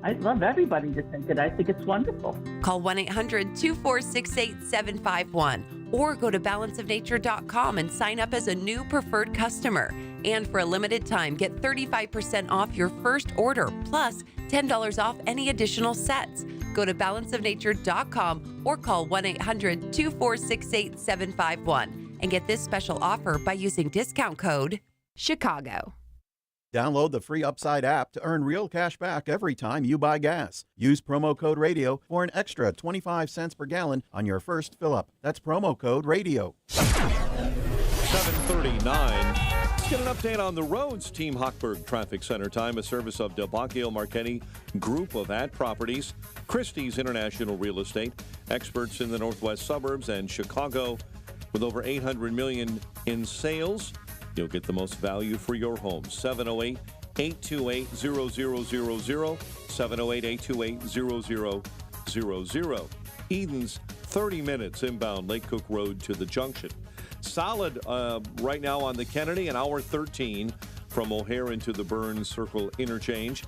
I'd love everybody to take it. I think it's wonderful. Call 1-800-246-8751 or go to balanceofnature.com and sign up as a new preferred customer. And for a limited time, get 35% off your first order, plus $10 off any additional sets. Go to balanceofnature.com or call 1-800-246-8751 and get this special offer by using discount code CHICAGO. Download the free Upside app to earn real cash back every time you buy gas. Use promo code RADIO for an extra 25 cents per gallon on your first fill-up. That's promo code RADIO. 7:39. Let's get an update on the roads. Team Hochberg Traffic Center time, a service of Del Bacchio Marchetti Group of Ad Properties, Christie's International Real Estate, experts in the northwest suburbs and Chicago. With over $800 million in sales, you'll get the most value for your home. 708-828-0000, 708-828-0000. Eden's 30 minutes inbound Lake Cook Road to the junction. Solid right now on the Kennedy, an hour 13 from O'Hare into the Burns Circle interchange.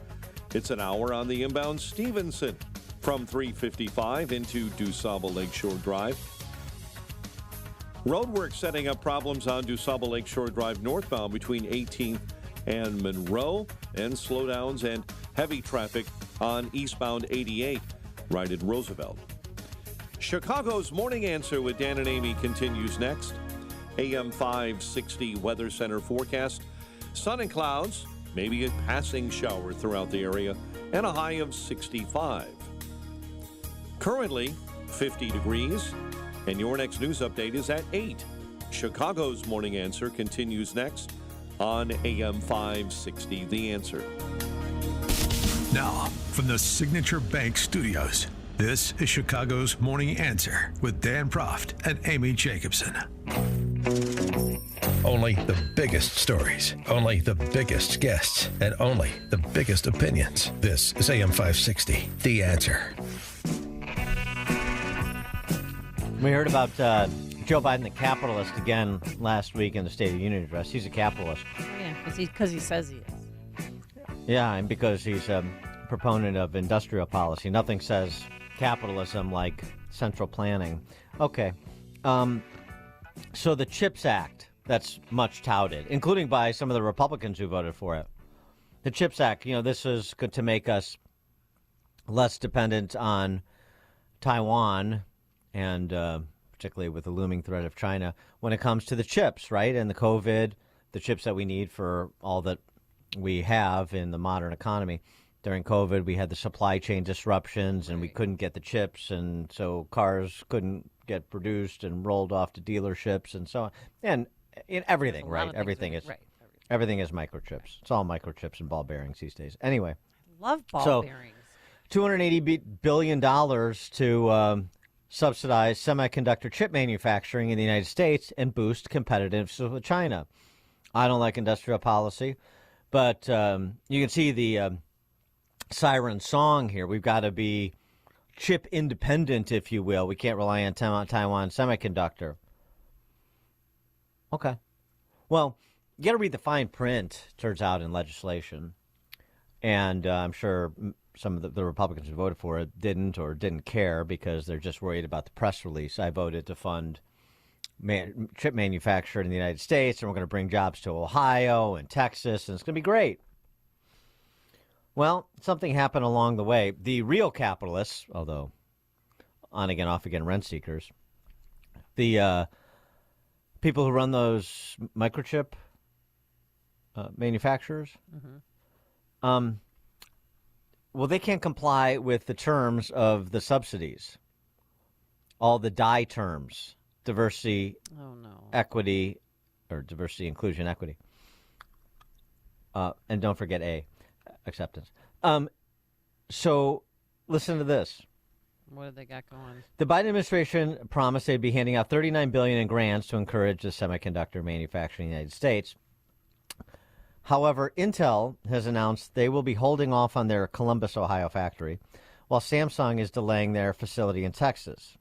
It's an hour on the inbound Stevenson from 355 into DuSable Lakeshore Drive. Roadwork setting up problems on DuSable Lakeshore Drive northbound between 18th and Monroe, and slowdowns and heavy traffic on eastbound 88 right at Roosevelt. Chicago's Morning Answer with Dan and Amy continues next. AM 560 Weather Center forecast. Sun and clouds, maybe a passing shower throughout the area, and a high of 65. Currently 50 degrees. And your next news update is at 8. Chicago's Morning Answer continues next on AM 560, The Answer. Now, from the Signature Bank Studios, this is Chicago's Morning Answer with Dan Proft and Amy Jacobson. Only the biggest stories, only the biggest guests, and only the biggest opinions. This is AM 560, The Answer. We heard about Joe Biden, the capitalist, again last week in the State of the Union address. He's a capitalist. Yeah, because he says he is. Yeah, and because he's a proponent of industrial policy. Nothing says capitalism like central planning. Okay. So the CHIPS Act, that's much touted, including by some of the Republicans who voted for it. The CHIPS Act, this is good to make us less dependent on Taiwan, and particularly with the looming threat of China, when it comes to the chips, right? And the COVID, the chips that we need for all that we have in the modern economy. During COVID, we had the supply chain disruptions, and we couldn't get the chips, and so cars couldn't get produced and rolled off to dealerships and so on. And in everything, right? Everything is microchips. It's all microchips and ball bearings these days. Anyway. Love ball bearings. $280 billion to subsidize semiconductor chip manufacturing in the United States and boost competitiveness with China. I don't like industrial policy, but you can see the siren song here. We've got to be chip independent, if you will. We can't rely on Taiwan Semiconductor. Okay. Well, you got to read the fine print, turns out, in legislation. And I'm sure some of the Republicans who voted for it didn't care because they're just worried about the press release. I voted to fund chip manufacturing in the United States, and we're going to bring jobs to Ohio and Texas, and it's going to be great. Well, something happened along the way. The real capitalists, although on again, off again rent seekers, the people who run those microchip manufacturers, well, they can't comply with the terms of the subsidies, all the DIE terms, diversity, equity, or diversity, inclusion, equity. And don't forget A, acceptance. So listen to this. What have they got going? The Biden administration promised they'd be handing out $39 billion in grants to encourage the semiconductor manufacturing in the United States. However, Intel has announced they will be holding off on their Columbus, Ohio factory, while Samsung is delaying their facility in Texas.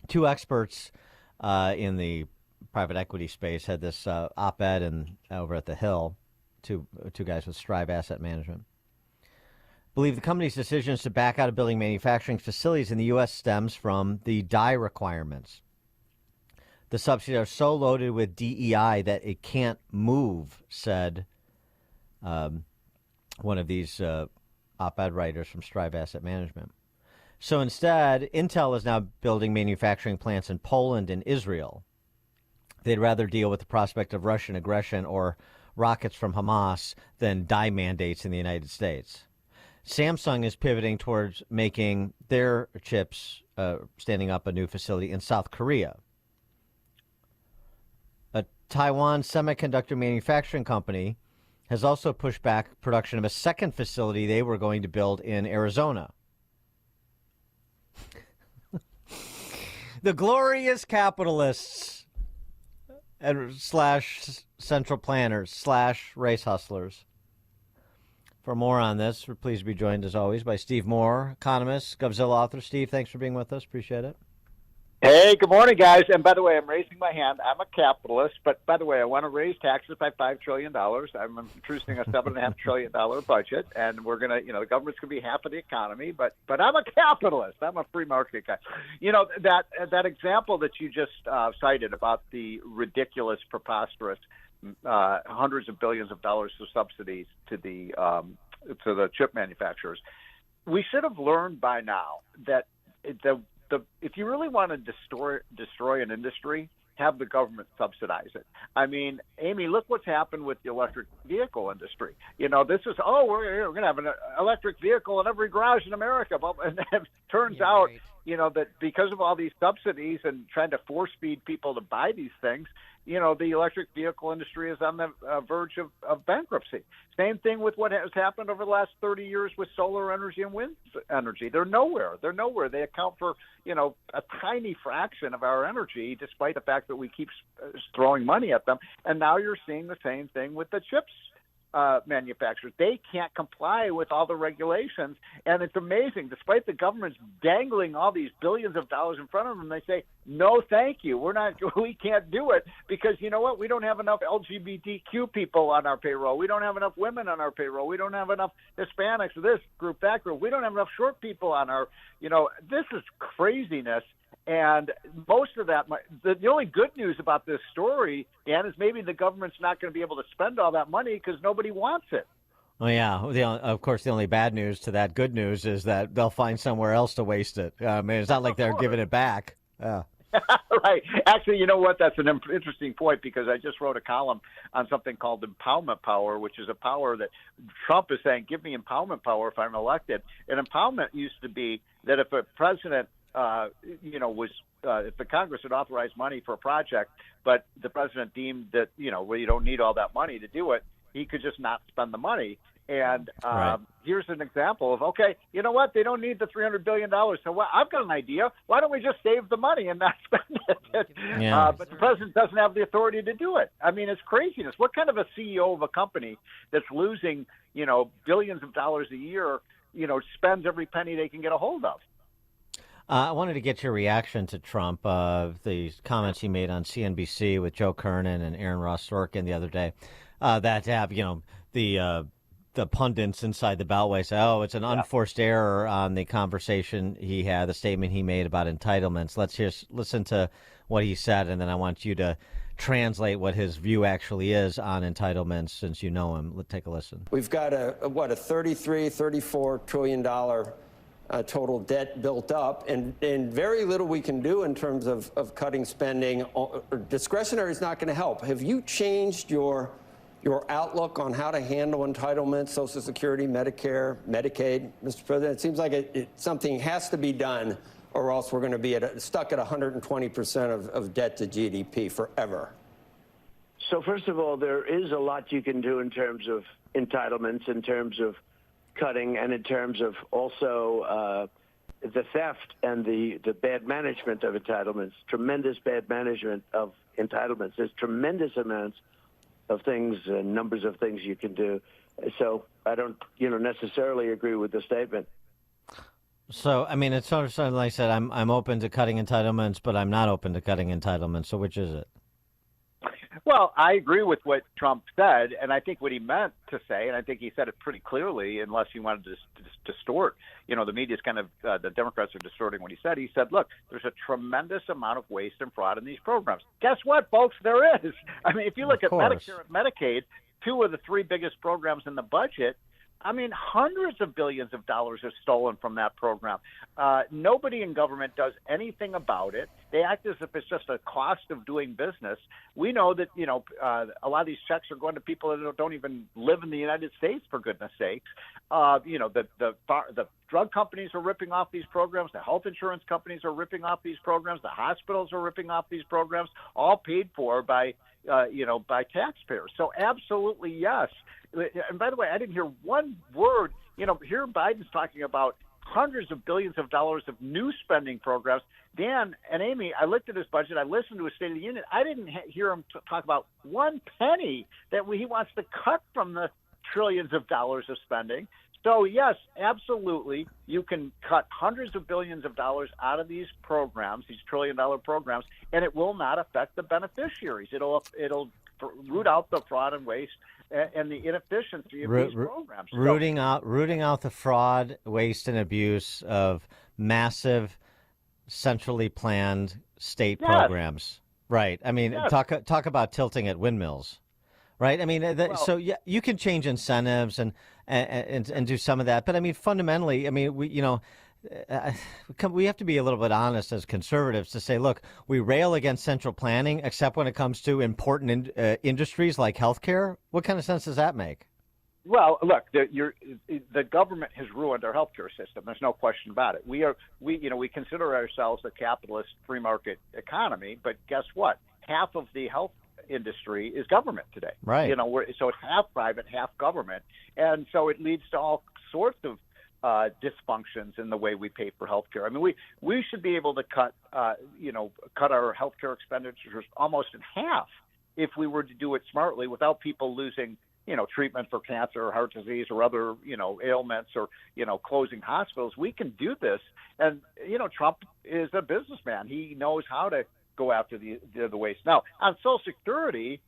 Two experts in the private equity space had this op-ed over at The Hill, two guys with Strive Asset Management. Believe the company's decisions to back out of building manufacturing facilities in the U.S. stems from the DIE requirements. The subsidies are so loaded with DEI that it can't move, said one of these op-ed writers from Strive Asset Management. So instead, Intel is now building manufacturing plants in Poland and Israel. They'd rather deal with the prospect of Russian aggression or rockets from Hamas than DIE mandates in the United States. Samsung is pivoting towards making their chips, standing up a new facility in South Korea. A Taiwan semiconductor manufacturing company has also pushed back production of a second facility they were going to build in Arizona. The glorious capitalists and / central planners / race hustlers. For more on this, we're pleased to be joined, as always, by Steve Moore, economist, Govzilla author. Steve, thanks for being with us. Appreciate it. Hey, good morning, guys. And by the way, I'm raising my hand. I'm a capitalist, but by the way, I want to raise taxes by $5 trillion. I'm introducing a $7.5 trillion budget, and we're going to, the government's going to be half of the economy, but I'm a capitalist. I'm a free market guy. That example that you just cited about the ridiculous, preposterous hundreds of billions of dollars of subsidies to the chip manufacturers, we should have learned by now that if you really want to destroy an industry, have the government subsidize it. I mean, Amy, look what's happened with the electric vehicle industry. This is, we're going to have an electric vehicle in every garage in America. But and it turns out, that because of all these subsidies and trying to force feed people to buy these things, the electric vehicle industry is on the verge of bankruptcy. Same thing with what has happened over the last 30 years with solar energy and wind energy. They're nowhere. They account for, a tiny fraction of our energy, despite the fact that we keep throwing money at them. And now you're seeing the same thing with the chips manufacturers. They can't comply with all the regulations, and it's amazing. Despite the government's dangling all these billions of dollars in front of them, they say, no, thank you. We can't do it because you know what? We don't have enough LGBTQ people on our payroll. We don't have enough women on our payroll. We don't have enough Hispanics, this group, that group. We don't have enough short people on our, this is craziness. And most of that, the only good news about this story, Dan, is maybe the government's not going to be able to spend all that money because nobody wants it. Well, yeah. Of course, the only bad news to that good news is that they'll find somewhere else to waste it. It's not like they're giving it back. Yeah. Right. Actually, you know what? That's an interesting point because I just wrote a column on something called empowerment power, which is a power that Trump is saying, give me empowerment power if I'm elected. And empowerment used to be that if a president if the Congress had authorized money for a project, but the president deemed that, you don't need all that money to do it, he could just not spend the money. And here's an example of, okay, you know what? They don't need the $300 billion. So I've got an idea. Why don't we just save the money and not spend it? Yeah. But the president doesn't have the authority to do it. I mean, it's craziness. What kind of a CEO of a company that's losing, billions of dollars a year, spends every penny they can get a hold of? I wanted to get your reaction to Trump, the comments he made on CNBC with Joe Kernan and Aaron Ross Sorkin the other day, that have, the pundits inside the Beltway say, it's an unforced error on the conversation he had, the statement he made about entitlements. Let's just listen to what he said, and then I want you to translate what his view actually is on entitlements since you know him. Let's take a listen. We've got a $34 trillion total debt built up, and very little we can do in terms of cutting spending. Discretionary is not going to help. Have you changed your outlook on how to handle entitlements, Social Security, Medicare, Medicaid, Mr. President? It seems like something has to be done, or else we're going to be stuck at 120% of debt to GDP forever. So first of all, there is a lot you can do in terms of entitlements, in terms of cutting, and in terms of also the theft and the bad management of entitlements, tremendous bad management of entitlements. There's tremendous amounts of things and numbers of things you can do. So I don't, necessarily agree with the statement. So, I mean, it's sort of something like I said, I'm open to cutting entitlements, but I'm not open to cutting entitlements. So which is it? Well, I agree with what Trump said, and I think what he meant to say, and I think he said it pretty clearly, unless he wanted to distort. The media's kind of, the Democrats are distorting what he said. He said, look, there's a tremendous amount of waste and fraud in these programs. Guess what, folks? There is. I mean, if you look at Medicare and Medicaid, two of the three biggest programs in the budget, I mean, hundreds of billions of dollars are stolen from that program. Nobody in government does anything about it. They act as if it's just a cost of doing business. We know that, a lot of these checks are going to people that don't even live in the United States, for goodness sakes. The drug companies are ripping off these programs. The health insurance companies are ripping off these programs. The hospitals are ripping off these programs, all paid for by taxpayers. So absolutely, yes. And by the way, I didn't hear one word. Here Biden's talking about hundreds of billions of dollars of new spending programs. Dan and Amy, I looked at his budget. I listened to his State of the Union. I didn't hear him talk about one penny that he wants to cut from the trillions of dollars of spending. So, yes, absolutely, you can cut hundreds of billions of dollars out of these programs, these trillion-dollar programs, and it will not affect the beneficiaries. It'll root out the fraud and waste and the inefficiency of these programs. Rooting out the fraud, waste, and abuse of massive, centrally planned state programs. Right. I mean, talk about tilting at windmills. Right. I mean, you can change incentives and do some of that, but I mean, fundamentally, I mean, we have to be a little bit honest as conservatives to say, look, we rail against central planning, except when it comes to important industries like healthcare. What kind of sense does that make? Well, look, the government has ruined our healthcare system. There's no question about it. We consider ourselves a capitalist free market economy, but guess what? Half of the health industry is government today. Right. So it's half private, half government, and so it leads to all sorts of dysfunctions in the way we pay for healthcare. I mean, we should be able to cut our healthcare expenditures almost in half if we were to do it smartly without people losing, treatment for cancer or heart disease or other, ailments or, closing hospitals. We can do this. And, Trump is a businessman. He knows how to go after the waste. Now, on Social Security,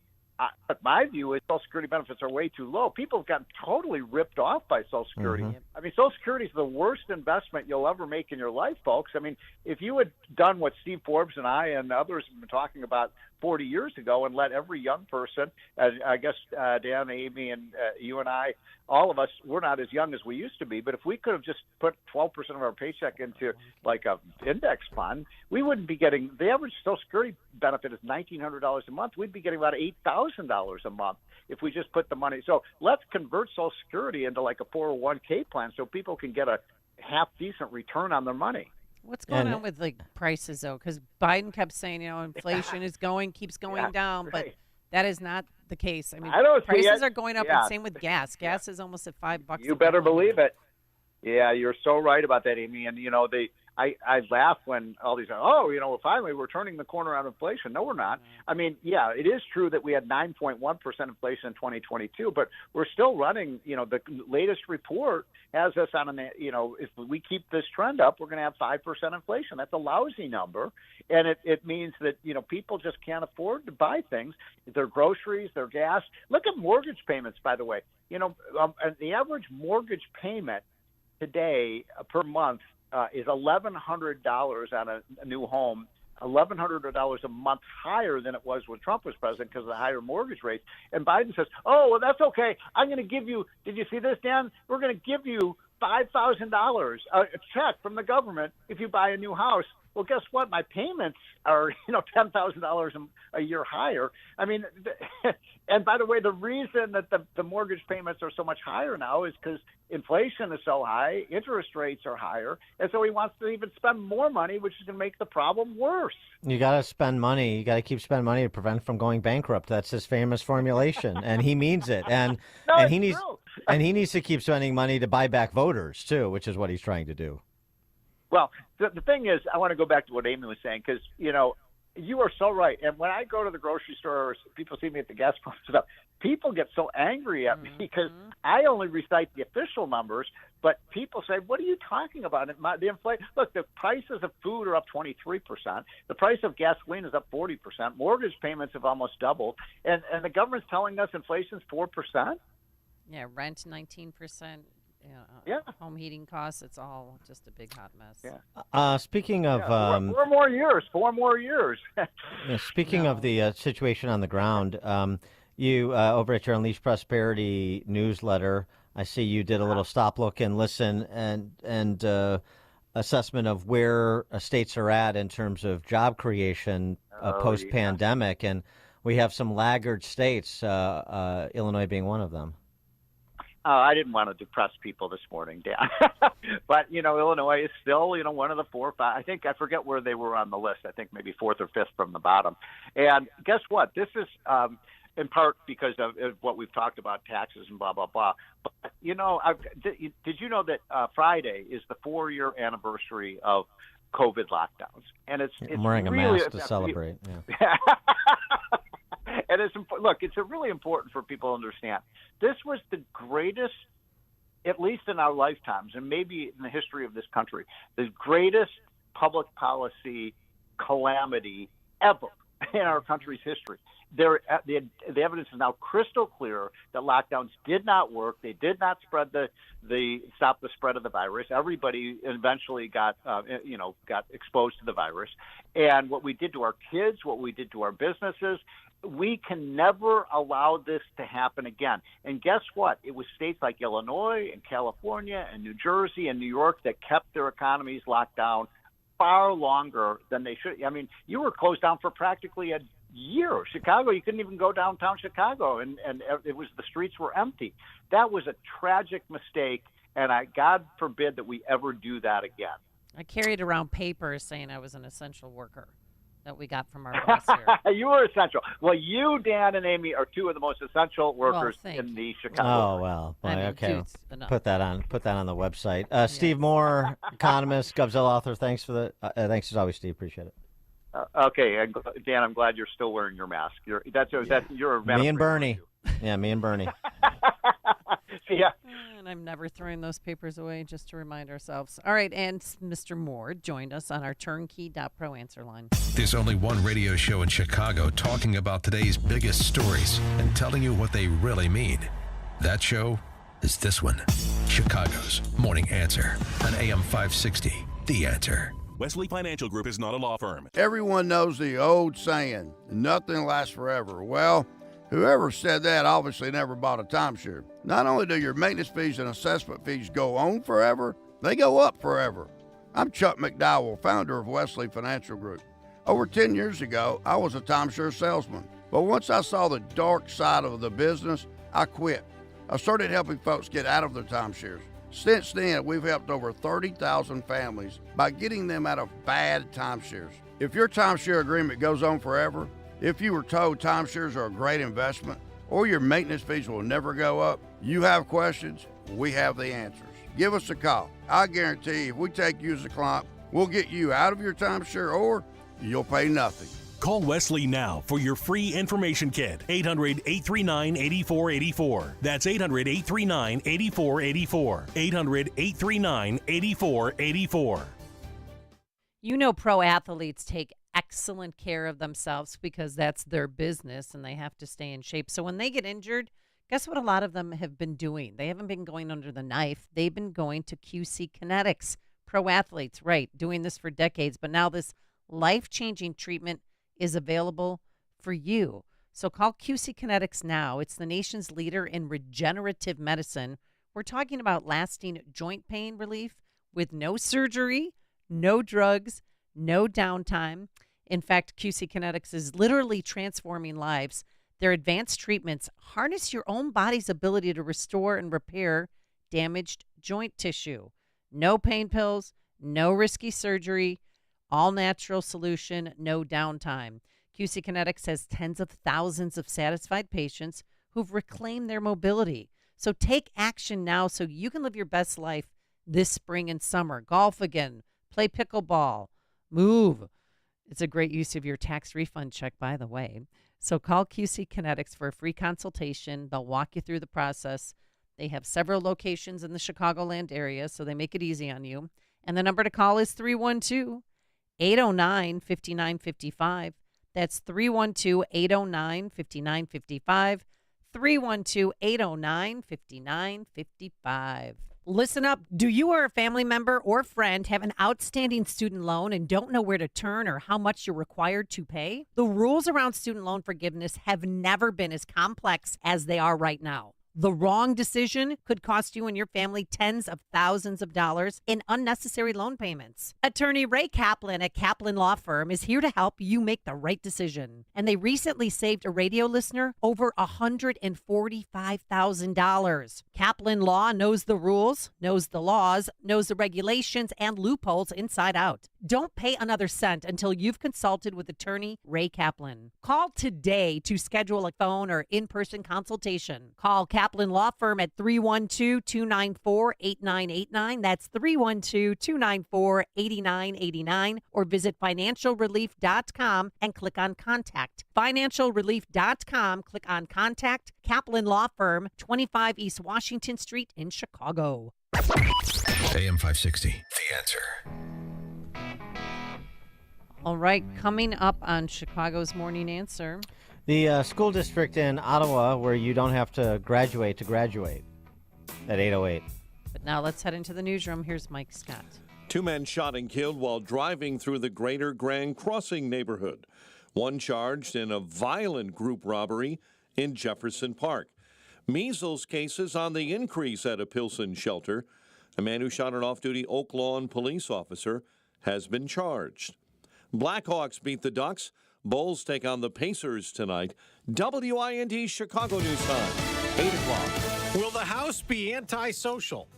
my view is Social Security benefits are way too low. People have gotten totally ripped off by Social Security. Mm-hmm. I mean, Social Security is the worst investment you'll ever make in your life, folks. I mean, if you had done what Steve Forbes and I and others have been talking about 40 years ago and let every young person, I guess Dan, Amy, and you and I, all of us, we're not as young as we used to be, but if we could have just put 12% of our paycheck into like a index fund, we wouldn't be getting, the average Social Security benefit is $1,900 a month. We'd be getting about $8,000 a month if we just put the money. So let's convert Social Security into like a 401k plan so people can get a half decent return on their money. What's going on with prices though? Because Biden kept saying, inflation keeps going down, but that is not the case. I mean, prices are going up, and same with gas. Gas is almost at $5. You better believe it. Yeah, you're so right about that, Amy. And I laugh when all these finally we're turning the corner on inflation. No, we're not. I mean, yeah, it is true that we had 9.1% inflation in 2022, but we're still running. The latest report has us on if we keep this trend up, we're going to have 5% inflation. That's a lousy number, and it means that people just can't afford to buy things. Their groceries, their gas. Look at mortgage payments, by the way. The average mortgage payment today per month is $1,100 on a new home $1,100 a month higher than it was when Trump was president because of the higher mortgage rates. And Biden says, oh, well, that's okay. I'm going to give you, did you see this, Dan? We're going to give you $5,000, a check from the government if you buy a new house. Well, guess what? My payments are, $10,000 a year higher. I mean, and by the way, the reason that the mortgage payments are so much higher now is because inflation is so high, interest rates are higher, and so he wants to even spend more money, which is going to make the problem worse. You got to spend money. You got to keep spending money to prevent from going bankrupt. That's his famous formulation, and he means it. And he needs to keep spending money to buy back voters too, which is what he's trying to do. Well, the thing is, I want to go back to what Amy was saying because, you are so right. And when I go to the grocery store or people see me at the gas pump and stuff, people get so angry at me because I only recite the official numbers, but people say, what are you talking about? The inflation. Look, the prices of food are up 23%. The price of gasoline is up 40%. Mortgage payments have almost doubled. And the government's telling us inflation's 4%? Yeah, rent 19%. Home heating costs, it's all just a big hot mess. Yeah. Speaking of... 4 more years. Speaking of the situation on the ground, you, over at your Unleash Prosperity newsletter, I see you did a little stop, look, and listen and assessment of where states are at in terms of job creation post-pandemic. And we have some laggard states, Illinois being one of them. I didn't want to depress people this morning, Dan. But, Illinois is still, one of the 4 or 5. I forget where they were on the list. I think maybe 4th or 5th from the bottom. And guess what? This is in part because of what we've talked about, taxes and blah, blah, blah. But, did you know that Friday is the 4-year anniversary of COVID lockdowns? And it's I'm wearing a really, mask to celebrate. Yeah. And it's really important for people to understand. This was the greatest, at least in our lifetimes, and maybe in the history of this country, the greatest public policy calamity ever in our country's history. The evidence is now crystal clear that lockdowns did not work. They did not stop the spread of the virus. Everybody eventually got exposed to the virus. And what we did to our kids, what we did to our businesses, we can never allow this to happen again. And guess what? It was states like Illinois and California and New Jersey and New York that kept their economies locked down far longer than they should. I mean, you were closed down for practically a year. Chicago, you couldn't even go downtown Chicago, and it was, the streets were empty. That was a tragic mistake, and God forbid that we ever do that again. I carried around papers saying I was an essential worker that we got from our boss here. You were essential. Well, you, Dan, and Amy are two of the most essential workers in the Chicago area. Oh, well. Boy, okay. Put that on the website. Steve Moore, economist, GovZilla author. Thanks as always, Steve. Appreciate it. Okay, Dan, I'm glad you're still wearing your mask. You're me and Bernie. Yeah, me and Bernie. Yeah. And I'm never throwing those papers away, just to remind ourselves. All right, and Mr. Moore joined us on our turnkey.pro answer line. There's only one radio show in Chicago talking about today's biggest stories and telling you what they really mean. That show is this one, Chicago's Morning Answer on AM 560, The Answer. Wesley Financial Group is not a law firm. Everyone knows the old saying, nothing lasts forever. Well, whoever said that obviously never bought a timeshare. Not only do your maintenance fees and assessment fees go on forever, they go up forever. I'm Chuck McDowell, founder of Wesley Financial Group. Over 10 years ago, I was a timeshare salesman. But once I saw the dark side of the business, I quit. I started helping folks get out of their timeshares. Since then, we've helped over 30,000 families by getting them out of bad timeshares. If your timeshare agreement goes on forever, if you were told timeshares are a great investment, or your maintenance fees will never go up, you have questions, we have the answers. Give us a call. I guarantee if we take you as a client, we'll get you out of your timeshare or you'll pay nothing. Call Wesley now for your free information kit. 800-839-8484. That's 800-839-8484. 800-839-8484. You know, pro athletes take excellent care of themselves because that's their business and they have to stay in shape. So when they get injured, guess what a lot of them have been doing? They haven't been going under the knife. They've been going to QC Kinetics. Pro athletes, right, doing this for decades. But now this life-changing treatment is available for you. So call QC Kinetics now. It's the nation's leader in regenerative medicine. We're talking about lasting joint pain relief with no surgery, no drugs, no downtime. In fact, QC Kinetics is literally transforming lives. Their advanced treatments harness your own body's ability to restore and repair damaged joint tissue. No pain pills, no risky surgery, all natural solution, no downtime. QC Kinetics has tens of thousands of satisfied patients who've reclaimed their mobility. So take action now so you can live your best life this spring and summer. Golf again, play pickleball, move. It's a great use of your tax refund check, by the way. So call QC Kinetics for a free consultation. They'll walk you through the process. They have several locations in the Chicagoland area, so they make it easy on you. And the number to call is 312-809-5955. That's 312-809-5955. 312-809-5955. Listen up. Do you or a family member or friend have an outstanding student loan and don't know where to turn or how much you're required to pay? The rules around student loan forgiveness have never been as complex as they are right now. The wrong decision could cost you and your family tens of thousands of dollars in unnecessary loan payments. Attorney Ray Kaplan at Kaplan Law Firm is here to help you make the right decision. And they recently saved a radio listener over $145,000. Kaplan Law knows the rules, knows the laws, knows the regulations and loopholes inside out. Don't pay another cent until you've consulted with attorney Ray Kaplan. Call today to schedule a phone or in-person consultation. Call Kaplan Law Firm at 312-294-8989. That's 312-294-8989. Or visit financialrelief.com and click on Contact. Financialrelief.com, click on Contact. Kaplan Law Firm, 25 East Washington Street in Chicago. AM 560, The Answer. All right, coming up on Chicago's Morning Answer. The school district in Ottawa where you don't have to graduate at 8:08. But now let's head into the newsroom. Here's Mike Scott. 2 men shot and killed while driving through the Greater Grand Crossing neighborhood. One charged in a violent group robbery in Jefferson Park. Measles cases on the increase at a Pilsen shelter. A man who shot an off-duty Oak Lawn police officer has been charged. Blackhawks beat the Ducks. Bulls take on the Pacers tonight. WIND Chicago News Time, 8 o'clock. Will the House be antisocial?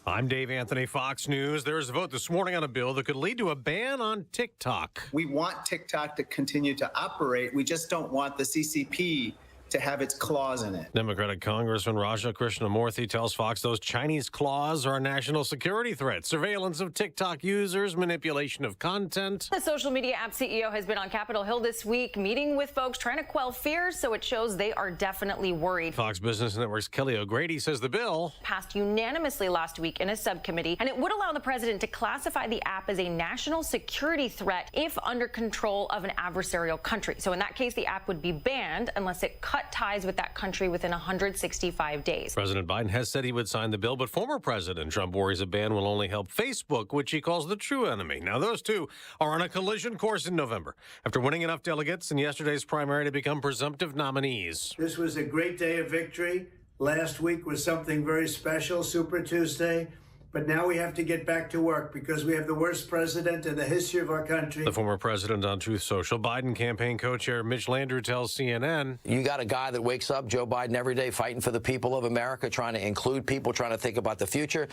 I'm Dave Anthony, Fox News. There is a vote this morning on a bill that could lead to a ban on TikTok. We want TikTok to continue to operate. We just don't want the CCP to have its claws in it. Democratic Congressman Raja Krishnamurthy tells Fox those Chinese claws are a national security threat. Surveillance of TikTok users, manipulation of content. The social media app CEO has been on Capitol Hill this week, meeting with folks, trying to quell fears, so it shows they are definitely worried. Fox Business Network's Kelly O'Grady says the bill passed unanimously last week in a subcommittee, and it would allow the president to classify the app as a national security threat if under control of an adversarial country. So in that case, the app would be banned unless it cut ties with that country within 165 days. President Biden has said he would sign the bill, but former President Trump worries a ban will only help Facebook, which he calls the true enemy. Now, those two are on a collision course in November after winning enough delegates in yesterday's primary to become presumptive nominees. This was a great day of victory. Last week was something very special, Super Tuesday. But now we have to get back to work because we have the worst president in the history of our country. The former president on Truth Social, Biden campaign co-chair Mitch Landrieu tells CNN. You got a guy that wakes up, Joe Biden, every day fighting for the people of America, trying to include people, trying to think about the future.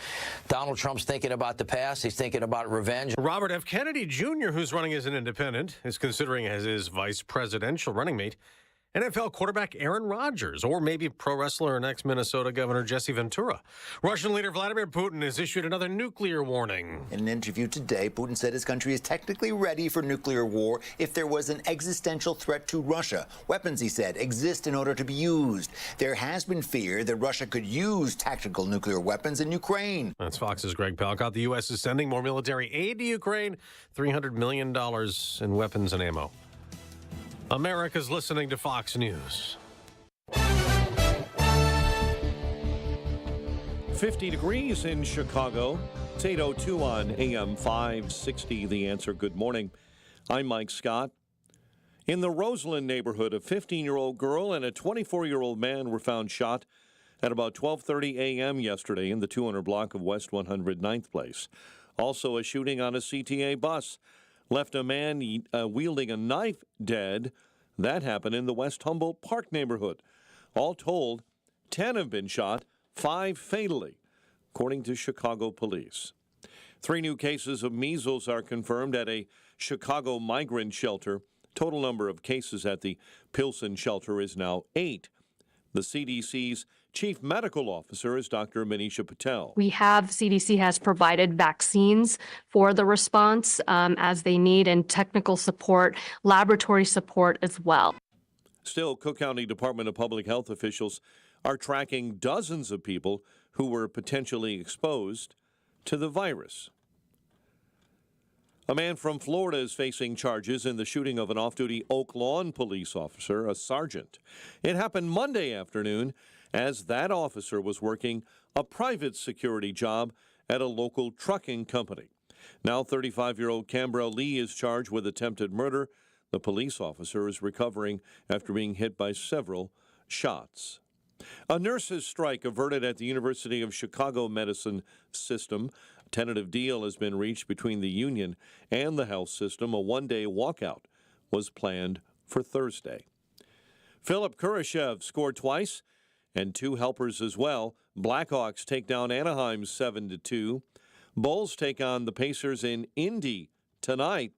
Donald Trump's thinking about the past. He's thinking about revenge. Robert F. Kennedy Jr., who's running as an independent, is considering as his vice presidential running mate NFL quarterback Aaron Rodgers, or maybe pro wrestler and ex-Minnesota Governor Jesse Ventura. Russian leader Vladimir Putin has issued another nuclear warning. In an interview today, Putin said his country is technically ready for nuclear war if there was an existential threat to Russia. Weapons, he said, exist in order to be used. There has been fear that Russia could use tactical nuclear weapons in Ukraine. That's Fox's Greg Palcott. The U.S. is sending more military aid to Ukraine, $300 million in weapons and ammo. America's listening to Fox News. 50 degrees in Chicago. It's 8:02 on AM 560. The Answer. Good morning. I'm Mike Scott. In the Roseland neighborhood, a 15-year-old girl and a 24-year-old man were found shot at about 12:30 a.m. yesterday in the 200 block of West 109th Place. Also, a shooting on a CTA bus left a man wielding a knife dead. That happened in the West Humboldt Park neighborhood. All told, 10 have been shot, 5 fatally, according to Chicago police. 3 new cases of measles are confirmed at a Chicago migrant shelter. Total number of cases at the Pilsen shelter is now 8. The CDC's chief medical officer is Dr. Manisha Patel. CDC has provided vaccines for the response as they need, and technical support, laboratory support as well. Still, Cook County Department of Public Health officials are tracking dozens of people who were potentially exposed to the virus. A man from Florida is facing charges in the shooting of an off-duty Oak Lawn police officer, a sergeant. It happened Monday afternoon as that officer was working a private security job at a local trucking company. Now 35-year-old Canberra Lee is charged with attempted murder. The police officer is recovering after being hit by several shots. A nurses' strike averted at the University of Chicago Medicine System. A tentative deal has been reached between the union and the health system. A one-day walkout was planned for Thursday. Philip Kurashev scored twice and 2 helpers as well. Blackhawks take down Anaheim 7-2. Bulls take on the Pacers in Indy tonight.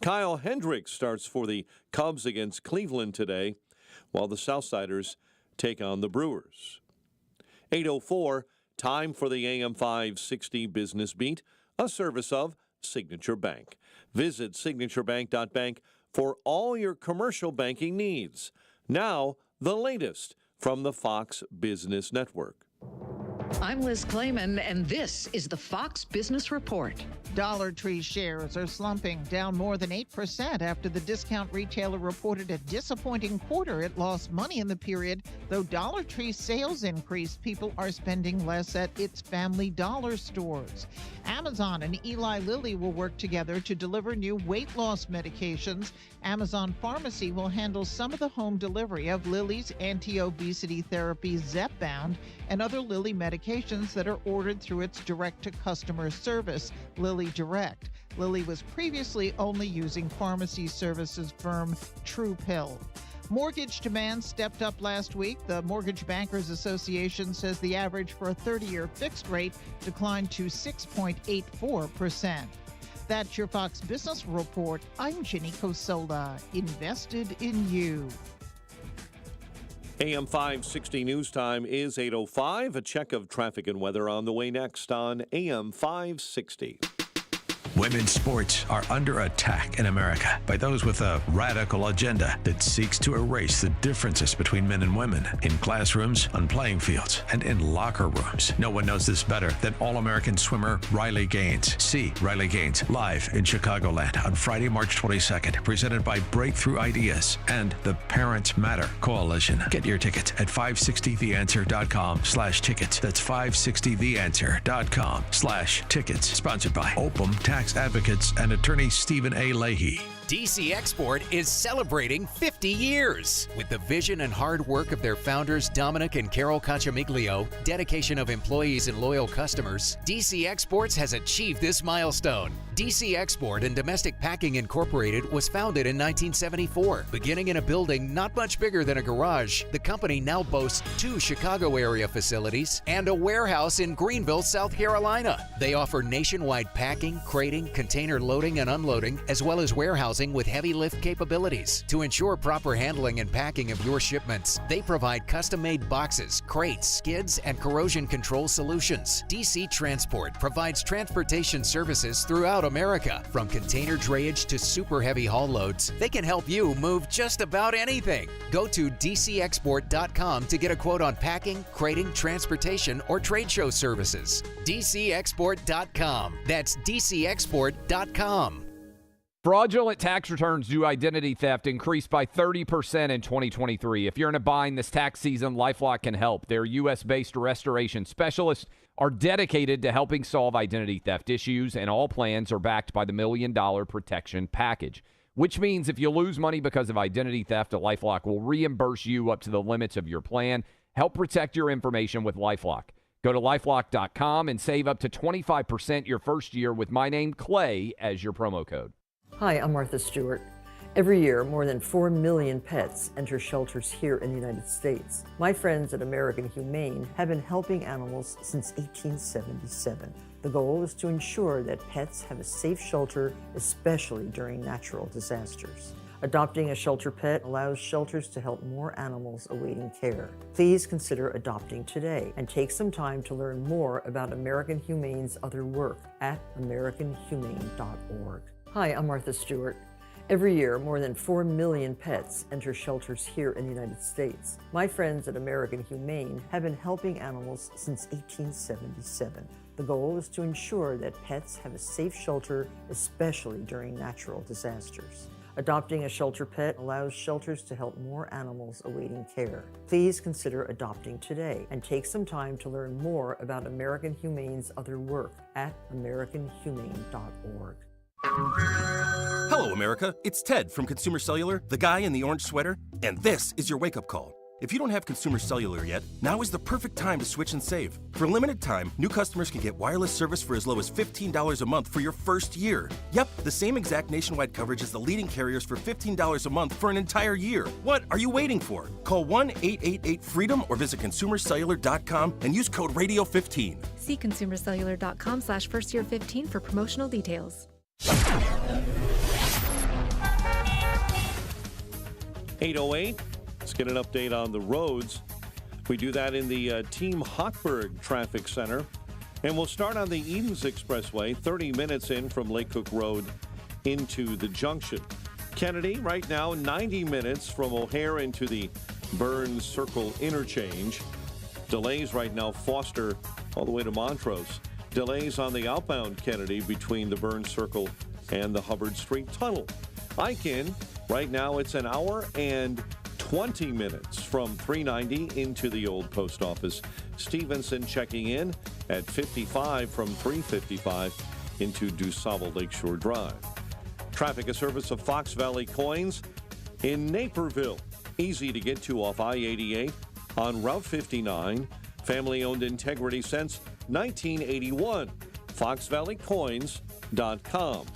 Kyle Hendricks starts for the Cubs against Cleveland today, while the Southsiders take on the Brewers. 8:04, time for the AM 560 Business Beat, a service of Signature Bank. Visit signaturebank.bank for all your commercial banking needs. Now, the latest from the Fox Business Network. I'm Liz Clayman, and this is the Fox Business Report. Dollar Tree shares are slumping, down more than 8% after the discount retailer reported a disappointing quarter. It lost money in the period. Though Dollar Tree sales increased, people are spending less at its Family Dollar stores. Amazon and Eli Lilly will work together to deliver new weight loss medications. Amazon Pharmacy will handle some of the home delivery of Lilly's anti-obesity therapy Zepbound and other Lilly medications that are ordered through its direct-to-customer service, Lilly Direct. Lilly was previously only using pharmacy services firm TruePill. Mortgage demand stepped up last week. The Mortgage Bankers Association says the average for a 30-year fixed rate declined to 6.84%. That's your Fox Business Report. I'm Jenny Cosola, invested in you. AM 560 News Time is 8:05. A check of traffic and weather on the way next on AM 560. Women's sports are under attack in America by those with a radical agenda that seeks to erase the differences between men and women in classrooms, on playing fields, and in locker rooms. No one knows this better than All-American swimmer Riley Gaines. See Riley Gaines live in Chicagoland on Friday, March 22nd, presented by Breakthrough Ideas and the Parents Matter Coalition. Get your tickets at 560theanswer.com/tickets. That's 560theanswer.com/tickets. Sponsored by Opum Tax Advocates and attorney Stephen A. Leahy. DC Export is celebrating 50 years. With the vision and hard work of their founders, Dominic and Carol Cacciamiglio, dedication of employees and loyal customers, DC Exports has achieved this milestone. DC Export and Domestic Packing Incorporated was founded in 1974. Beginning in a building not much bigger than a garage, the company now boasts 2 Chicago area facilities and a warehouse in Greenville, South Carolina. They offer nationwide packing, crating, container loading and unloading, as well as warehousing with heavy lift capabilities. To ensure proper handling and packing of your shipments, they provide custom-made boxes, crates, skids, and corrosion control solutions. DC Transport provides transportation services throughout America. From container drayage to super heavy haul loads, they can help you move just about anything. Go to DCExport.com to get a quote on packing, crating, transportation, or trade show services. DCExport.com. That's DCExport.com. Fraudulent tax returns due to identity theft increased by 30% in 2023. If you're in a bind this tax season, LifeLock can help. Their U.S.-based restoration specialists are dedicated to helping solve identity theft issues, and all plans are backed by the $1 Million Protection Package. which means if you lose money because of identity theft, LifeLock will reimburse you up to the limits of your plan. Help protect your information with LifeLock. Go to LifeLock.com and save up to 25% your first year with my name, Clay, as your promo code. Hi, I'm Martha Stewart. Every year, more than 4 million pets enter shelters here in the United States. My friends at American Humane have been helping animals since 1877. The goal is to ensure that pets have a safe shelter, especially during natural disasters. Adopting a shelter pet allows shelters to help more animals awaiting care. Please consider adopting today and take some time to learn more about American Humane's other work at americanhumane.org. Hi, I'm Martha Stewart. Every year, more than 4 million pets enter shelters here in the United States. My friends at American Humane have been helping animals since 1877. The goal is to ensure that pets have a safe shelter, especially during natural disasters. Adopting a shelter pet allows shelters to help more animals awaiting care. Please consider adopting today and take some time to learn more about American Humane's other work at americanhumane.org. Hello, America. It's Ted from Consumer Cellular, the guy in the orange sweater, and this is your wake-up call. If you don't have Consumer Cellular yet, now is the perfect time to switch and save. For a limited time, new customers can get wireless service for as low as $15 a month for your first year. Yep, the same exact nationwide coverage as the leading carriers for $15 a month for an entire year. What are you waiting for? Call 1-888-FREEDOM or visit consumercellular.com and use code RADIO15. See consumercellular.com/firstyear15 for promotional details. 8:08. Let's get an update on the roads. We do that in the Team Hochberg Traffic Center. And we'll start on the Edens Expressway, 30 minutes in from Lake Cook Road into the junction. Kennedy, right now, 90 minutes from O'Hare into the Burns Circle interchange. Delays right now, Foster all the way to Montrose. Delays on the outbound Kennedy between the Burns Circle and the Hubbard Street Tunnel. Eichen, right now it's an hour and 20 minutes from 390 into the old post office. Stevenson checking in at 55 from 355 into DuSable Lakeshore Drive. Traffic, a service of Fox Valley Coins in Naperville. Easy to get to off I-88 on Route 59. Family-owned integrity since 1981. FoxValleyCoins.com.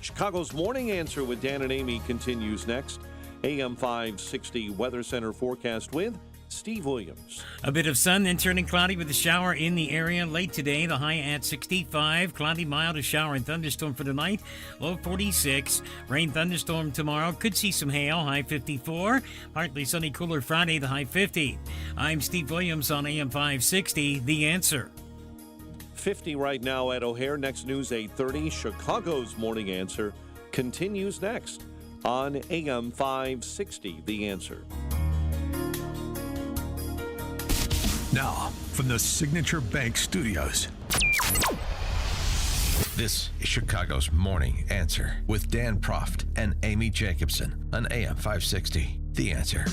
Chicago's Morning Answer with Dan and Amy continues next. AM 560 Weather Center forecast with Steve Williams. A bit of sun, then turning cloudy with a shower in the area late today. The high at 65. Cloudy, mild, a shower and thunderstorm for tonight. Low 46. Rain, thunderstorm tomorrow. Could see some hail. High 54. Partly sunny, cooler Friday. The high 50. I'm Steve Williams on AM 560. The Answer. 50 right now at O'Hare. Next news 8:30. Chicago's Morning Answer continues next on AM 560. The Answer. Now, from the Signature Bank Studios, this is Chicago's Morning Answer with Dan Proft and Amy Jacobson on AM 560. The Answer.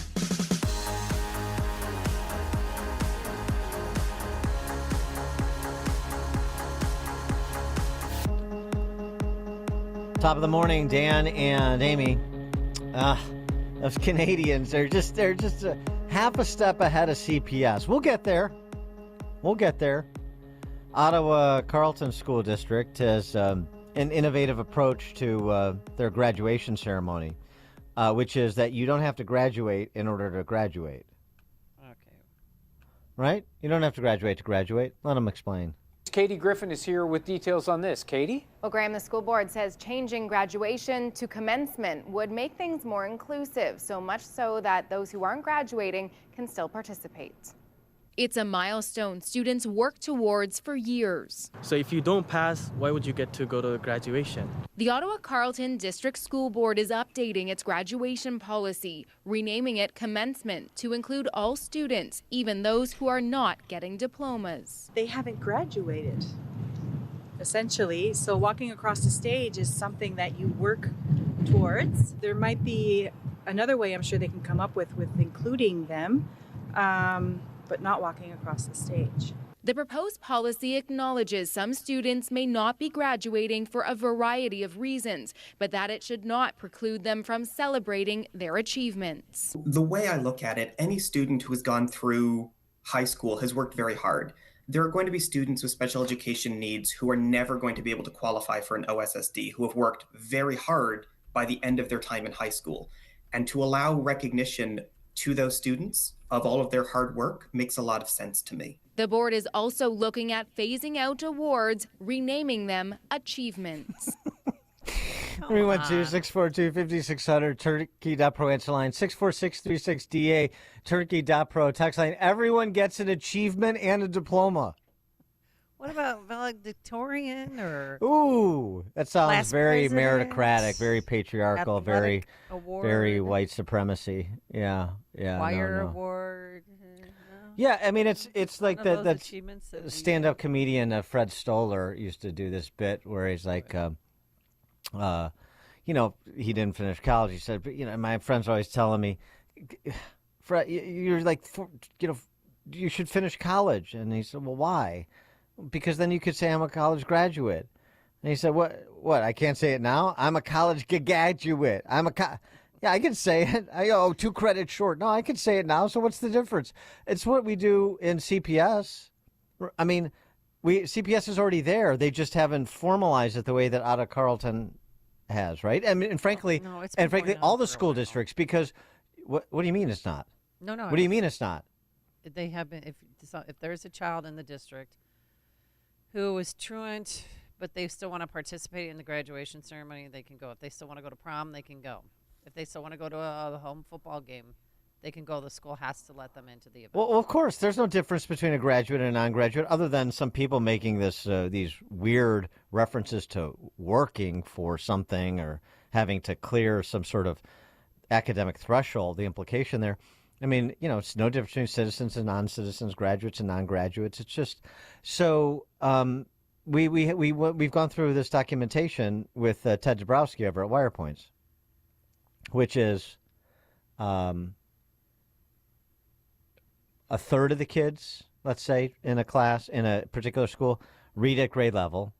Top of the morning, Dan and Amy. Those Canadians, they're just a half a step ahead of CPS. We'll get there. Ottawa Carleton School District has an innovative approach to their graduation ceremony, which is that you don't have to graduate in order to graduate. Okay. Right? You don't have to graduate to graduate. Let them explain. Katie Griffin is here with details on this. Katie? Well, Graham, the school board says changing graduation to commencement would make things more inclusive, so much so that those who aren't graduating can still participate. It's a milestone students work towards for years. So if you don't pass, why would you get to go to graduation? The Ottawa Carleton District School Board is updating its graduation policy, renaming it commencement to include all students, even those who are not getting diplomas. They haven't graduated, essentially. So walking across the stage is something that you work towards. There might be another way I'm sure they can come up with including them. But not walking across the stage. The proposed policy acknowledges some students may not be graduating for a variety of reasons, but that it should not preclude them from celebrating their achievements. The way I look at it, any student who has gone through high school has worked very hard. There are going to be students with special education needs who are never going to be able to qualify for an OSSD, who have worked very hard by the end of their time in high school. And to allow recognition to those students of all of their hard work makes a lot of sense to me. The board is also looking at phasing out awards, renaming them achievements. 312-642-5600, Turkey.pro answer line, 64636DA, Turkey.pro text line. Everyone gets an achievement and a diploma. What about valedictorian or? Ooh, that sounds class very president? meritocratic, very patriarchal, very, Athletic award? very white supremacy. Yeah. Choir no. award. Yeah, I mean, it's like One of those that achievements that stand-up comedian Fred Stoller used to do this bit where he's like, he didn't finish college. He said, but my friends are always telling me, Fred, you're like, you should finish college. And he said, well, why? Because then you could say I'm a college graduate. And he said, what? I can't say it now? I'm a college graduate. Yeah, I can say it. 2 credits short. No, I can say it now. So what's the difference? It's what we do in CPS. I mean, CPS is already there. They just haven't formalized it the way that Otta Carleton has, right? And frankly, all the school districts. Because what do you mean it's not? No. What do you mean it's not? They have been. If there's a child in the district who is truant, but they still want to participate in the graduation ceremony, they can go. If they still want to go to prom, they can go. If they still want to go to a home football game, they can go. The school has to let them into the event. Well, of course, there's no difference between a graduate and a non-graduate, other than some people making these weird references to working for something or having to clear some sort of academic threshold. The implication there, I mean, it's no difference between citizens and non-citizens, graduates and non-graduates. It's just so. We've gone through this documentation with Ted Dabrowski over at WirePoints, which is a third of the kids, let's say, in a class, in a particular school, read at grade level.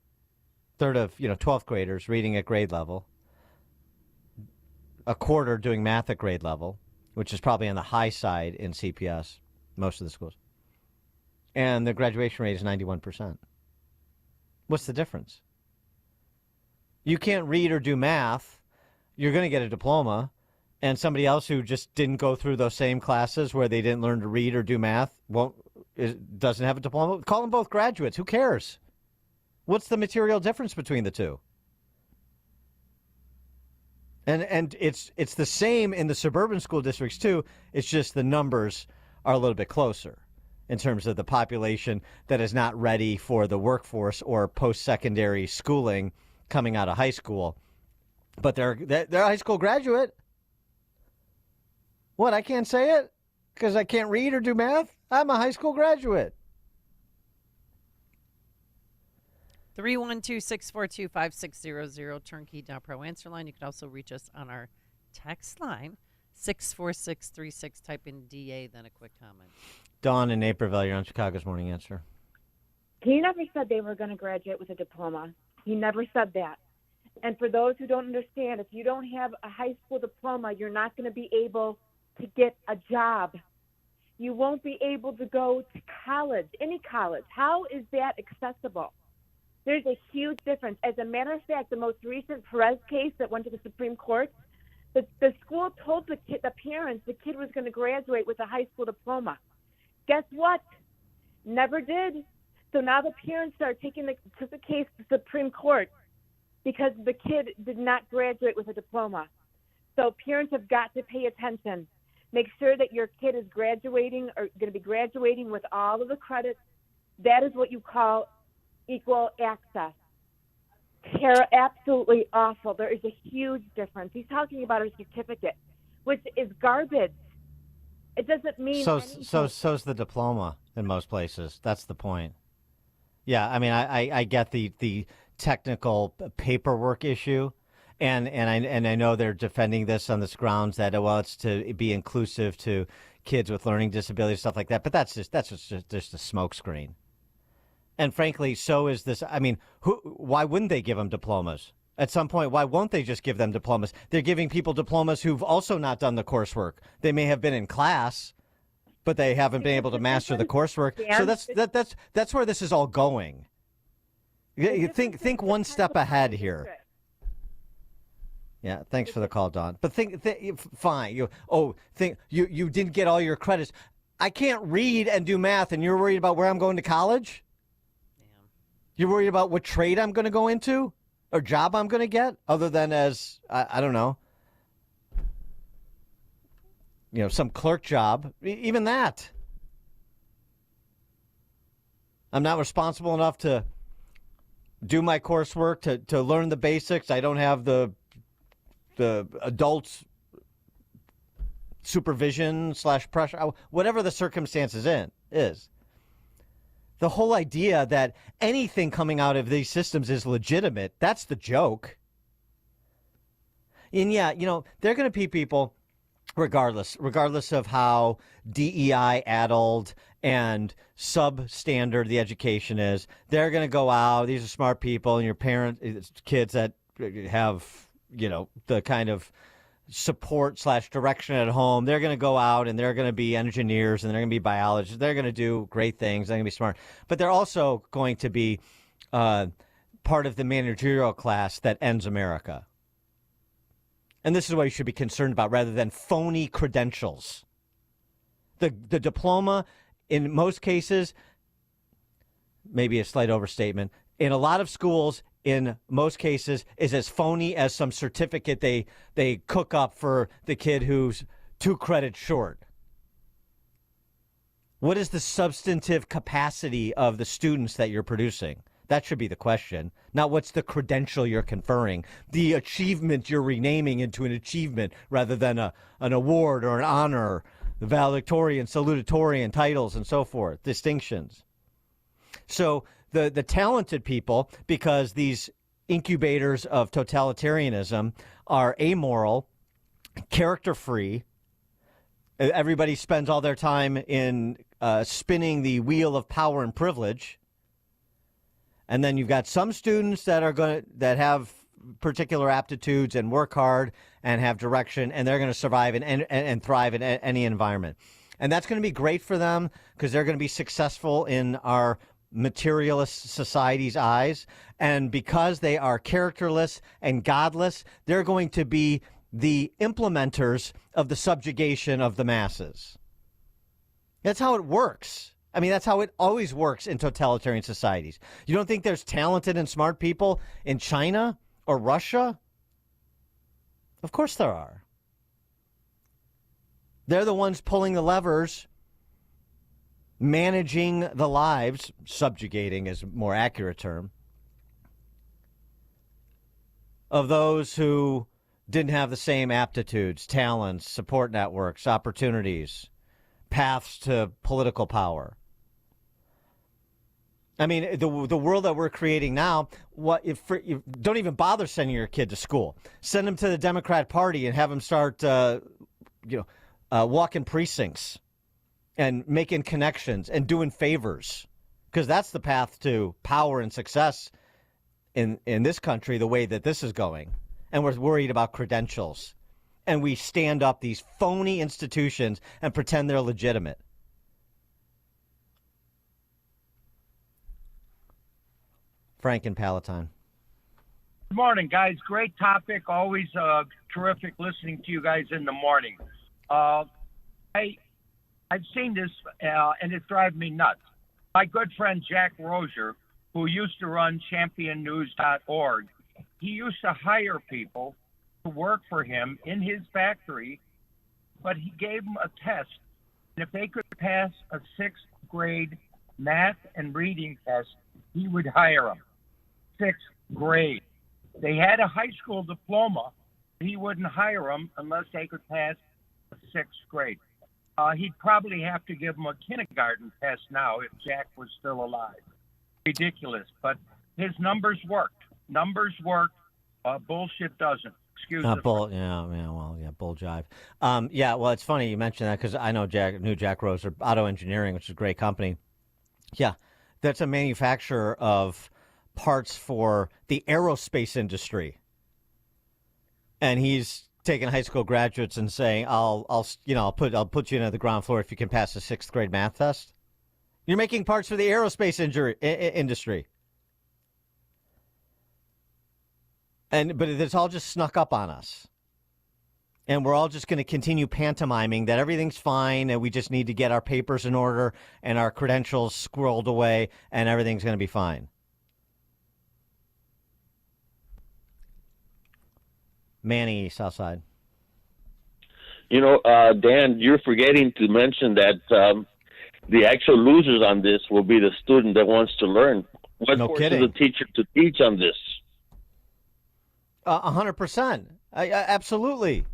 Third of, 12th graders reading at grade level. A quarter doing math at grade level, which is probably on the high side in CPS, most of the schools. And the graduation rate is 91%. What's the difference? You can't read or do math. You're going to get a diploma. And somebody else who just didn't go through those same classes where they didn't learn to read or do math doesn't have a diploma. Call them both graduates. Who cares? What's the material difference between the two? And it's the same in the suburban school districts too. It's just the numbers are a little bit closer in terms of the population that is not ready for the workforce or post-secondary schooling coming out of high school. But they're a high school graduate. What, I can't say it because I can't read or do math? I'm a high school graduate. 312-642-5600, Turnkey.pro answer line. You can also reach us on our text line, 64636. Type in DA, then a quick comment. Dawn in Naperville, you're on Chicago's Morning Answer. He never said they were going to graduate with a diploma. He never said that. And for those who don't understand, if you don't have a high school diploma, you're not going to be able to get a job. You won't be able to go to college, any college. How is that accessible? There's a huge difference. As a matter of fact, the most recent Perez case that went to the Supreme Court, the school told the parents the kid was going to graduate with a high school diploma. Guess what? Never did. So now the parents are took the case to the Supreme Court because the kid did not graduate with a diploma. So parents have got to pay attention. Make sure that your kid is graduating or going to be graduating with all of the credits. That is what you call equal access. They're absolutely awful. There is a huge difference. He's talking about a certificate, which is garbage. It doesn't mean anything. So's the diploma in most places. That's the point. Yeah, I mean, I get the technical paperwork issue, and I know they're defending this on this grounds that it's to be inclusive to kids with learning disabilities, stuff like that. But that's just a smokescreen. And frankly, so is this. I mean, why wouldn't they give them diplomas? At some point, why won't they just give them diplomas? They're giving people diplomas who've also not done the coursework. They may have been in class, but they haven't been able to master the coursework. So that's where this is all going. You think one step ahead here. Yeah, thanks for the call, Don. But fine. You didn't get all your credits. I can't read and do math, and you're worried about where I'm going to college? Damn. You're worried about what trade I'm going to go into? Or job I'm going to get, other than as, I don't know, some clerk job, even that. I'm not responsible enough to do my coursework, to learn the basics. I don't have the adults supervision / pressure, whatever the circumstances is. The whole idea that anything coming out of these systems is legitimate, that's the joke. And yeah, there are going to be people, regardless of how DEI-addled and substandard the education is, they're going to go out, these are smart people, and your kids that have, the kind of support / direction at home, they're going to go out and they're going to be engineers and they're going to be biologists. They're going to do great things. They're going to be smart. But they're also going to be part of the managerial class that ends America. And this is what you should be concerned about rather than phony credentials. The diploma, in most cases, maybe a slight overstatement, in a lot of schools, in most cases, is as phony as some certificate they cook up for the kid who's 2 credits short. What is the substantive capacity of the students that you're producing? That should be the question. Not what's the credential you're conferring, the achievement you're renaming into an achievement rather than an award or an honor, the valedictorian, salutatorian titles and so forth, distinctions. So the talented people, because these incubators of totalitarianism are amoral, character-free, everybody spends all their time in spinning the wheel of power and privilege. And then you've got some students that have particular aptitudes and work hard and have direction, and they're going to survive and thrive in any environment. And that's going to be great for them because they're going to be successful in our materialist society's eyes. And because they are characterless and godless, they're going to be the implementers of the subjugation of the masses. That's how it works. I mean, that's how it always works in totalitarian societies. You don't think there's talented and smart people in China or Russia? Of course there are. They're the ones pulling the levers, managing the lives, subjugating is a more accurate term, of those who didn't have the same aptitudes, talents, support networks, opportunities, paths to political power. I mean, the world that we're creating now, you don't even bother sending your kid to school. Send them to the Democrat Party and have them start, walking precincts and making connections and doing favors, because that's the path to power and success in this country, the way that this is going. And we're worried about credentials. And we stand up these phony institutions and pretend they're legitimate. Frank and Palatine. Good morning, guys. Great topic. Always terrific listening to you guys in the morning. I've seen this, and it drives me nuts. My good friend Jack Rozier, who used to run championnews.org, he used to hire people to work for him in his factory, but he gave them a test. And if they could pass a 6th grade math and reading test, he would hire them. 6th grade. They had a high school diploma. He wouldn't hire them unless they could pass a 6th grade. He'd probably have to give them a kindergarten test now if Jack was still alive. Ridiculous. But his numbers worked. Numbers work. Bullshit doesn't. Excuse me. Bull jive. Well, it's funny you mentioned that because I knew Jack Rozier, Auto Engineering, which is a great company. Yeah, that's a manufacturer of parts for the aerospace industry. And he's taking high school graduates and saying, I'll put you in the ground floor if you can pass the 6th grade math test. You're making parts for the aerospace industry. But it's all just snuck up on us. And we're all just going to continue pantomiming that everything's fine and we just need to get our papers in order and our credentials squirreled away and everything's going to be fine. Manny, Southside. You know, Dan, you're forgetting to mention that the actual losers on this will be the student that wants to learn. What forces the teacher to teach on this? 100%. Absolutely.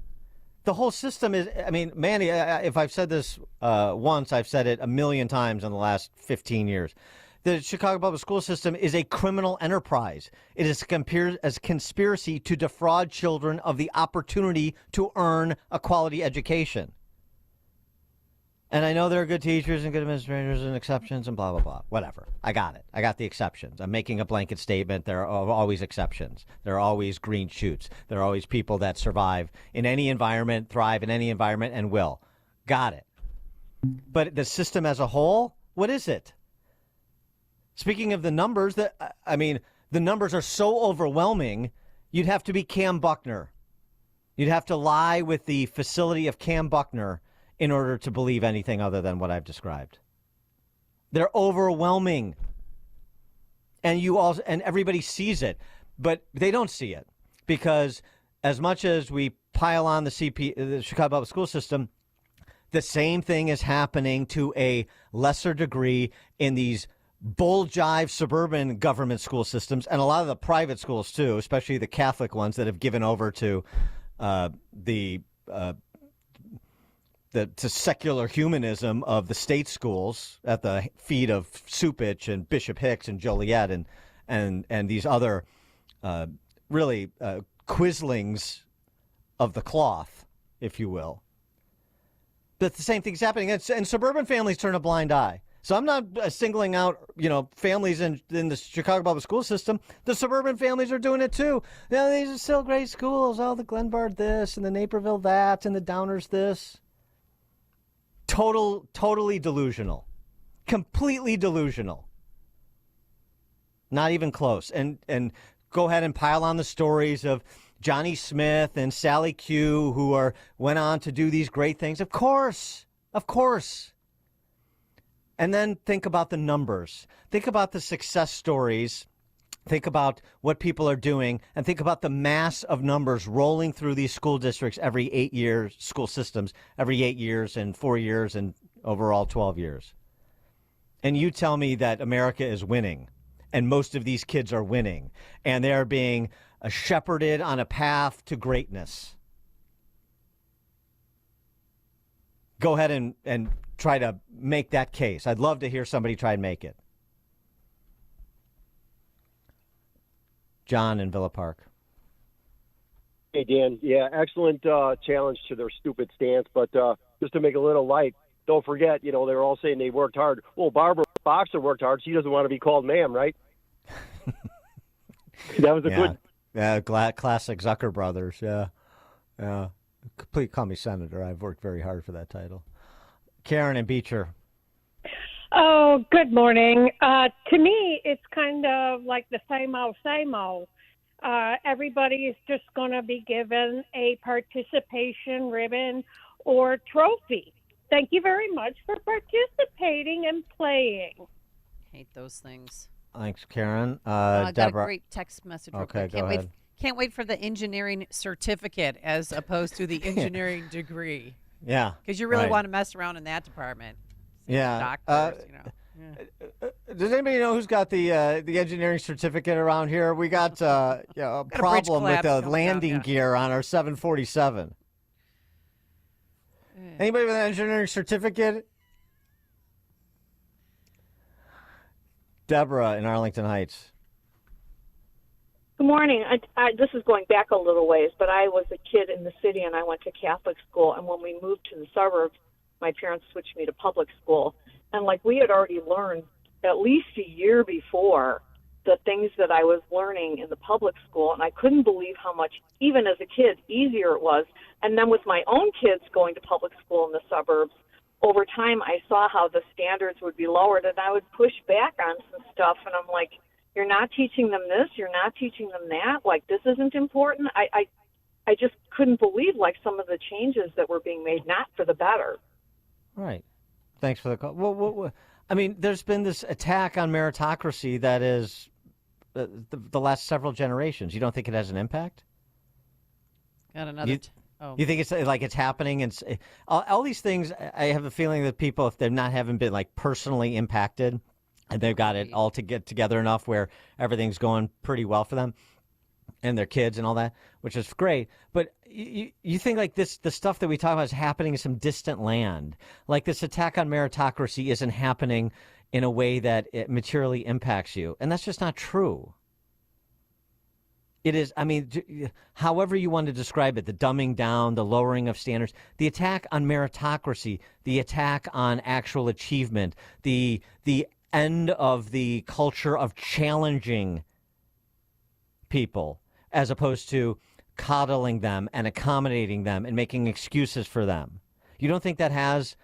The whole system is, I mean, Manny, if I've said this once, I've said it a million times in the last 15 years. The Chicago public school system is a criminal enterprise. It is a conspiracy to defraud children of the opportunity to earn a quality education. And I know there are good teachers and good administrators and exceptions and blah, blah, blah. Whatever. I got it. I got the exceptions. I'm making a blanket statement. There are always exceptions. There are always green shoots. There are always people that survive in any environment, thrive in any environment, and will. Got it. But the system as a whole, what is it? Speaking of the numbers, the numbers are so overwhelming, you'd have to be Cam Buckner. You'd have to lie with the facility of Cam Buckner in order to believe anything other than what I've described. They're overwhelming. And everybody sees it, but they don't see it because as much as we pile on the Chicago Public School System, the same thing is happening to a lesser degree in these bull jive suburban government school systems and a lot of the private schools too, especially the Catholic ones that have given over to the secular humanism of the state schools at the feet of Supich and Bishop Hicks and Joliet and these other really quislings of the cloth, if you will. But the same thing's happening, and suburban families turn a blind eye. So I'm not singling out, families in the Chicago public school system. The suburban families are doing it too. These are still great schools. Oh, the Glenbard this and the Naperville that and the Downers this. Totally delusional. Completely delusional. Not even close. And go ahead and pile on the stories of Johnny Smith and Sally Q who went on to do these great things. Of course. And then think about the numbers. Think about the success stories. Think about what people are doing, and think about the mass of numbers rolling through these school districts every 8 years, school systems, every 8 years and 4 years and overall 12 years. And you tell me that America is winning, and most of these kids are winning, and they are being shepherded on a path to greatness. Go ahead and try to make that case. I'd love to hear somebody try and make it. John in Villa Park. Hey, Dan. Yeah, excellent challenge to their stupid stance. But just to make a little light, don't forget, they were all saying they worked hard. Well, Barbara Boxer worked hard. She doesn't want to be called ma'am, right? That was a good. Yeah, classic Zucker Brothers. Yeah. Please call me Senator. I've worked very hard for that title. Karen and Beecher. Oh, good morning. To me, it's kind of like the same old. Everybody is just going to be given a participation ribbon or trophy. Thank you very much for participating and playing. Hate those things. Thanks, Karen. I got Deborah. a great text message. Okay, go ahead. Can't wait for the engineering certificate as opposed to the engineering degree. Yeah. Because you really right. want to mess around in that department. Yeah. Doctors, Does anybody know who's got the engineering certificate around here? We got a problem with the landing gear on our 747. Anybody with an engineering certificate? Deborah in Arlington Heights. Good morning. This is going back a little ways, but I was a kid in the city and I went to Catholic school. And when we moved to the suburbs, my parents switched me to public school. And we had already learned at least a year before the things that I was learning in the public school, and I couldn't believe how much, even as a kid, easier it was. And then with my own kids going to public school in the suburbs, over time I saw how the standards would be lowered, and I would push back on some stuff, and I'm like, you're not teaching them this, you're not teaching them that, like this isn't important. I just couldn't believe like some of the changes that were being made, not for the better. Right. Thanks for the call. Well, I mean, there's been this attack on meritocracy that is the last several generations. You don't think it has an impact? Got another. You think it's like it's happening, and all these things? I have a feeling that people, if they're not haven't been like personally impacted, and they've got it all to get together enough where everything's going pretty well for them and their kids and all that, which is great. But you think like this, the stuff that we talk about is happening in some distant land, like this attack on meritocracy isn't happening in a way that it materially impacts you. And that's just not true. It is, I mean, however you want to describe it, the dumbing down, the lowering of standards, the attack on meritocracy, the attack on actual achievement, the end of the culture of challenging people as opposed to coddling them and accommodating them and making excuses for them. You don't think that has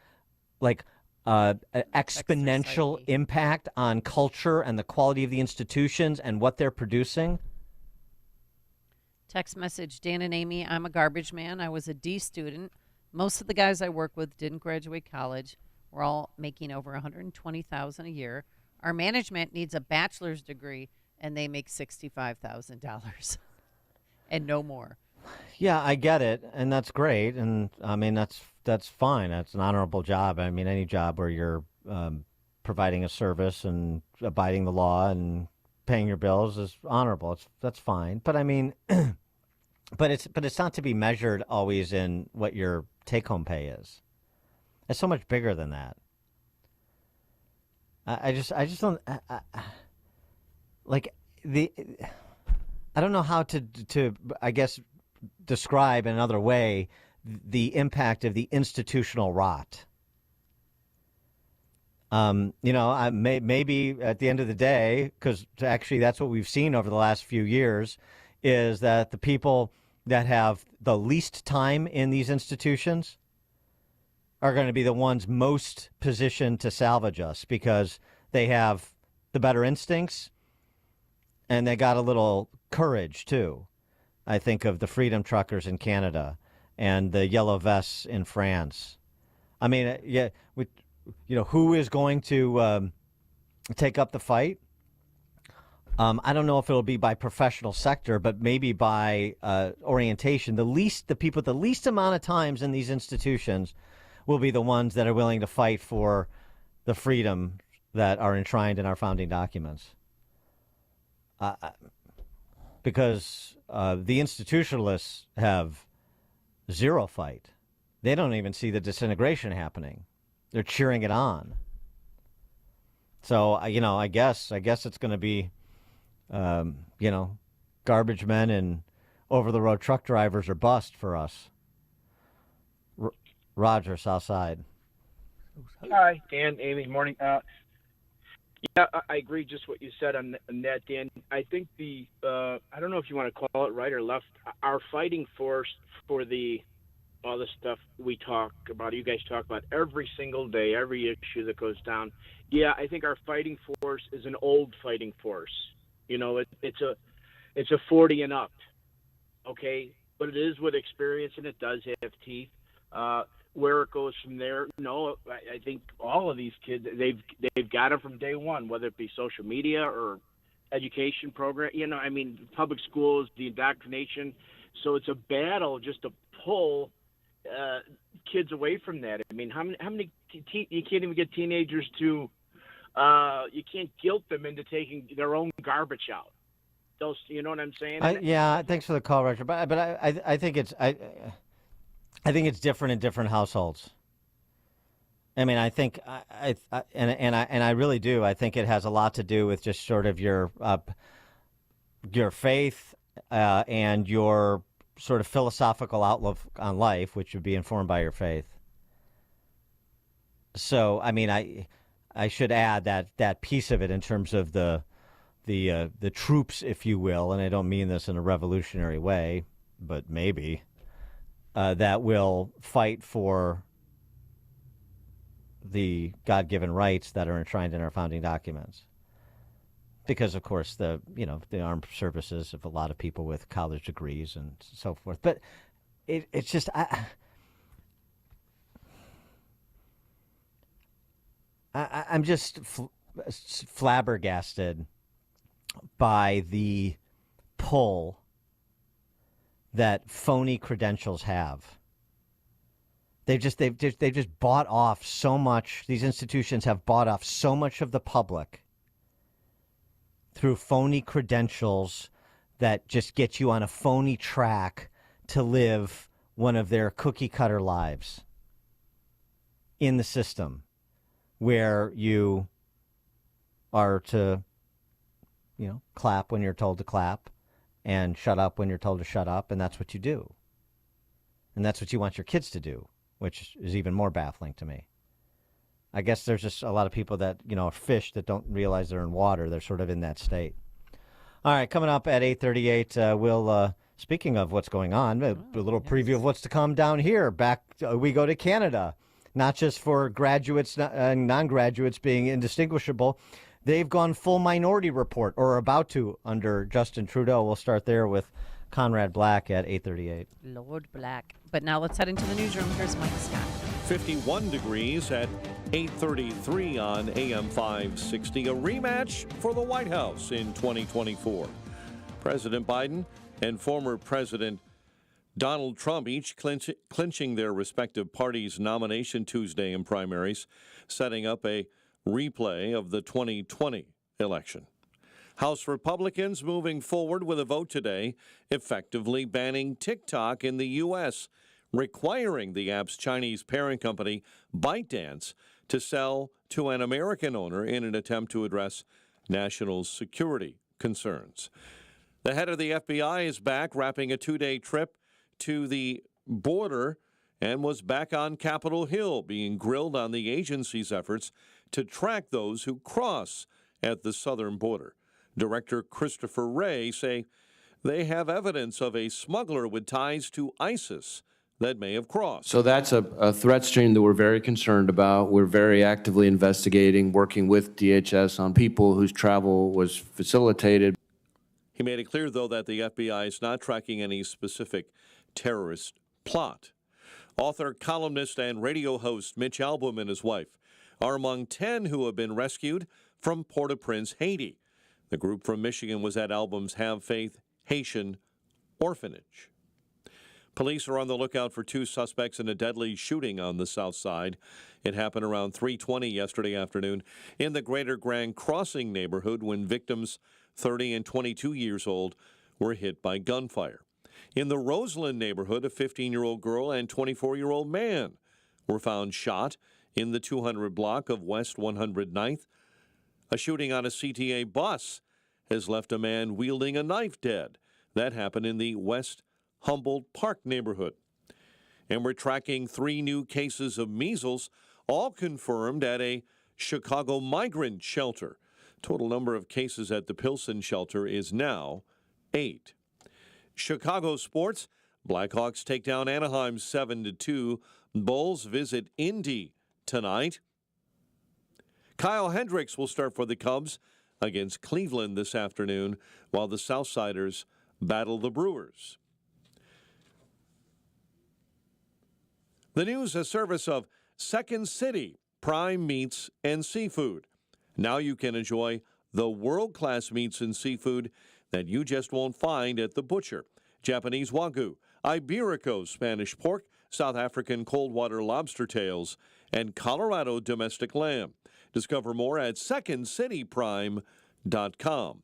like an exponential impact on culture and the quality of the institutions and what they're producing? Text message, Dan and Amy, I'm a garbage man. I was a D student. Most of the guys I work with didn't graduate college. We're all making over $120,000 a year. Our management needs a bachelor's degree, and they make $65,000 and no more. Yeah, I get it, and that's great, and I mean that's fine. That's an honorable job. I mean, any job where you're providing a service and abiding the law and paying your bills is honorable. That's fine. But I mean, but it's not to be measured always in what your take-home pay is. It's so much bigger than that. I just don't like the. I don't know how to I guess describe in another way the impact of the institutional rot. Maybe at the end of the day, because actually that's what we've seen over the last few years, is that the people that have the least time in these institutions are going to be the ones most positioned to salvage us because they have the better instincts and they got a little courage too. I think of the Freedom Truckers in Canada and the Yellow Vests in France. I mean, who is going to take up the fight? I don't know if it'll be by professional sector, but maybe by orientation. The people with the least amount of times in these institutions will be the ones that are willing to fight for the freedom that are enshrined in our founding documents. Because the institutionalists have zero fight. They don't even see the disintegration happening. They're cheering it on. So, I guess it's going to be, garbage men and over-the-road truck drivers are bust for us. Roger, Southside. Hi, Dan, Amy, morning. Yeah, I agree just what you said on that, Dan. I think I don't know if you want to call it right or left, our fighting force for all the stuff we talk about, you guys talk about every single day, every issue that goes down. Yeah, I think our fighting force is an old fighting force. It's a 40 and up, okay? But it is with experience and it does have teeth. Where it goes from there, no, I think all of these kids, they've got it from day one, whether it be social media or education program, public schools, the indoctrination. So it's a battle just to pull kids away from that. I mean, how many you can't even get teenagers to, you can't guilt them into taking their own garbage out. Those, you know what I'm saying? Thanks for the call, Roger. But I think it's I think it's different in different households. I mean, I think I really do. I think it has a lot to do with just sort of your faith and your sort of philosophical outlook on life, which would be informed by your faith. So, I mean, I should add that piece of it in terms of the troops, if you will, and I don't mean this in a revolutionary way, but maybe, that will fight for the God-given rights that are enshrined in our founding documents. Because, of course, the armed services have a lot of people with college degrees and so forth. But it's just... I'm just flabbergasted by the pull that phony credentials have. They've just bought off so much. These institutions have bought off so much of the public through phony credentials that just get you on a phony track to live one of their cookie cutter lives in the system, where you are to, clap when you're told to clap and shut up when you're told to shut up, and that's what you do. And that's what you want your kids to do, which is even more baffling to me. I guess there's just a lot of people that, fish that don't realize they're in water. They're sort of in that state. All right, coming up at 8:38, we'll, speaking of what's going on, a little preview of what's to come down here. We go to Canada. Not just for graduates and non-graduates being indistinguishable. They've gone full Minority Report, or are about to, under Justin Trudeau. We'll start there with Conrad Black at 8:38. Lord Black. But now let's head into the newsroom. Here's Mike Scott. 51 degrees at 8:33 on AM 560. A rematch for the White House in 2024. President Biden and former President Donald Trump each clinching their respective parties' nomination Tuesday in primaries, setting up a replay of the 2020 election. House Republicans moving forward with a vote today, effectively banning TikTok in the U.S., requiring the app's Chinese parent company, ByteDance, to sell to an American owner in an attempt to address national security concerns. The head of the FBI is back, wrapping a 2-day trip to the border, and was back on Capitol Hill being grilled on the agency's efforts to track those who cross at the southern border. Director Christopher Wray say they have evidence of a smuggler with ties to ISIS that may have crossed. So that's a threat stream that we're very concerned about. We're very actively investigating, working with DHS on people whose travel was facilitated. He made it clear, though, that the FBI is not tracking any specific terrorist plot. Author, columnist, and radio host Mitch Albom and his wife are among 10 who have been rescued from Port-au-Prince, Haiti. The group from Michigan was at Albom's Have Faith Haitian orphanage. Police are on the lookout for 2 suspects in a deadly shooting on the south side. It happened around 3:20 yesterday afternoon in the Greater Grand Crossing neighborhood when victims 30 and 22 years old were hit by gunfire. In the Roseland neighborhood, a 15-year-old girl and 24-year-old man were found shot in the 200 block of West 109th. A shooting on a CTA bus has left a man wielding a knife dead. That happened in the West Humboldt Park neighborhood. And we're tracking 3 new cases of measles, all confirmed at a Chicago migrant shelter. Total number of cases at the Pilsen shelter is now 8. Chicago sports, Blackhawks take down Anaheim 7-2. Bulls visit Indy tonight. Kyle Hendricks will start for the Cubs against Cleveland this afternoon, while the Southsiders battle the Brewers. The news, a service of Second City Prime Meats and Seafood. Now you can enjoy the world-class meats and seafood that you just won't find at the butcher. Japanese Wagyu, Iberico Spanish pork, South African cold water lobster tails, and Colorado domestic lamb. Discover more at secondcityprime.com.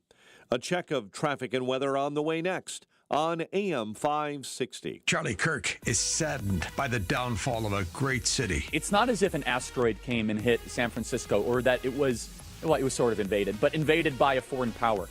A check of traffic and weather on the way next on AM 560. Charlie Kirk is saddened by the downfall of a great city. It's not as if an asteroid came and hit San Francisco, or that it was sort of invaded, but invaded by a foreign power.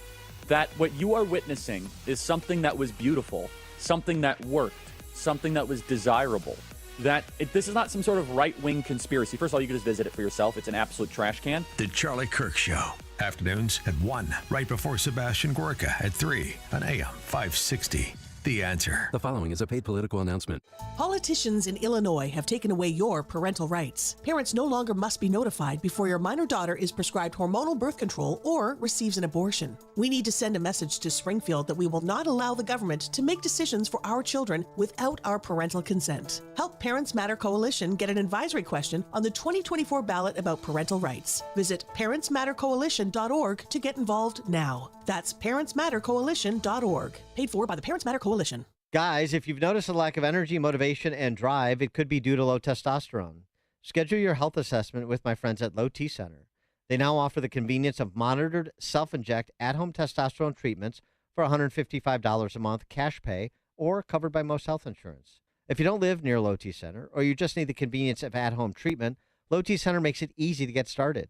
That what you are witnessing is something that was beautiful, something that worked, something that was desirable. that this is not some sort of right-wing conspiracy. First of all, you can just visit it for yourself. It's an absolute trash can. The Charlie Kirk Show. Afternoons at 1, right before Sebastian Gorka at 3 on AM 560. The Answer. The following is a paid political announcement. Politicians in Illinois have taken away your parental rights. Parents no longer must be notified before your minor daughter is prescribed hormonal birth control or receives an abortion. We need to send a message to Springfield that we will not allow the government to make decisions for our children without our parental consent. Help Parents Matter Coalition get an advisory question on the 2024 ballot about parental rights. Visit parentsmattercoalition.org to get involved now. That's parentsmattercoalition.org. Paid for by the Parents Matter Coalition. Guys, if you've noticed a lack of energy, motivation, and drive, it could be due to low testosterone. Schedule your health assessment with my friends at Low T Center. They now offer the convenience of monitored self-inject at-home testosterone treatments for $155 a month, cash pay, or covered by most health insurance. If you don't live near Low T Center, or you just need the convenience of at-home treatment, Low T Center makes it easy to get started.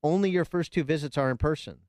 Only your first 2 visits are in person.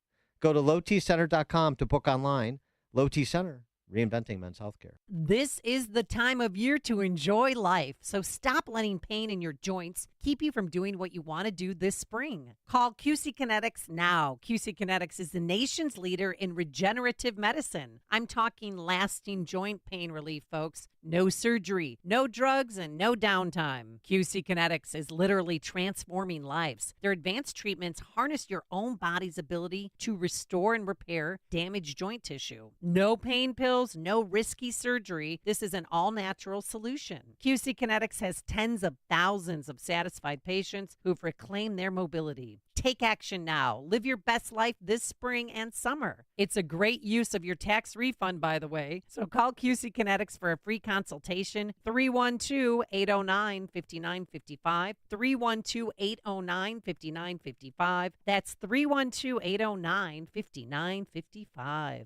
Go to lowtcenter.com to book online. Low T Center, reinventing men's healthcare. This is the time of year to enjoy life, so stop letting pain in your joints keep you from doing what you want to do this spring. Call QC Kinetics now. QC Kinetics is the nation's leader in regenerative medicine. I'm talking lasting joint pain relief, folks. No surgery, no drugs, and no downtime. QC Kinetics is literally transforming lives. Their advanced treatments harness your own body's ability to restore and repair damaged joint tissue. No pain pills, no risky surgery. This is an all-natural solution. QC Kinetics has tens of thousands of satisfied patients who've reclaimed their mobility. Take action now. Live your best life this spring and summer. It's a great use of your tax refund, by the way. So call QC Kinetics for a free consultation. 312-809-5955. 312-809-5955. That's 312-809-5955.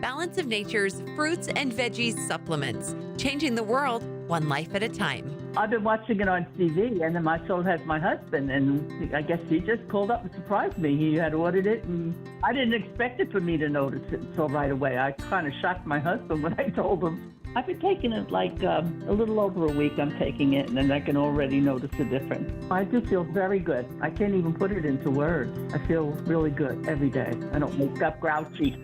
Balance of Nature's fruits and veggies supplements, changing the world one life at a time. I've been watching it on TV, and then my son has my husband, and I guess he just called up and surprised me. He had ordered it, and I didn't expect it for me to notice it until right away. I kind of shocked my husband when I told him. I've been taking it like a little over a week. I'm taking it, and then I can already notice the difference. I do feel very good. I can't even put it into words. I feel really good every day. I don't wake up grouchy.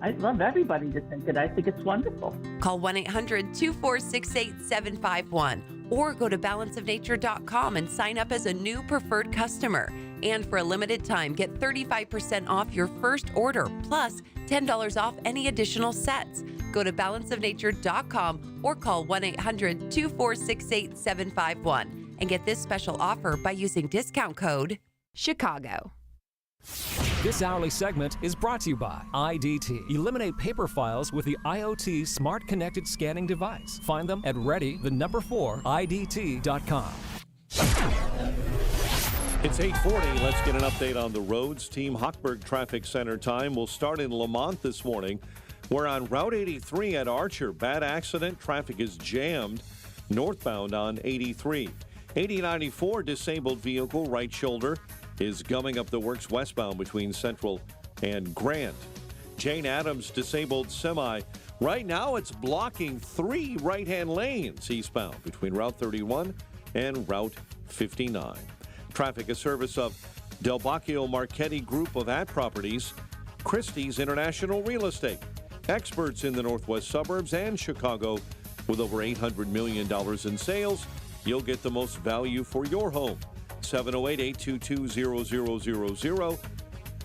I'd love everybody to think it. I think it's wonderful. Call 1-800-246-8751 or go to balanceofnature.com and sign up as a new preferred customer. And for a limited time, get 35% off your first order, plus $10 off any additional sets. Go to balanceofnature.com or call 1-800-246-8751 and get this special offer by using discount code CHICAGO. This hourly segment is brought to you by IDT. Eliminate paper files with the IoT Smart Connected Scanning Device. Find them at ready4idt.com. It's 8:40. Let's get an update on the roads. Team Hochberg Traffic Center time. We'll start in Lamont this morning. We're on Route 83 at Archer. Bad accident. Traffic is jammed northbound on 83. 8094 disabled vehicle right shoulder is gumming up the works westbound between Central and Grant. Jane Addams disabled semi. Right now it's blocking 3 right-hand lanes eastbound between Route 31 and Route 59. Traffic, a service of Del Bacchio Marchetti Group of At Properties, Christie's International Real Estate, experts in the northwest suburbs and Chicago. With over $800 million in sales, you'll get the most value for your home. 708-822-0000,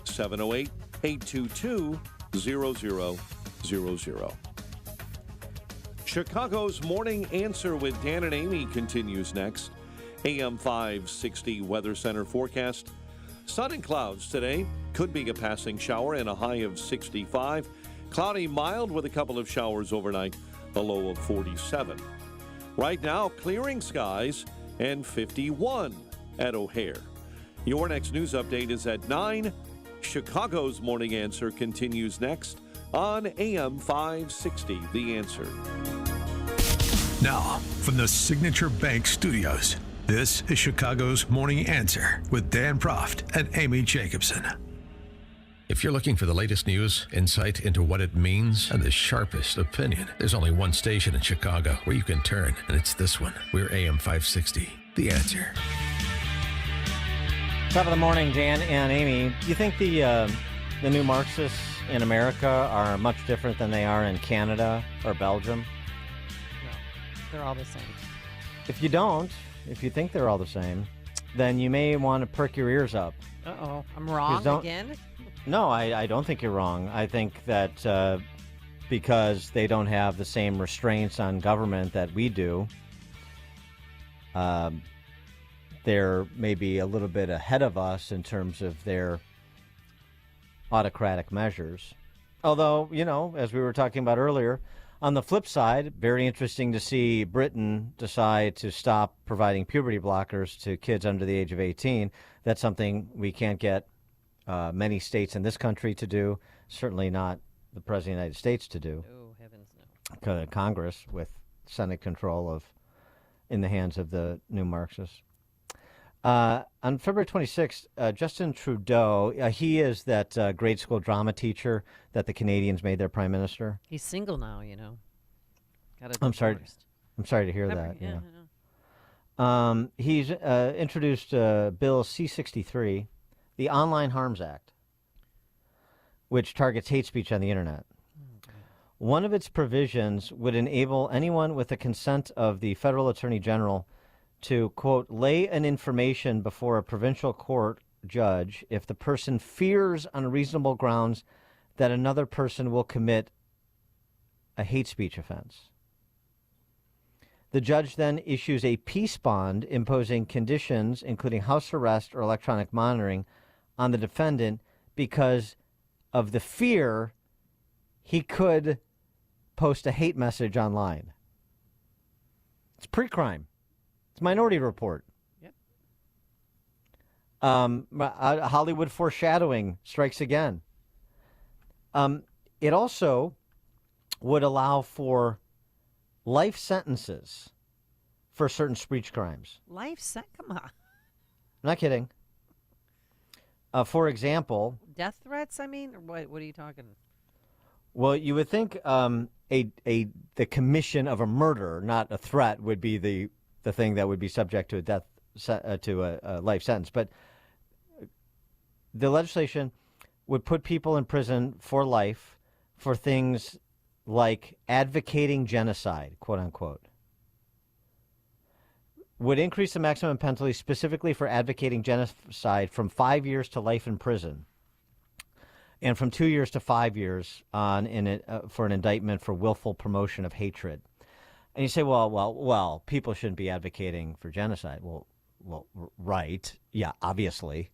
708-822-0000. Chicago's Morning Answer with Dan and Amy continues next. AM 560 Weather Center forecast. Sun and clouds today. Could be a passing shower and a high of 65. Cloudy, mild with a couple of showers overnight, a low of 47. Right now, clearing skies and 51 at O'Hare. Your next news update is at 9. Chicago's Morning Answer continues next on AM 560, The Answer. Now, from the Signature Bank Studios, this is Chicago's Morning Answer with Dan Proft and Amy Jacobson. If you're looking for the latest news, insight into what it means, and the sharpest opinion, there's only one station in Chicago where you can turn, and it's this one. We're AM 560, The Answer. Top of the morning, Dan and Amy. Do you think the new Marxists in America are much different than they are in Canada or Belgium? No, they're all the same. If you think they're all the same, then you may want to perk your ears up. Uh-oh, I'm wrong again? No, I don't think you're wrong. I think that because they don't have the same restraints on government that we do, they're maybe a little bit ahead of us in terms of their autocratic measures. Although, as we were talking about earlier, on the flip side, very interesting to see Britain decide to stop providing puberty blockers to kids under the age of 18. That's something we can't get many states in this country to do, certainly not the President of the United States to do. Oh, heavens no. Congress with Senate control in the hands of the new Marxists. On February 26th, Justin Trudeau, he is that grade school drama teacher that the Canadians made their prime minister. He's single now, Got I'm sorry to hear that. Yeah. He's introduced Bill C-63, the Online Harms Act, which targets hate speech on the internet. One of its provisions would enable anyone with the consent of the federal attorney general to, quote, lay an information before a provincial court judge if the person fears on reasonable grounds that another person will commit a hate speech offense. The judge then issues a peace bond imposing conditions, including house arrest or electronic monitoring, on the defendant because of the fear he could post a hate message online. It's pre-crime. It's Minority Report. Yep. Hollywood foreshadowing strikes again. It also would allow for life sentences for certain speech crimes. Come on. I'm not kidding. For example, Death threats, or what are you talking? Well, you would think the commission of a murder, not a threat, would be the thing that would be subject to a life sentence. But the legislation would put people in prison for life for things like advocating genocide, quote unquote. Would increase the maximum penalty specifically for advocating genocide from 5 years to life in prison, and from 2 years to 5 years for an indictment for willful promotion of hatred. And you say, well, people shouldn't be advocating for genocide. Well, right, yeah, obviously,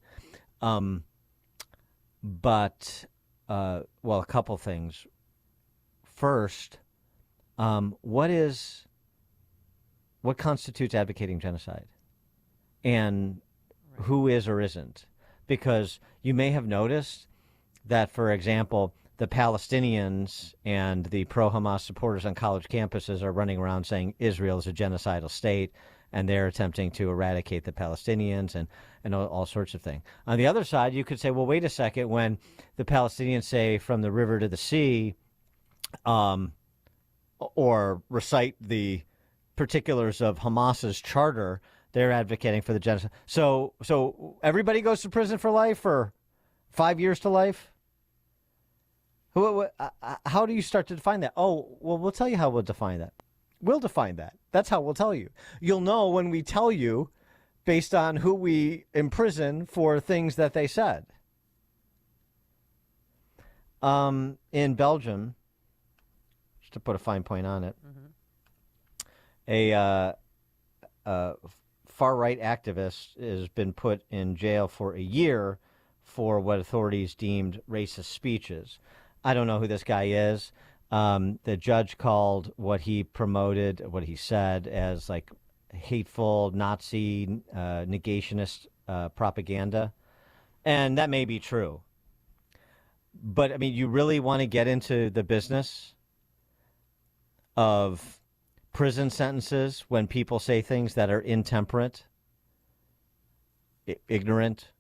but a couple things. First, what constitutes advocating genocide, and who is or isn't? Because you may have noticed that, for example, the Palestinians and the pro-Hamas supporters on college campuses are running around saying Israel is a genocidal state, and they're attempting to eradicate the Palestinians and all sorts of things. On the other side, you could say, well, wait a second, when the Palestinians say from the river to the sea, or recite the particulars of Hamas's charter, they're advocating for the genocide. So everybody goes to prison for life, or 5 years to life? How do you start to define that? Oh, well, we'll tell you how we'll define that. We'll define that. That's how we'll tell you. You'll know when we tell you based on who we imprison for things that they said. In Belgium, just to put a fine point on it, a far-right activist has been put in jail for a year for what authorities deemed racist speeches. I don't know who this guy is. The judge called what he promoted, what he said, as like hateful Nazi negationist propaganda. And that may be true. But, I mean, you really want to get into the business of prison sentences when people say things that are intemperate, ignorant,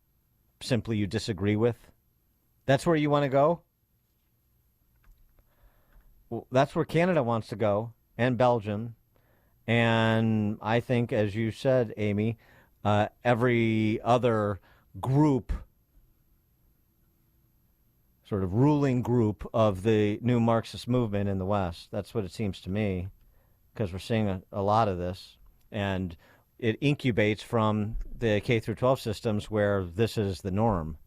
simply you disagree with? That's where you want to go? Well, that's where Canada wants to go, and Belgium. And I think, as you said, Amy, every other group, sort of ruling group of the new Marxist movement in the West. That's what it seems to me, because we're seeing a lot of this. And it incubates from the K through 12 systems where this is the norm.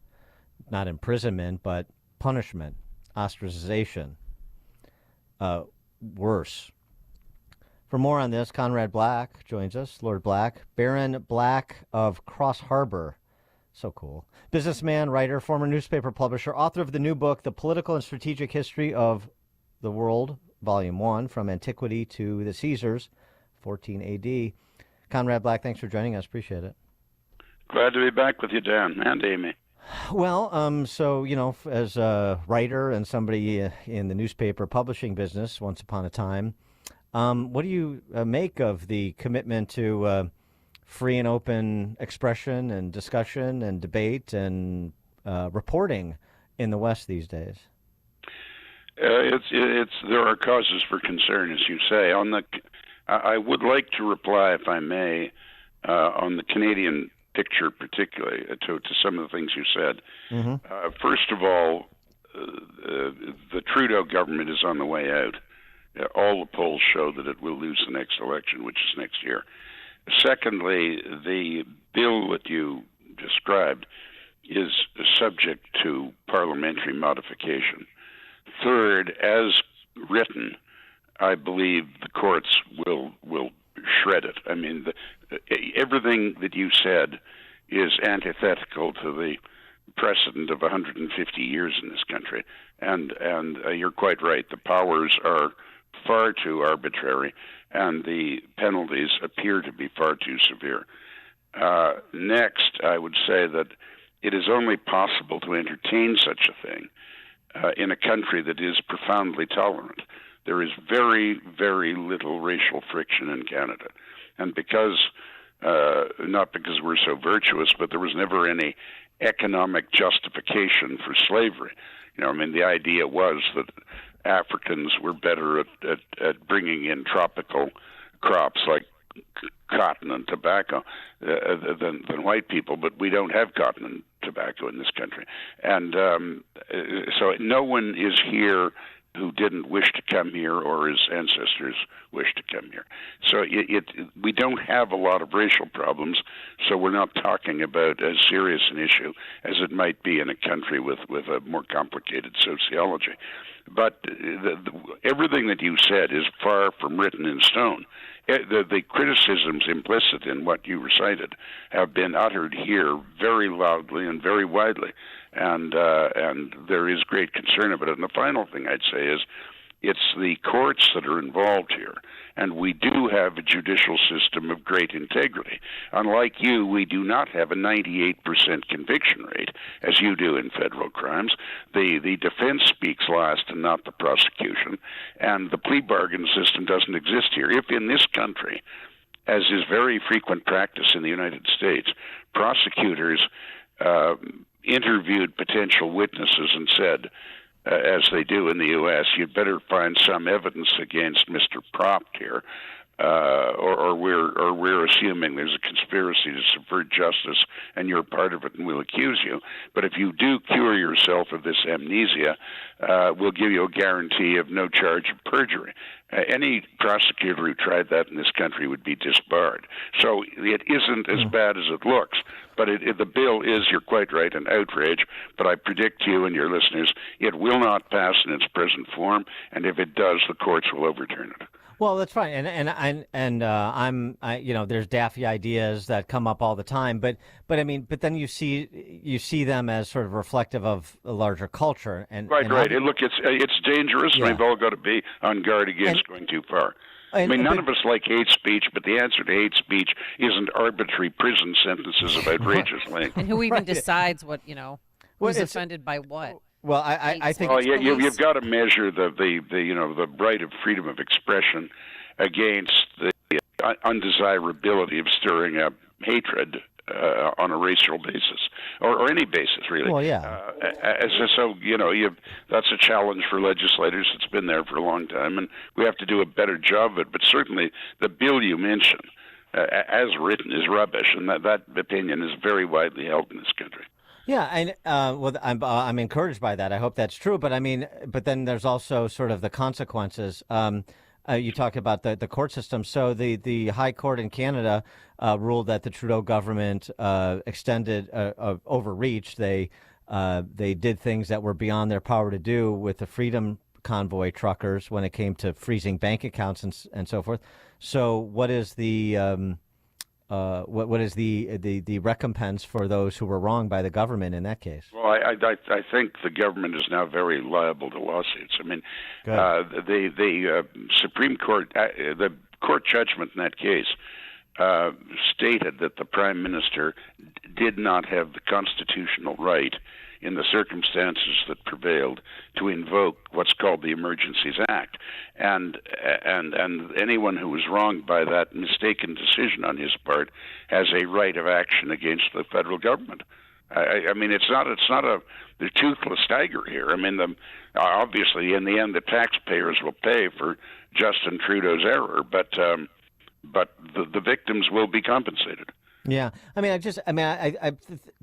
Not imprisonment, but punishment, ostracization. Worse. For more on this, Conrad Black joins us, Lord Black, Baron Black of Cross Harbor. So cool. Businessman, writer, former newspaper publisher, author of the new book, The Political and Strategic History of the World, Volume 1, From Antiquity to the Caesars, 14 A.D. Conrad Black, thanks for joining us. Appreciate it. Glad to be back with you, Dan and Amy. Well, so, as a writer and somebody in the newspaper publishing business once upon a time, what do you make of the commitment to free and open expression and discussion and debate and reporting in the West these days? There are causes for concern, as you say. I would like to reply, if I may, on the Canadian picture, particularly to some of the things you said. Mm-hmm. First of all, the Trudeau government is on the way out. All the polls show that it will lose the next election, which is next year. Secondly, the bill that you described is subject to parliamentary modification. Third, as written, I believe the courts will shred it. I mean, everything that you said is antithetical to the precedent of 150 years in this country, and you're quite right. The powers are far too arbitrary, and the penalties appear to be far too severe. Next, I would say that it is only possible to entertain such a thing in a country that is profoundly tolerant. There is very, very little racial friction in Canada. And not because we're so virtuous, but there was never any economic justification for slavery. The idea was that Africans were better at bringing in tropical crops like cotton and tobacco than white people, but we don't have cotton and tobacco in this country. And so no one is here who didn't wish to come here or his ancestors wished to come here. So we don't have a lot of racial problems, so we're not talking about as serious an issue as it might be in a country with a more complicated sociology. But everything that you said is far from written in stone. The criticisms implicit in what you recited have been uttered here very loudly and very widely, and there is great concern about it. And the final thing I'd say is it's the courts that are involved here, and we do have a judicial system of great integrity. Unlike you, we do not have a 98% conviction rate, as you do in federal crimes. The defense speaks last and not the prosecution, and the plea bargain system doesn't exist here. If in this country, as is very frequent practice in the United States, prosecutors interviewed potential witnesses and said, as they do in the U.S., you'd better find some evidence against Mr. Propt here, or we're assuming there's a conspiracy to subvert justice, and you're part of it, and we'll accuse you. But if you do cure yourself of this amnesia, we'll give you a guarantee of no charge of perjury. Any prosecutor who tried that in this country would be disbarred. So it isn't as bad as it looks. But the bill is, you're quite right, an outrage. But I predict to you and your listeners, it will not pass in its present form. And if it does, the courts will overturn it. Well, that's fine, and there's daffy ideas that come up all the time, but then you see them as sort of reflective of a larger culture, and right. Look, it's dangerous. Yeah. We've all got to be on guard against going too far. None of us like hate speech, but the answer to hate speech isn't arbitrary prison sentences of outrageous length. And who even decides what who's offended by what? Well, I think. Well, you've got to measure the right of freedom of expression against the undesirability of stirring up hatred on a racial basis or any basis, really. Well, yeah. So that's a challenge for legislators. It's been there for a long time, and we have to do a better job of it. But certainly, the bill you mentioned, as written, is rubbish, and that opinion is very widely held in this country. Yeah, and I'm encouraged by that. I hope that's true. But but then there's also sort of the consequences. You talk about the court system. So the High Court in Canada ruled that the Trudeau government overreached. They did things that were beyond their power to do with the Freedom Convoy truckers when it came to freezing bank accounts and so forth. So what is the what is the recompense for those who were wronged by the government in that case? Well, I think the government is now very liable to lawsuits. I mean, the Supreme Court, the court judgment in that case stated that the Prime Minister did not have the constitutional right in the circumstances that prevailed to invoke what's called the Emergencies Act, and anyone who was wronged by that mistaken decision on his part has a right of action against the federal government. I mean, it's not the toothless tiger here. I mean, obviously in the end the taxpayers will pay for Justin Trudeau's error, but the victims will be compensated. Yeah, I mean, I'm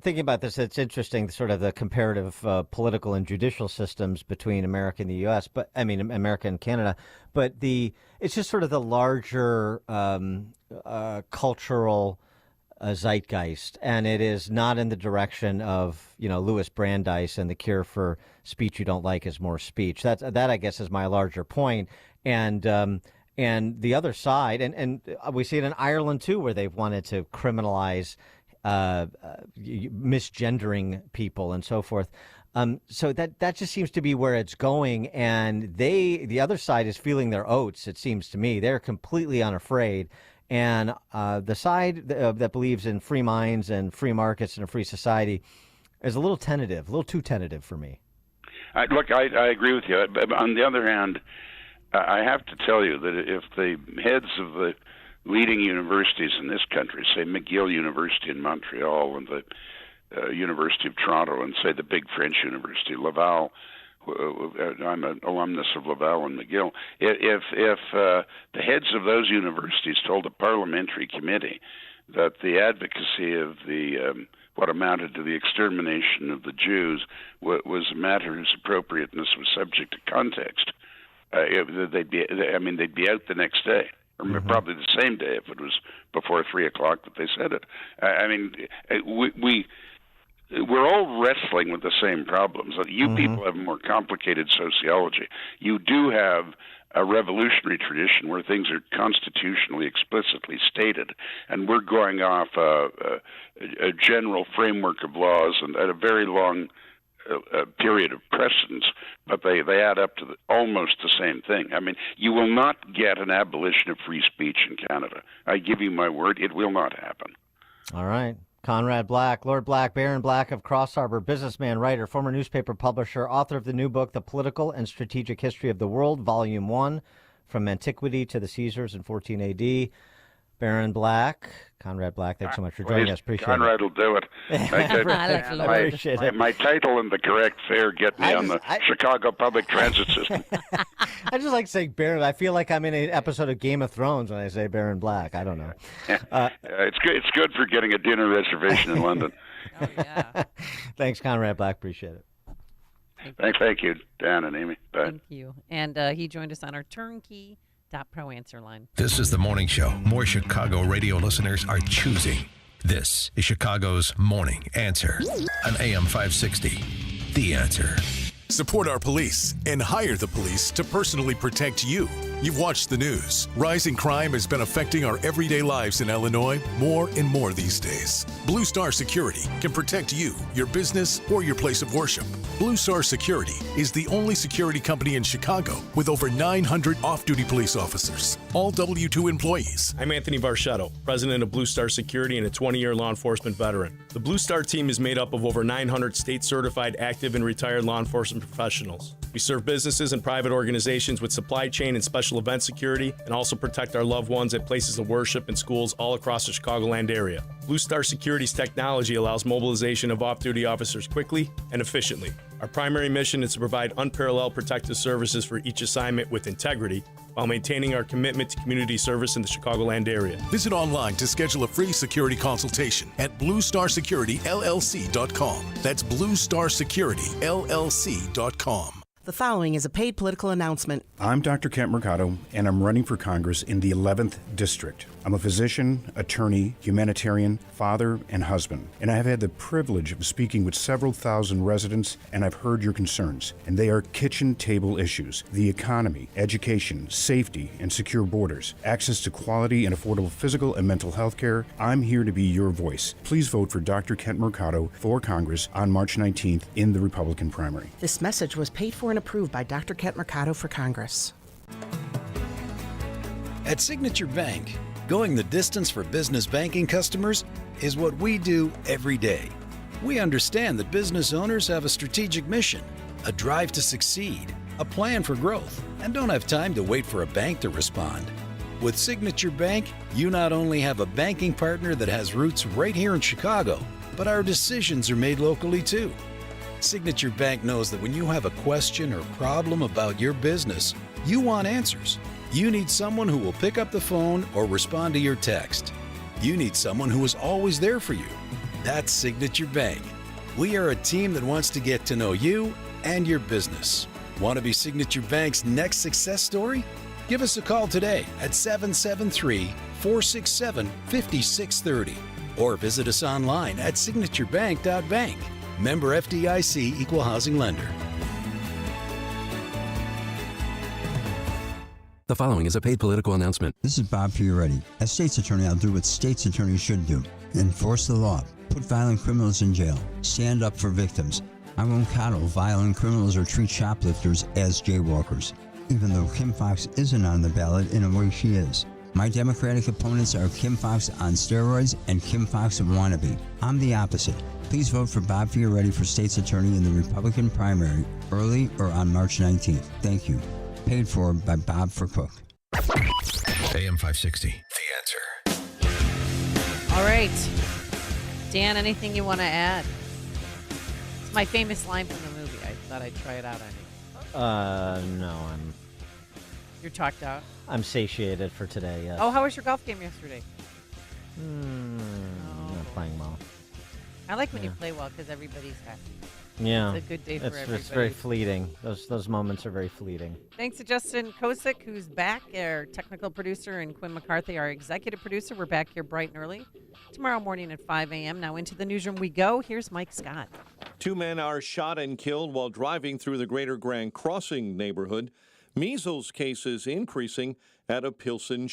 thinking about this. It's interesting, sort of the comparative political and judicial systems between America and the U.S. America and Canada. But it's just sort of the larger cultural zeitgeist, and it is not in the direction of Louis Brandeis and the cure for speech you don't like is more speech. That I guess is my larger point. And the other side, and we see it in Ireland, too, where they've wanted to criminalize misgendering people and so forth. So that just seems to be where it's going. And the other side is feeling their oats, it seems to me. They're completely unafraid. And the side that believes in free minds and free markets and a free society is a little too tentative for me. Look, I agree with you. But on the other hand, I have to tell you that if the heads of the leading universities in this country, say McGill University in Montreal and the University of Toronto and say the big French university, Laval, I'm an alumnus of Laval and McGill, if the heads of those universities told a parliamentary committee that the advocacy of the what amounted to the extermination of the Jews was a matter whose appropriateness was subject to context, they'd be out the next day, or probably the same day if it was before 3:00 that they said it. I mean, we're all wrestling with the same problems. You people have more complicated sociology. You do have a revolutionary tradition where things are constitutionally explicitly stated, and we're going off a general framework of laws and at a very long period of precedence, but they add up to almost the same thing. I mean, you will not get an abolition of free speech in Canada. I give you my word, it will not happen. All right. Conrad Black, Lord Black, Baron Black of Cross Harbor, businessman, writer, former newspaper publisher, author of the new book, The Political and Strategic History of the World, Volume 1, From Antiquity to the Caesars in 14 A.D., Baron Black, Conrad Black, thanks so much for joining us. Appreciate Conrad it. will do it. My title and the correct fare get me on the Chicago public transit system. I just like saying Baron. I feel like I'm in an episode of Game of Thrones when I say Baron Black. I don't know. It's good. It's good for getting a dinner reservation in London. Oh, yeah. Thanks, Conrad Black. Appreciate it. Thank you, Dan and Amy. Bye. Thank you. And he joined us on our turnkey.pro answer line. This is the morning show more Chicago radio listeners are choosing. This is Chicago's Morning Answer on AM 560. The Answer. Support our police and hire the police to personally protect you. You've watched the news. Rising crime has been affecting our everyday lives in Illinois more and more these days. Blue Star Security can protect you, your business, or your place of worship. Blue Star Security is the only security company in Chicago with over 900 off-duty police officers, all W-2 employees. I'm Anthony Barchetto, president of Blue Star Security and a 20-year law enforcement veteran. The Blue Star team is made up of over 900 state-certified active and retired law enforcement professionals. We serve businesses and private organizations with supply chain and special special event security and also protect our loved ones at places of worship and schools all across the Chicagoland area. Blue Star Security's technology allows mobilization of off-duty officers quickly and efficiently. Our primary mission is to provide unparalleled protective services for each assignment with integrity while maintaining our commitment to community service in the Chicagoland area. Visit online to schedule a free security consultation at BlueStarSecurityLLC.com. That's BlueStarSecurityLLC.com. The following is a paid political announcement. I'm Dr. Kent Mercado, and I'm running for Congress in the 11th District. I'm a physician, attorney, humanitarian, father, and husband. And I have had the privilege of speaking with several thousand residents, and I've heard your concerns. And they are kitchen table issues, the economy, education, safety, and secure borders, access to quality and affordable physical and mental health care. I'm here to be your voice. Please vote for Dr. Kent Mercado for Congress on March 19th in the Republican primary. This message was paid for and approved by Dr. Kent Mercado for Congress. At Signature Bank, going the distance for business banking customers is what we do every day. We understand that business owners have a strategic mission, a drive to succeed, a plan for growth, and don't have time to wait for a bank to respond. With Signature Bank, you not only have a banking partner that has roots right here in Chicago, but our decisions are made locally too. Signature Bank knows that when you have a question or problem about your business, you want answers. You need someone who will pick up the phone or respond to your text. You need someone who is always there for you. That's Signature Bank. We are a team that wants to get to know you and your business. Want to be Signature Bank's next success story? Give us a call today at 773-467-5630 or visit us online at signaturebank.bank. Member FDIC Equal Housing Lender. The following is a paid political announcement. This is Bob Fioretti. As state's attorney, I'll do what state's attorneys should do. Enforce the law. Put violent criminals in jail. Stand up for victims. I won't coddle violent criminals or treat shoplifters as jaywalkers. Even though Kim Foxx isn't on the ballot, in a way she is. My Democratic opponents are Kim Foxx on steroids and Kim Foxx wannabe. I'm the opposite. Please vote for Bob Fioretti for state's attorney in the Republican primary, early or on March 19th. Thank you. Paid for by Bob for Cook. AM 560, The Answer. All right. Dan, anything you want to add? It's my famous line from the movie. I thought I'd try it out on you. No, You're talked out? I'm satiated for today, yes. Oh, how was your golf game yesterday? Not playing well. I like when you play well because everybody's happy. Yeah. It's a good day for everybody. It's very fleeting. Those moments are very fleeting. Thanks to Justin Kosick, who's back, our technical producer, and Quinn McCarthy, our executive producer. We're back here bright and early tomorrow morning at 5 a.m. Now into the newsroom we go. Here's Mike Scott. 2 men are shot and killed while driving through the Greater Grand Crossing neighborhood. Measles cases increasing at a Pilsen